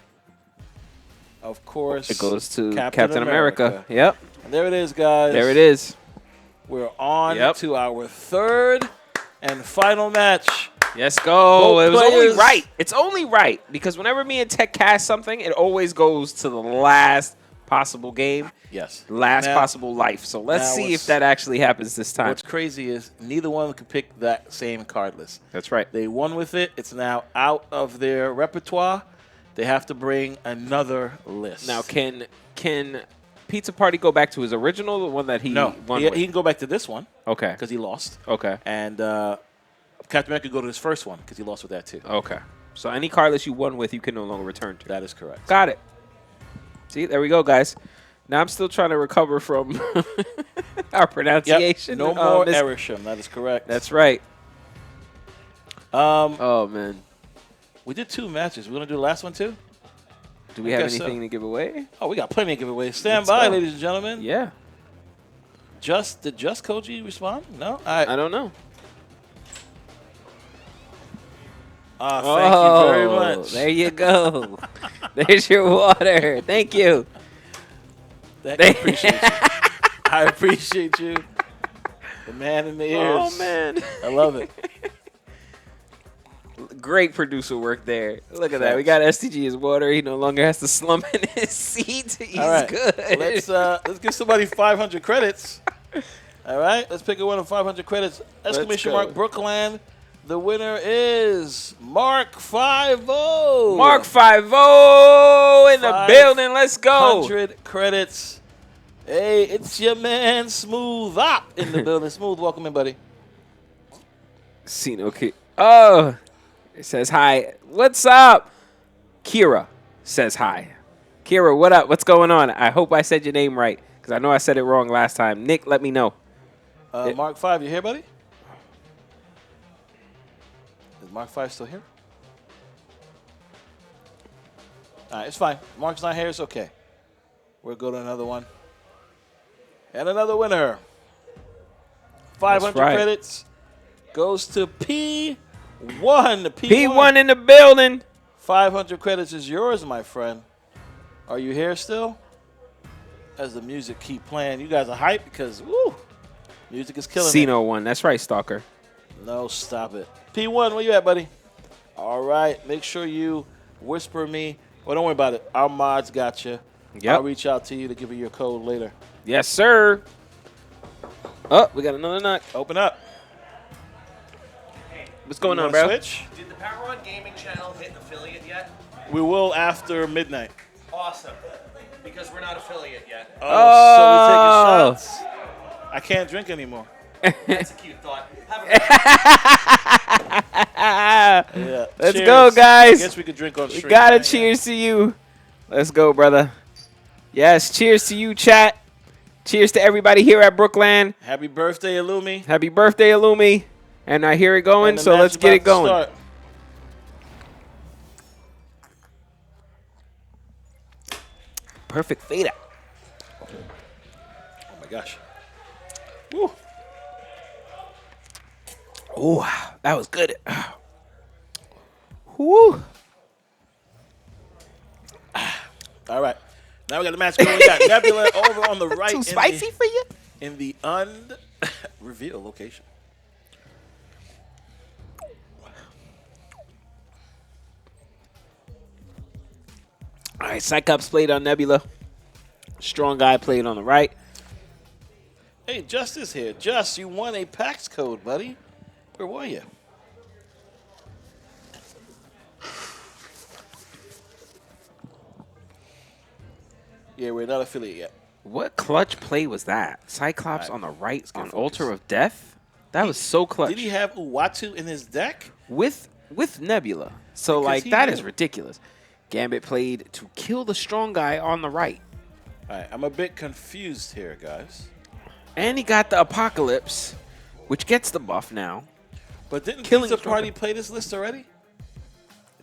of course, It goes to Captain America. Yep. And there it is, guys. There it is. We're on to our third and final match. Yes, go. Both It was only players- right. It's only right because whenever me and Tech cast something, it always goes to the last possible game. Yes. Last Now- possible life. So let's now see what's- if that actually happens this time. What's crazy is neither one could pick that same card list. That's right. They won with it. It's now out of their repertoire. They have to bring another list. Now, can Pizza Party go back to his original, the one that he No, won he with? can go back to this one. Okay. Because he lost. Okay. And Captain America can go to his first one because he lost with that too. Okay. So any card list you won with, you can no longer return to. That is correct. Got it. See, there we go, guys. Now I'm still trying to recover from our pronunciation. No more Erisham. That is correct. That's right. Oh man, we did 2 matches. We're gonna do the last one too. Do we have anything to give away? Oh, we got plenty of giveaways. Stand Let's by, go. ladies and gentlemen. Yeah. Did Just Koji respond? No. I don't know. Thank you very much. There you go. There's your water. Thank you. I appreciate you. I appreciate you. The man in the ears. Oh man, I love it. Great producer work there. Look at that. We got STG his water. He no longer has to slump in his seat. He's All right. good. Let's give somebody 500 credits. All right. Let's pick a winner 500 credits. Exclamation mark BrookLAN. The winner is Mark 5-0. Mark 5-0 in the building. Let's go. 100 credits. Hey, it's your man Smooth Op in the building. Smooth, welcome in, buddy. Okay. Oh, it says hi. What's up? Kira says hi. Kira, what up? What's going on? I hope I said your name right because I know I said it wrong last time. Nick, let me know. Mark 5, you here, buddy? Is Mark 5 still here? All right, it's fine. Mark's not here. It's okay. We'll go to another one. And another winner. 500 right. credits goes to P1. P1 in the building. 500 credits is yours, my friend. Are you here still? As the music keep playing. You guys are hyped because, woo, music is killing it. Cino won. That's right, Stalker. No, stop it. P1, where you at, buddy? All right. Make sure you whisper me. Well, don't worry about it. Our mods got you. Yep. I'll reach out to you to give you your code later. Yes, sir. Oh, we got another knock. Open up. What's going You on, wanna bro? Switch? Did the PWROn gaming channel hit affiliate yet? We will after midnight. Awesome. Because we're not affiliate yet. Oh, so we're taking shots. I can't drink anymore. That's a cute thought. Yeah. Let's Cheers. go, guys. I guess we could drink on We stream. gotta right? cheers to you. Let's go, brother. Yes, cheers to you, chat. Cheers to everybody here at BrookLAN. Happy birthday, Illumi. Happy birthday, Illumi. And I hear it going, And the so match let's is get it about to going. start. Perfect fade out. Oh my gosh. Woo. Oh, that was good. Woo. All right. Now we got the match going. We got Nebula over on the right. Too spicy for you? In the reveal location. All right, Cyclops played on Nebula. Strong Guy played on the right. Hey, Justice here. Just, you won a PAX code, buddy. Where were you? Yeah, we're not affiliate yet. What clutch play was that? Cyclops on the right on Altar of Death? That was so clutch. Did he have Uatu in his deck? With Nebula. So, Because like, he that knew. is ridiculous. Gambit played to kill the Strong Guy on the right. All right, I'm a bit confused here, guys. And he got the Apocalypse, which gets the buff now. But didn't Killing Pizza the Party Strong play this list already?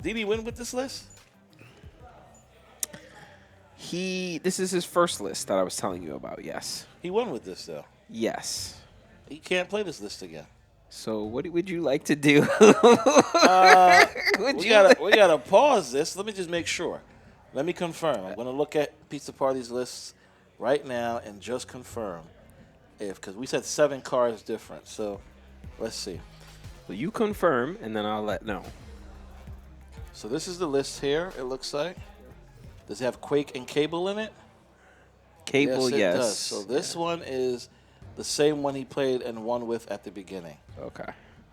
Did he win with this list? This is his first list that I was telling you about, yes. He won with this, though. Yes. He can't play this list again. So what would you like to do? We gotta pause this. Let me just make sure. Let me confirm. I'm going to look at Pizza Party's lists right now and just confirm because we said 7 cards different. So let's see. Well, you confirm, and then I'll let know. So this is the list here, it looks like. Does it have Quake and Cable in it? Cable, yes. yes. It does. So this one is the same one he played and won with at the beginning. Okay.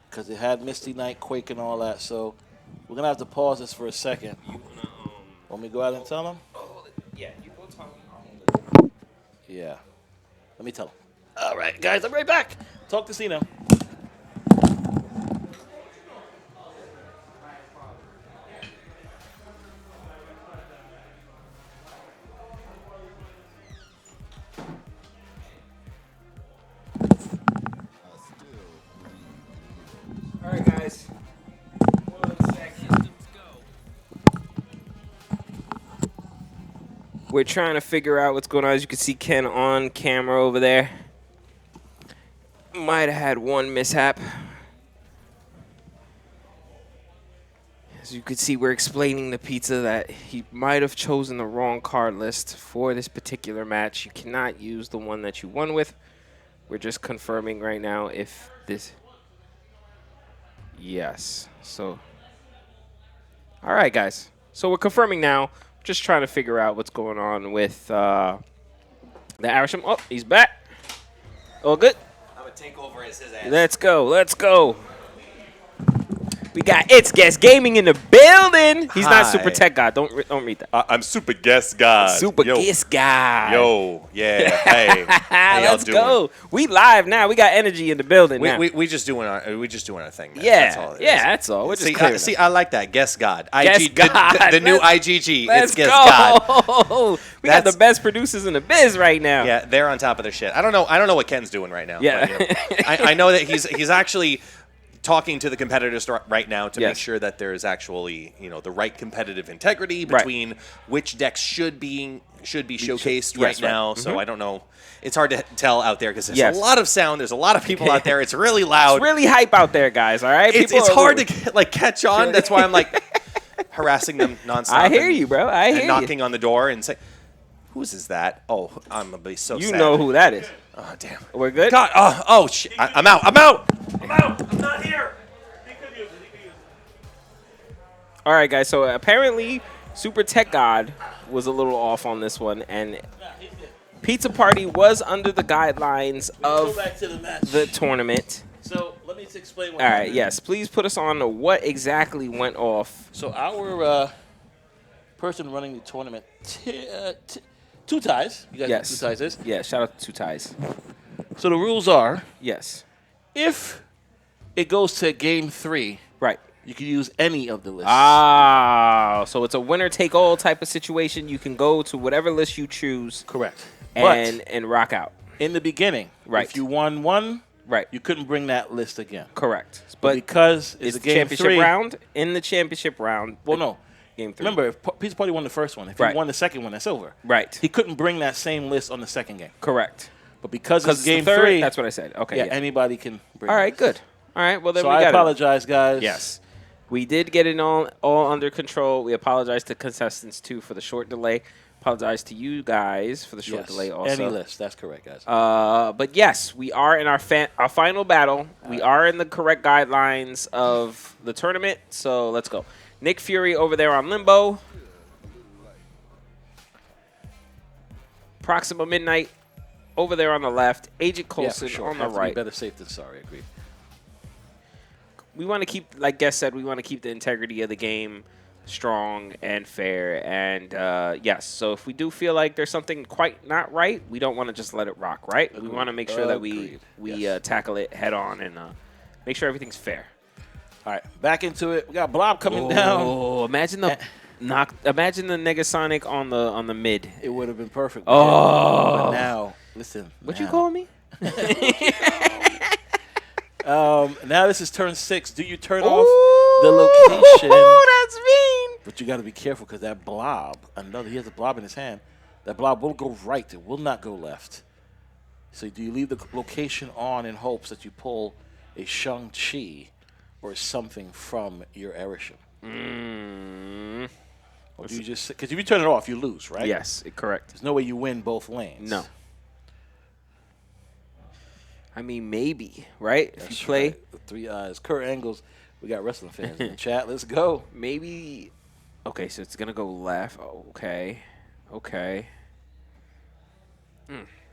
Because it had Misty Knight, Quake, and all that. So we're going to have to pause this for a second. Want me to go out and tell him? Yeah, you go tell him. Yeah. Let me tell him. All right, guys, I'm right back. Talk to Cena. All right, guys. 1 second. We're trying to figure out what's going on. As you can see Ken on camera over there. Might have had one mishap. As you can see, we're explaining to Pizza that he might have chosen the wrong card list for this particular match. You cannot use the one that you won with. We're just confirming right now if this... Yes. So, all right, guys. So we're confirming now. Just trying to figure out what's going on with the Irishman. Oh, he's back. All good? I'm going to take over as his ass. Let's go. Let's go. We got It's Guest Gaming in the building. He's not Super Tech God. Don't read that. I'm Super Guest God. Super Guest God. Yo, yeah. Hey, how y'all let's doing? go. We live now. We got energy in the building now. We just doing our thing. Man. Yeah, that's all it is. That's all. We're just clearing see, I like that. Guest God. Guest God. The new IGG. Let's It's Guest go. God. We got the best producers in the biz right now. Yeah, they're on top of their shit. I don't know what Ken's doing right now. Yeah. But, I know that he's actually talking to the competitors right now to make sure that there is actually the right competitive integrity between which decks should be showcased right now. So I don't know. It's hard to tell out there because there's a lot of sound. There's a lot of people out there. It's really loud. It's really hype out there, guys. All right. It's hard to catch on. That's why I'm harassing them nonstop. I hear you, bro. I hear you. Knocking on the door and saying, "Whose is that?" Oh, I'm gonna be so sad. You know who that is. Oh damn. We're good. God. Oh shit. I'm out. I'm out. I'm not here. All right, guys. So apparently, Super Tech God was a little off on this one, and Pizza Party was under the guidelines of the tournament. So let me just explain what All right. happened. Yes. Please put us on to what exactly went off. So our person running the tournament, Two Ties. You guys know what Two Ties is? Yeah. Shout out to Two Ties. So the rules are, Yes. if it goes to game 3, Right. you can use any of the lists. Ah, so it's a winner-take-all type of situation. You can go to whatever list you choose. Correct. And rock out. In the beginning, if you won one, you couldn't bring that list again. Correct. But because it's a the game championship 3, round. In the championship round. Well, no. Game 3. Remember, if Pizza Party won the first one. If he won the second one, that's over. Right. He couldn't bring that same list on the second game. Correct. But because it's game the third, 3, that's what I said. Okay. yeah, anybody can bring All it. right, good. All right, well, then So we got I apologize, guys. Yes. We did get it all under control. We apologize to contestants, too, for the short delay. Apologize to you guys for the short delay also. Any list. That's correct, guys. But, yes, we are in our final battle. We are in the correct guidelines of the tournament, so let's go. Nick Fury over there on Limbo. Proxima Midnight over there on the left. Agent Coulson on the right. Better safe than sorry. Agreed. We want to keep, like Guest said, we want to keep the integrity of the game strong and fair. And, yes, so if we do feel like there's something quite not right, we don't want to just let it rock, right? We want to make sure that we tackle it head on and make sure everything's fair. All right, back into it. We got Blob coming down. Oh, imagine the imagine the Negasonic on the mid. It would have been perfect. Oh. But now, listen. What you call me? Now this is turn 6. Do you turn off the location? Oh, that's mean. But you got to be careful because that blob, he has a blob in his hand. That blob will go right. It will not go left. So do you leave the location on in hopes that you pull a Shang-Chi or something from your Arishem? Well, Or do you just because if you turn it off, you lose, right? Yes, correct. There's no way you win both lanes. No. I mean, maybe, right? That's if you play. Right. The 3 eyes. Kurt Angles. We got wrestling fans in the chat. Let's go. Maybe. Okay, so it's going to go left. Oh, okay. Okay.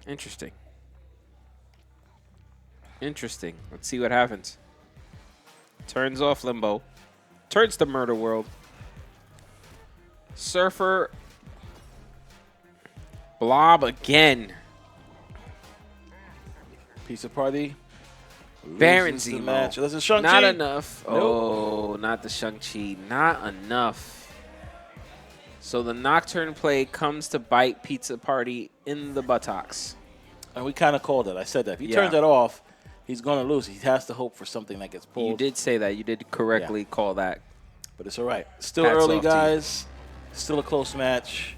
Interesting. Interesting. Let's see what happens. Turns off Limbo. Turns to Murder World. Surfer. Blob again. Pizza Party. Baron's the emo. match. This is Shang-Chi. Not enough. Nope. Oh, not the Shang-Chi. Not enough. So the Nocturne play comes to bite Pizza Party in the buttocks. And we kind of called it. I said that. If he Yeah. turns that off, he's going to lose. He has to hope for something that gets pulled. You did say that. You did correctly call that. But it's all right. Still Hats early, off to you. guys. Still a close match.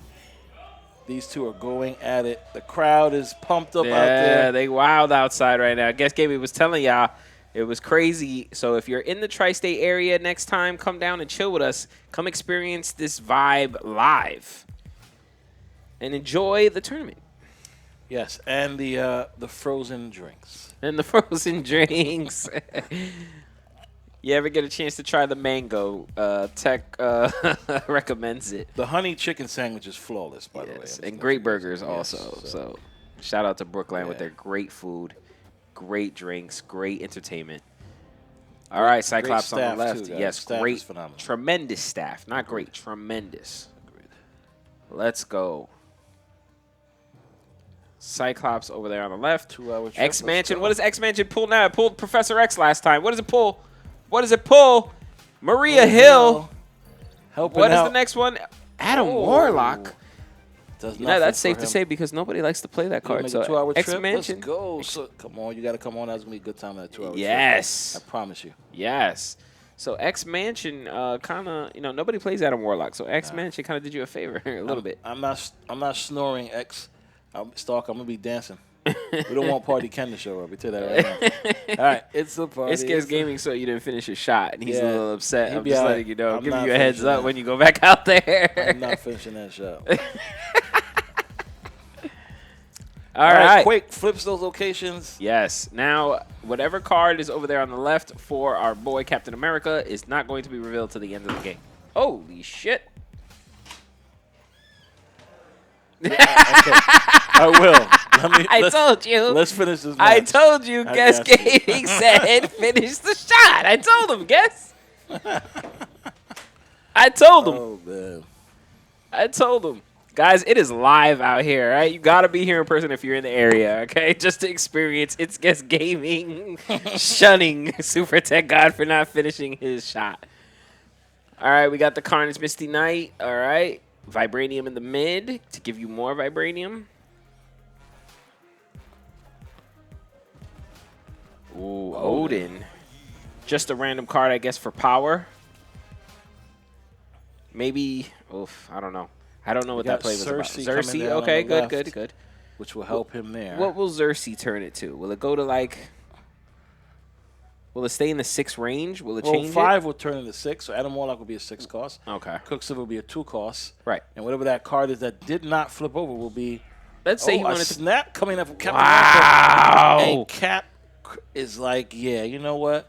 These two are going at it. The crowd is pumped up out there. Yeah, they wild outside right now. I guess Gaby was telling y'all it was crazy. So if you're in the tri-state area next time, come down and chill with us. Come experience this vibe live and enjoy the tournament. Yes, and the frozen drinks. And the frozen drinks. You ever get a chance to try the mango? Tech recommends it. The honey chicken sandwich is flawless, by the way. And great burgers also. So shout out to BrookLAN with their great food, great drinks, great entertainment. All right, Cyclops on the staff, left. too, guys. Yes, Staff great. is phenomenal. Tremendous staff. Not great, tremendous. Let's go. Cyclops over there on the left. 2 hour trip. X Mansion. What does X Mansion pull now? It pulled Professor X last time. What does it pull? What does it pull? Maria Hill. Helping What is out. the next one? Adam Warlock. Does You know, that's nothing safe for to him. say because nobody likes to play that card. Make So a 2 hour X trip. Mansion. Let's go. So, come on, you got to come on. That's gonna be a good time at 2 hour Yes. trip. I promise you. Yes. So X Mansion kind of, nobody plays Adam Warlock. So X Mansion kind of did you a favor a little bit. I'm not snoring, X. Stalk. I'm gonna be dancing. We don't want Party Ken to show up. We tell that right now. All right, it's a party. It scares Gaming so you didn't finish your shot, and he's a little upset. He'd I'm be just all letting right. you know. I'm Giving not you a heads finishing up that. when you go back out there. I'm not finishing that shot. All right. Quake flips those locations. Yes. Now, whatever card is over there on the left for our boy Captain America is not going to be revealed to the end of the game. Holy shit. Okay. I will. I told you. Let's finish this match. I told you. I Guess got you. Gaming said finish the shot. I told him. Guess. I told him. Oh, man. I told him. Guys, it is live out here, right? You got to be here in person if you're in the area, okay? Just to experience It's Guess Gaming shunning Super Tech God for not finishing his shot. All right, we got the Carnage Misty Knight. All right. Vibranium in the mid to give you more Vibranium. Ooh, Odin. Just a random card, I guess, for power. Maybe, I don't know. I don't know what that play was about. Xerxes, okay, good. Which will help him there. What will Xerxes turn it to? Will it go to will it stay in the 6 range? Will it change it? 5 will turn into 6, so Adam Warlock will be a 6 cost. Okay. Quicksilver will be a 2 cost. Right. And whatever that card is that did not flip over will be. Let's say he a wanted to. snap coming up from Captain Wow. America. And Cap is like, yeah, you know what?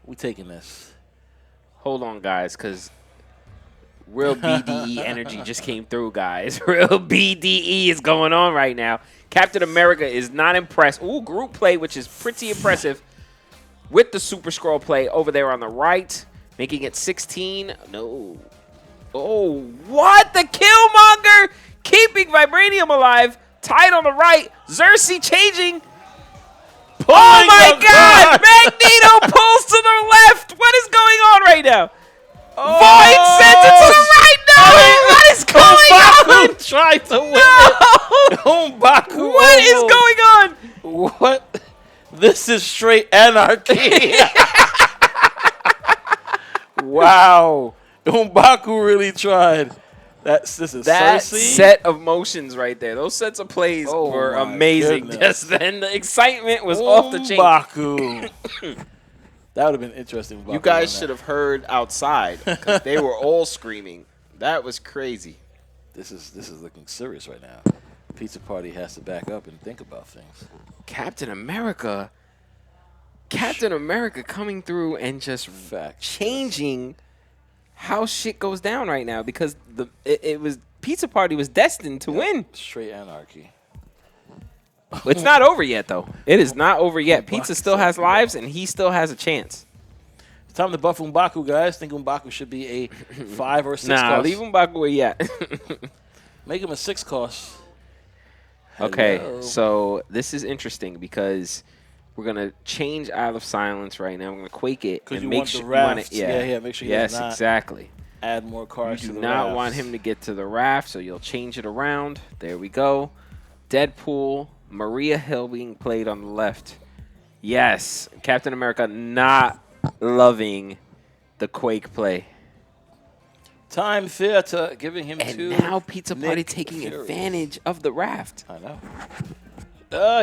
We taking this. Hold on, guys, because real BDE energy just came through, guys. Real BDE is going on right now. Captain America is not impressed. Ooh, group play, which is pretty impressive. With the Super Scroll play over there on the right, making it 16. No. Oh, what? The Killmonger keeping Vibranium alive. Tied on the right. Xerxes changing. Oh, my God. Magneto pulls to the left. What is going on right now? Void sends it to the right. No. What is going on? Tried to win No. M'Baku. What is going on? What? This is straight anarchy. Wow. M'Baku really tried. This is That Cersei? set of motions right there. Those sets of plays were my amazing. goodness. Just then, the excitement was off the chain. M'Baku. That would have been interesting. You guys should have heard outside because they were all screaming. That was crazy. This is looking serious right now. Pizza Party has to back up and think about things. Captain America coming through and just changing how shit goes down right now because it was Pizza Party was destined to win. Straight anarchy. It's not over yet, though. It is not over yet. Pizza still has lives, and he still has a chance. It's time to buff M'Baku, guys. I think M'Baku should be a 5 or 6 cost. Nah, leave M'Baku where he at. Make him a 6 cost. Okay, Hello. so this is interesting because we're going to change Isle of Silence right now. We're going to quake it. Because and you make want sure the you want raft. it, yeah, make sure he yes, does not exactly. add more cars You to do the not rafts. want him to get to the raft, so you'll change it around. There we go. Deadpool, Maria Hill being played on the left. Yes, Captain America not loving the Quake play. Time Theater giving him And 2. now Pizza Party Nick taking Fury. advantage of the raft. I know.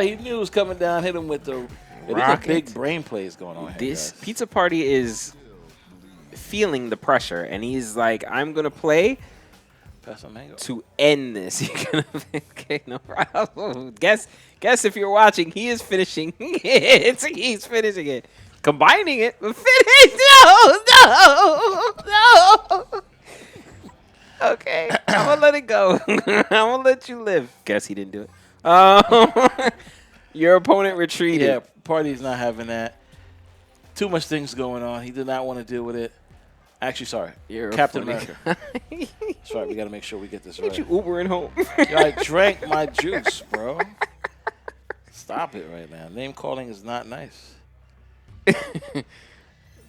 He knew it was coming down. Hit him with the Rocket. big brain plays going on here. This guys. Pizza Party is feeling the pressure, and he's like, I'm going to play Pass on mango. to end this. Okay, no problem. Guess if you're watching, he is finishing it. He's finishing it. Combining it. Finish. No. Okay, I'm going to let it go. I'm going to let you live. Guess he didn't do it. Your opponent retreated. Yeah, Party's not having that. Too much things going on. He did not want to deal with it. Actually, sorry. You're Captain funny. America. That's right. We got to make sure we get this right. Get you Ubering home. Yo, I drank my juice, bro. Stop it right now. Name calling is not nice.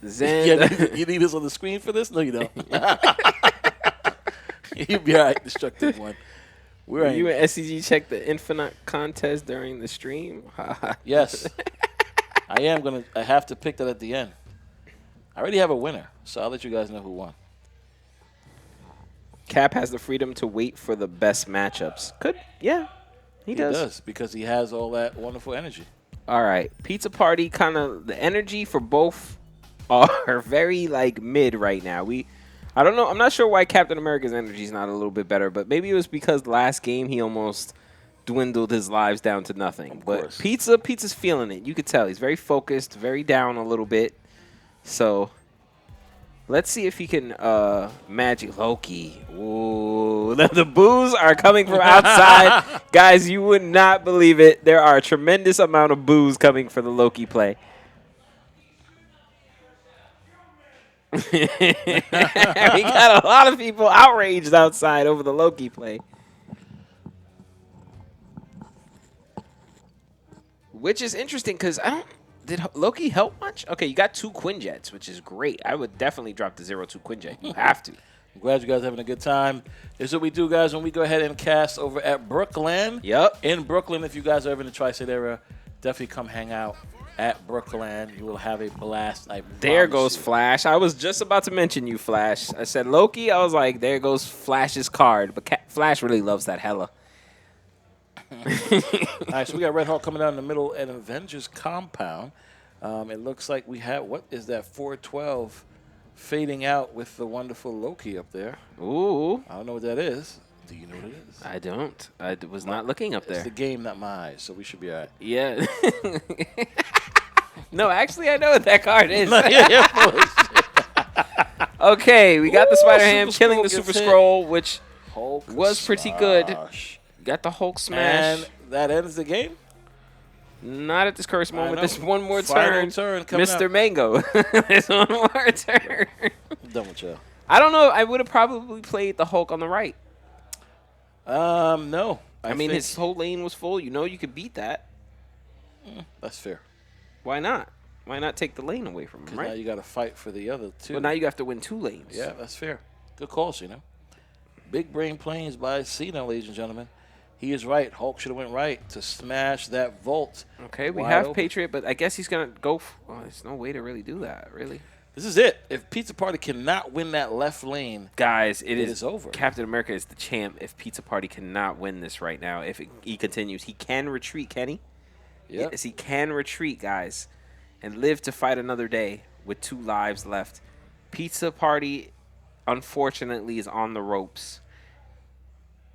Zen. You need this on the screen for this? No, you don't. You'll be all right, Destructive One. You and SCG check the Infinite contest during the stream? Yes. I have to pick that at the end. I already have a winner, so I'll let you guys know who won. Cap has the freedom to wait for the best matchups. Yeah, he does. Because he has all that wonderful energy. All right, Pizza Party kind of the energy for both are very like mid right now. I don't know. I'm not sure why Captain America's energy is not a little bit better, but maybe it was because last game he almost dwindled his lives down to nothing. But Pizza's feeling it. You could tell he's very focused, very down a little bit. So let's see if he can magic Loki. Ooh, the boos are coming from outside. Guys, you would not believe it. There are a tremendous amount of boos coming for the Loki play. We got a lot of people outraged outside over the Loki play. Which is interesting because did Loki help much? Okay, you got 2 Quinjets, which is great. I would definitely drop the 0-2 Quinjet. You have to. I'm glad you guys are having a good time. This is what we do, guys, when we go ahead and cast over at BrookLAN. Yep. In Brooklyn, if you guys are ever in the Tri-State area, definitely come hang out at BrookLAN. You will have a blast. There goes Flash. I was just about to mention you, Flash. I said Loki. I was like, there goes Flash's card. But Flash really loves that hella. All right, so we got Red Hawk coming down in the middle and Avengers compound. It looks like we have, what is that, 412 fading out with the wonderful Loki up there. Ooh. I don't know what that is. Do you know what it is? I don't. I was not looking up there. It's the game, not my eyes, so we should be all right. Yeah. No, actually, I know what that card is. Okay, we got the Spider-Ham killing the Super Scroll, which Hulk was pretty good. Got the Hulk smash. And that ends the game? Not at this curse moment. There's one more Final turn. coming Mr. up. Mango. There's one more turn. I'm done with y'all. I don't know. I would have probably played the Hulk on the right. No. I mean, his whole lane was full. You know you could beat that. That's fair. Why not? Why not take the lane away from him, Because right? now you got to fight for the other 2. But now you have to win 2 lanes. Yeah, that's fair. Good call, Cena. Big brain planes by Cena, ladies and gentlemen. He is right. Hulk should have went right to smash that vault. Okay, we wide have open. Patriot, but I guess he's going to go. There's no way to really do that, really. This is it. If Pizza Party cannot win that left lane, guys, it is over. Captain America is the champ. If Pizza Party cannot win this right now, if he continues, he can retreat, can he? Yep. Yes, he can retreat, guys, and live to fight another day with 2 lives left. Pizza Party, unfortunately, is on the ropes.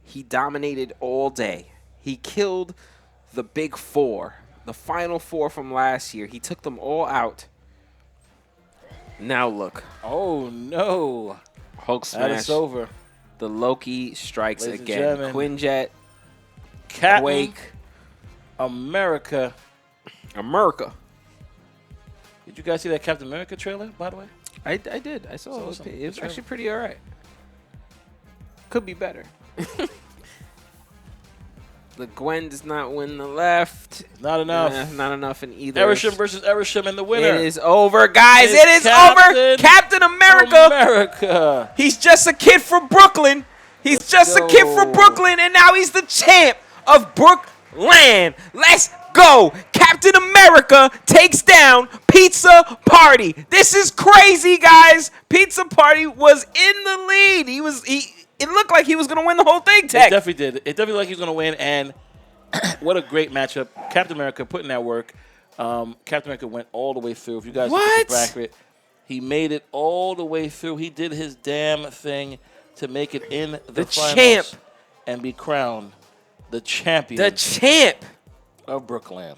He dominated all day. He killed the big four, the final four from last year. He took them all out. Now look. Oh, no. Hulk smash. That is over. The Loki strikes Ladies and again. gentlemen, Quinjet. Captain Quake. America. America. Did you guys see that Captain America trailer, by the way? I did. I saw it. It was actually pretty all right. Could be better. The Gwen does not win the left. Not enough. Not enough in either. Erisham versus Erisham, and the winner. It is over, guys. It is over. Captain America. America. He's just a kid from Brooklyn. He's just a kid from Brooklyn, and now he's the champ of BrookLAN. Let's go. Captain America takes down Pizza Party. This is crazy, guys. Pizza Party was in the lead. It looked like he was going to win the whole thing, Tech. It definitely did. It definitely looked like he was going to win, and what a great matchup. Captain America putting that work. Captain America went all the way through. If you guys look at the bracket, he made it all the way through. He did his damn thing to make it in the finals champ and be crowned the champion. The champ of BrookLAN.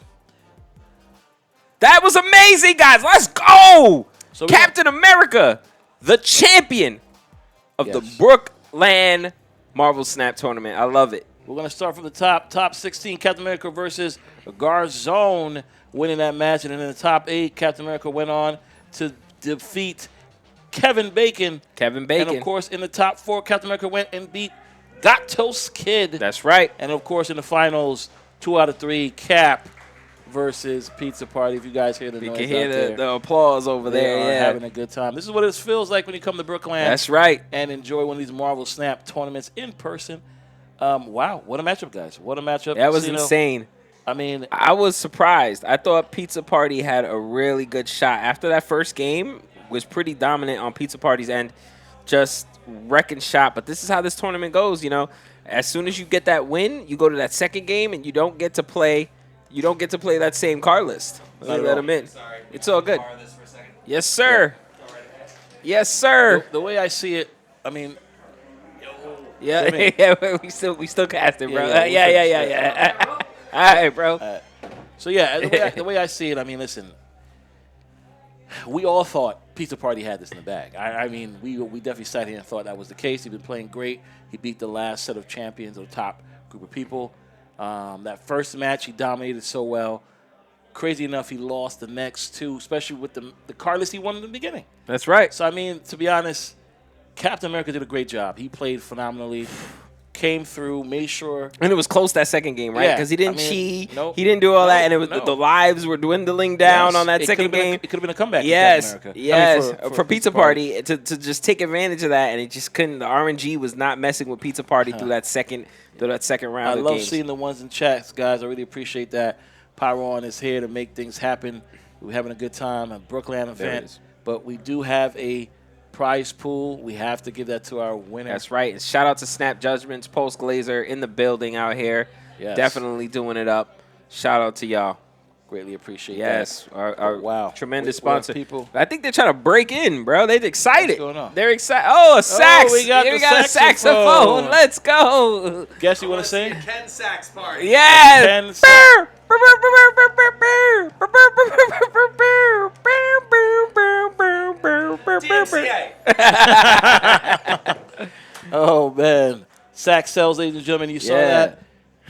That was amazing, guys. Let's go. So Captain America, the champion of the BrookLAN Marvel Snap tournament. I love it. We're going to start from the top. Top 16, Captain America versus Garzone, winning that match. And in the top 8, Captain America went on to defeat Kevin Bacon. Kevin Bacon. And, of course, in the top 4, Captain America went and beat Gatos Kid. That's right. And, of course, in the finals, 2 out of 3, Cap versus Pizza Party. If you guys hear the noise, you can hear the applause over there. They are having a good time. This is what it feels like when you come to BrookLAN. That's right. And enjoy one of these Marvel Snap tournaments in person. Wow, what a matchup, guys. What a matchup. That was insane. I mean, I was surprised. I thought Pizza Party had a really good shot. After that first game, was pretty dominant on Pizza Party's end, just wrecking shop. But this is how this tournament goes, you know. As soon as you get that win, you go to that second game, and you don't get to play that same card list. Let them in. Sorry. It's all good. Yes, sir. Yes, sir. The way I see it, I mean, yeah, yeah, we still cast it, bro. Yeah. All right, bro. So yeah, the way I see it, I mean, listen, we all thought Pizza Party had this in the bag. I mean, we definitely sat here and thought that was the case. He'd been playing great. He beat the last set of champions, or the top group of people. That first match, he dominated so well. Crazy enough, he lost the next 2, especially with the card list he won in the beginning. That's right. So, I mean, to be honest, Captain America did a great job. He played phenomenally, came through, made sure. And it was close that second game, right? Because he didn't cheat. Nope, he didn't do all that, and it was the lives were dwindling down on that second game. It could have been a comeback. Yes, for Captain America. yes. I mean, for Pizza Party to just take advantage of that, and it just couldn't. The RNG was not messing with Pizza Party through that second round. I of love games. seeing the ones in chats, guys. I really appreciate that. PWROn is here to make things happen. We're having a good time at BrookLAN event, but we do have a prize pool. We have to give that to our winner. That's right. And shout out to Snap Judgments, Post Glazer in the building out here. Yes. Definitely doing it up. Shout out to y'all. Greatly appreciate that. Our tremendous sponsor. People. I think they're trying to break in, bro. They're excited. What's going on? They're excited. Oh, a sax. Oh, we got a saxophone. Let's go. Guess you want to sing? Ken Sax Party. Yes. Ken Sax. Oh, man. Sax sells, ladies and gentlemen. You saw that.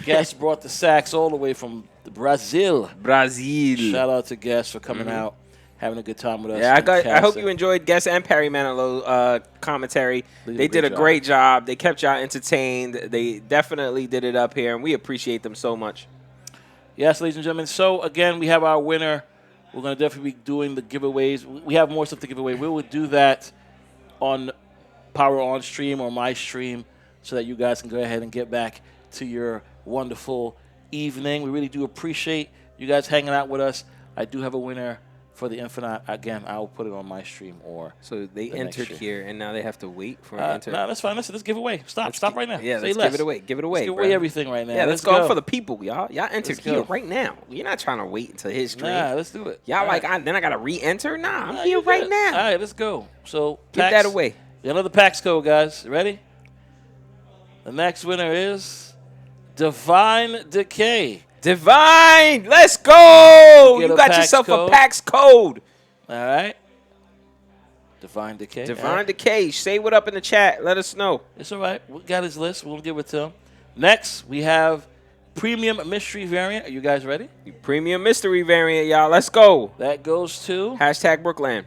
Guest brought the sax all the way from Brazil. Shout out to Guest for coming out, having a good time with us. Yeah, I hope you enjoyed Guest and Perry Manilow commentary. They did a great job. They kept y'all entertained. They definitely did it up here, and we appreciate them so much. Yes, ladies and gentlemen. So, again, we have our winner. We're going to definitely be doing the giveaways. We have more stuff to give away. We will do that on PWROn stream or my stream so that you guys can go ahead and get back to your wonderful evening. We really do appreciate you guys hanging out with us. I do have a winner for the Infinite. Again, I will put it on my stream or so they entered here, and now they have to wait for an enter. No, that's fine. Let's give away. Stop right now. Yeah, let's give it away. Give it away. Let's give away everything right now. Yeah, let's go for the people, y'all. Y'all entered here right now. You're not trying to wait until his stream. Nah, let's do it. Y'all then I got to re-enter? Nah, I'm here right now. All right, let's go. So give that away. Another PAX code, guys. Ready? The next winner is Divine Decay. Divine, let's go! Get You a got PAX yourself code. a PAX code. All right. Divine Decay. Divine Decay, say what up in the chat. Let us know. It's all right. We got his list. We'll give it to him. Next, we have Premium Mystery Variant. Are you guys ready? Premium Mystery Variant, y'all. Let's go. That goes to Hashtag BrookLAN.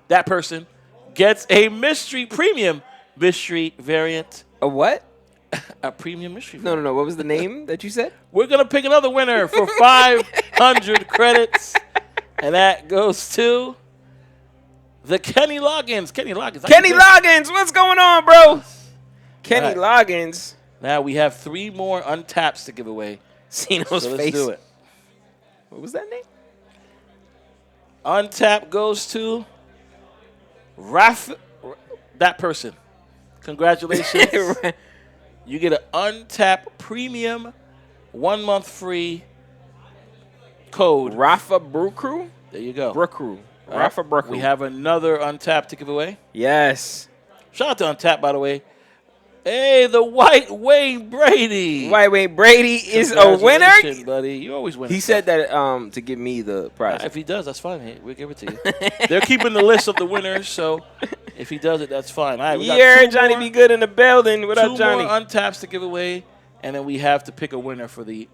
That person gets a mystery premium mystery variant. A what? A premium mystery variant. No. What was the name that you said? We're going to pick another winner for 500 credits. And that goes to the Kenny Loggins. Kenny Loggins. What's going on, bro? Kenny Loggins. Now we have 3 more untaps to give away. Seen so those let's face. do it. What was that name? Untap goes to that person. Congratulations. You get an Untap premium 1 month free code. Rafa Brew Crew? There you go. Brook Crew. Rafa Brew Crew. We have another Untap to give away. Yes. Shout out to Untap, by the way. Hey, the White Wayne Brady. White Wayne Brady is a winner? Congratulations, buddy. You always win. He said that to give me the prize. If he does, that's fine. Hey, we'll give it to you. They're keeping the list of the winners, so if he does it, that's fine. All right, we got Johnny be good in the building. What up, Johnny? 2 more untaps to give away, and then we have to pick a winner for the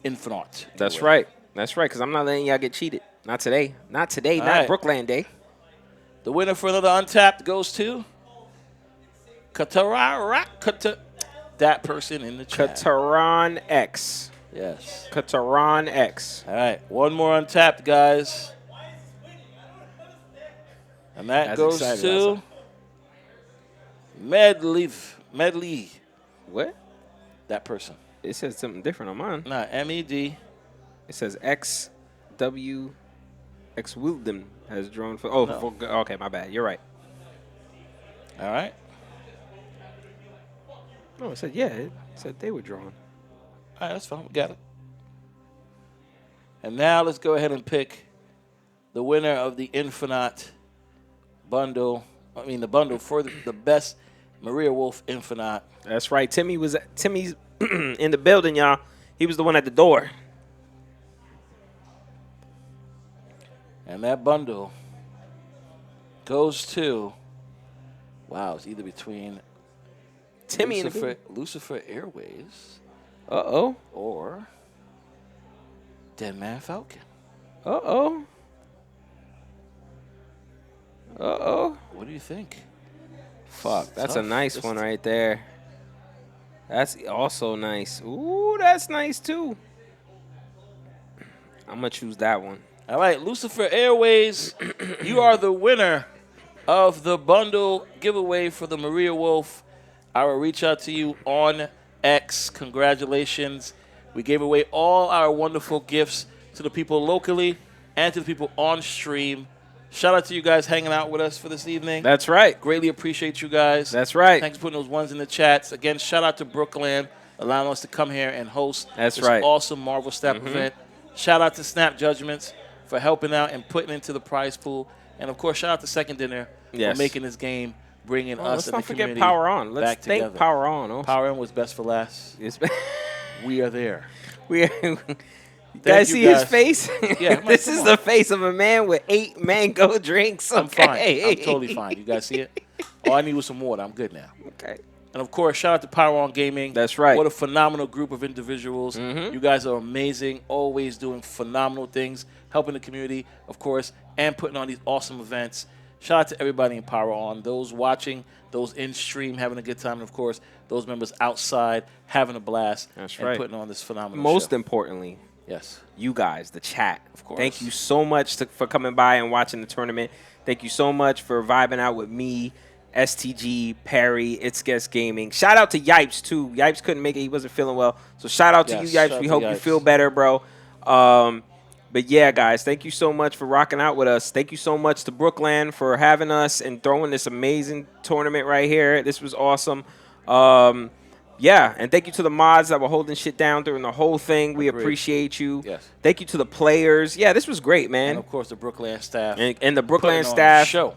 Infinite. That's right. That's right, because I'm not letting y'all get cheated. Not today. Not today. All Not right. BrookLAN Day. The winner for another untapped goes to that person in the chat. Kataran X. Yes. Kataran X. All right, 1 more untapped, guys. And that goes to Medley. What? That person. It says something different on mine. Nah, MED. It says XW X Wilden has drawn for. Oh, No. okay, my bad. You're right. All right. No, it said it said they were drawn. All right, that's fine. We got it. And now let's go ahead and pick the winner of the Infinite bundle. I mean, the bundle for the best Maria Wolf Infinite. That's right. Timmy's in the building, y'all. He was the one at the door. And that bundle goes to, wow, it's either between Timmy Lucifer Airways. Uh-oh. Or Deadman Falcon. Uh-oh. Uh-oh. What do you think? Fuck, that's tough. a nice one right there. That's also nice. Ooh, that's nice too. I'm going to choose that one. All right, Lucifer Airways, you are the winner of the bundle giveaway for the Maria Wolf. I will reach out to you on X. Congratulations. We gave away all our wonderful gifts to the people locally and to the people on stream. Shout out to you guys hanging out with us for this evening. That's right. Greatly appreciate you guys. That's right. Thanks for putting those ones in the chats. Again, shout out to BrookLAN, allowing us to come here and host this right. awesome Marvel Snap event. Shout out to Snap Judgments for helping out and putting into the prize pool. And, of course, shout out to Second Dinner for making this game, bringing us and the community Let's not forget PWROn. Let's back thank together. PWROn. Also. PWROn was best for last. We are there. You guys see his face? Yeah, this is the face of a man with 8 mango drinks. Okay. I'm fine. I'm totally fine. You guys see it? All I need was some water. I'm good now. Okay. And, of course, shout out to PWROn Gaming. That's right. What a phenomenal group of individuals. You guys are amazing, always doing phenomenal things, helping the community, of course, and putting on these awesome events. Shout out to everybody in PWROn, those watching, those in stream having a good time, and, of course, those members outside having a blast. That's and right. Putting on this phenomenal Most show. importantly, yes, you guys, the chat. Of course. Thank you so much for coming by and watching the tournament. Thank you so much for vibing out with me, STG, Perry, It's Guest Gaming. Shout out to Yipes, too. Yipes couldn't make it. He wasn't feeling well. So shout out to you, Yipes. We hope you feel better, bro. But, yeah, guys, thank you so much for rocking out with us. Thank you so much to BrookLAN for having us and throwing this amazing tournament right here. This was awesome. Yeah, and thank you to the mods that were holding shit down during the whole thing. We Agreed. appreciate you. Yes. Thank you to the players. Yeah, this was great, man. And of course, the BrookLAN staff. And the putting on BrookLAN a staff show.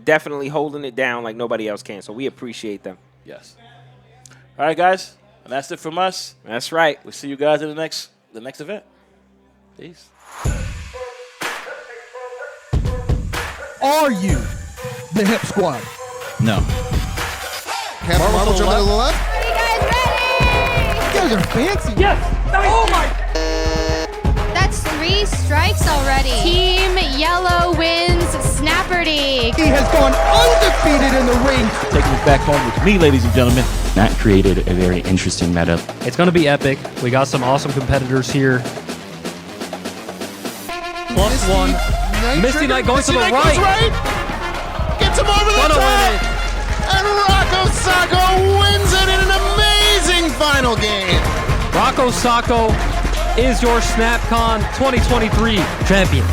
definitely holding it down like nobody else can. So we appreciate them. Yes. All right, guys. And that's it from us. That's right. We'll see you guys in the next event. Peace. Are you the Hip Squad? No. Captain Marvel jumping to the left. Are you guys ready? You guys are fancy. Yes. Oh my. That's 3 strikes already. Team Yellow wins Snapperty. He has gone undefeated in the ring. Taking it back home with me, ladies and gentlemen. That created a very interesting meta. It's going to be epic. We got some awesome competitors here. +1. Misty Knight going to the right. Gets him over the Gonna top. win it. And Rocco Sacco wins it in an amazing final game. Rocco Sacco is your SnapCon 2023 champion.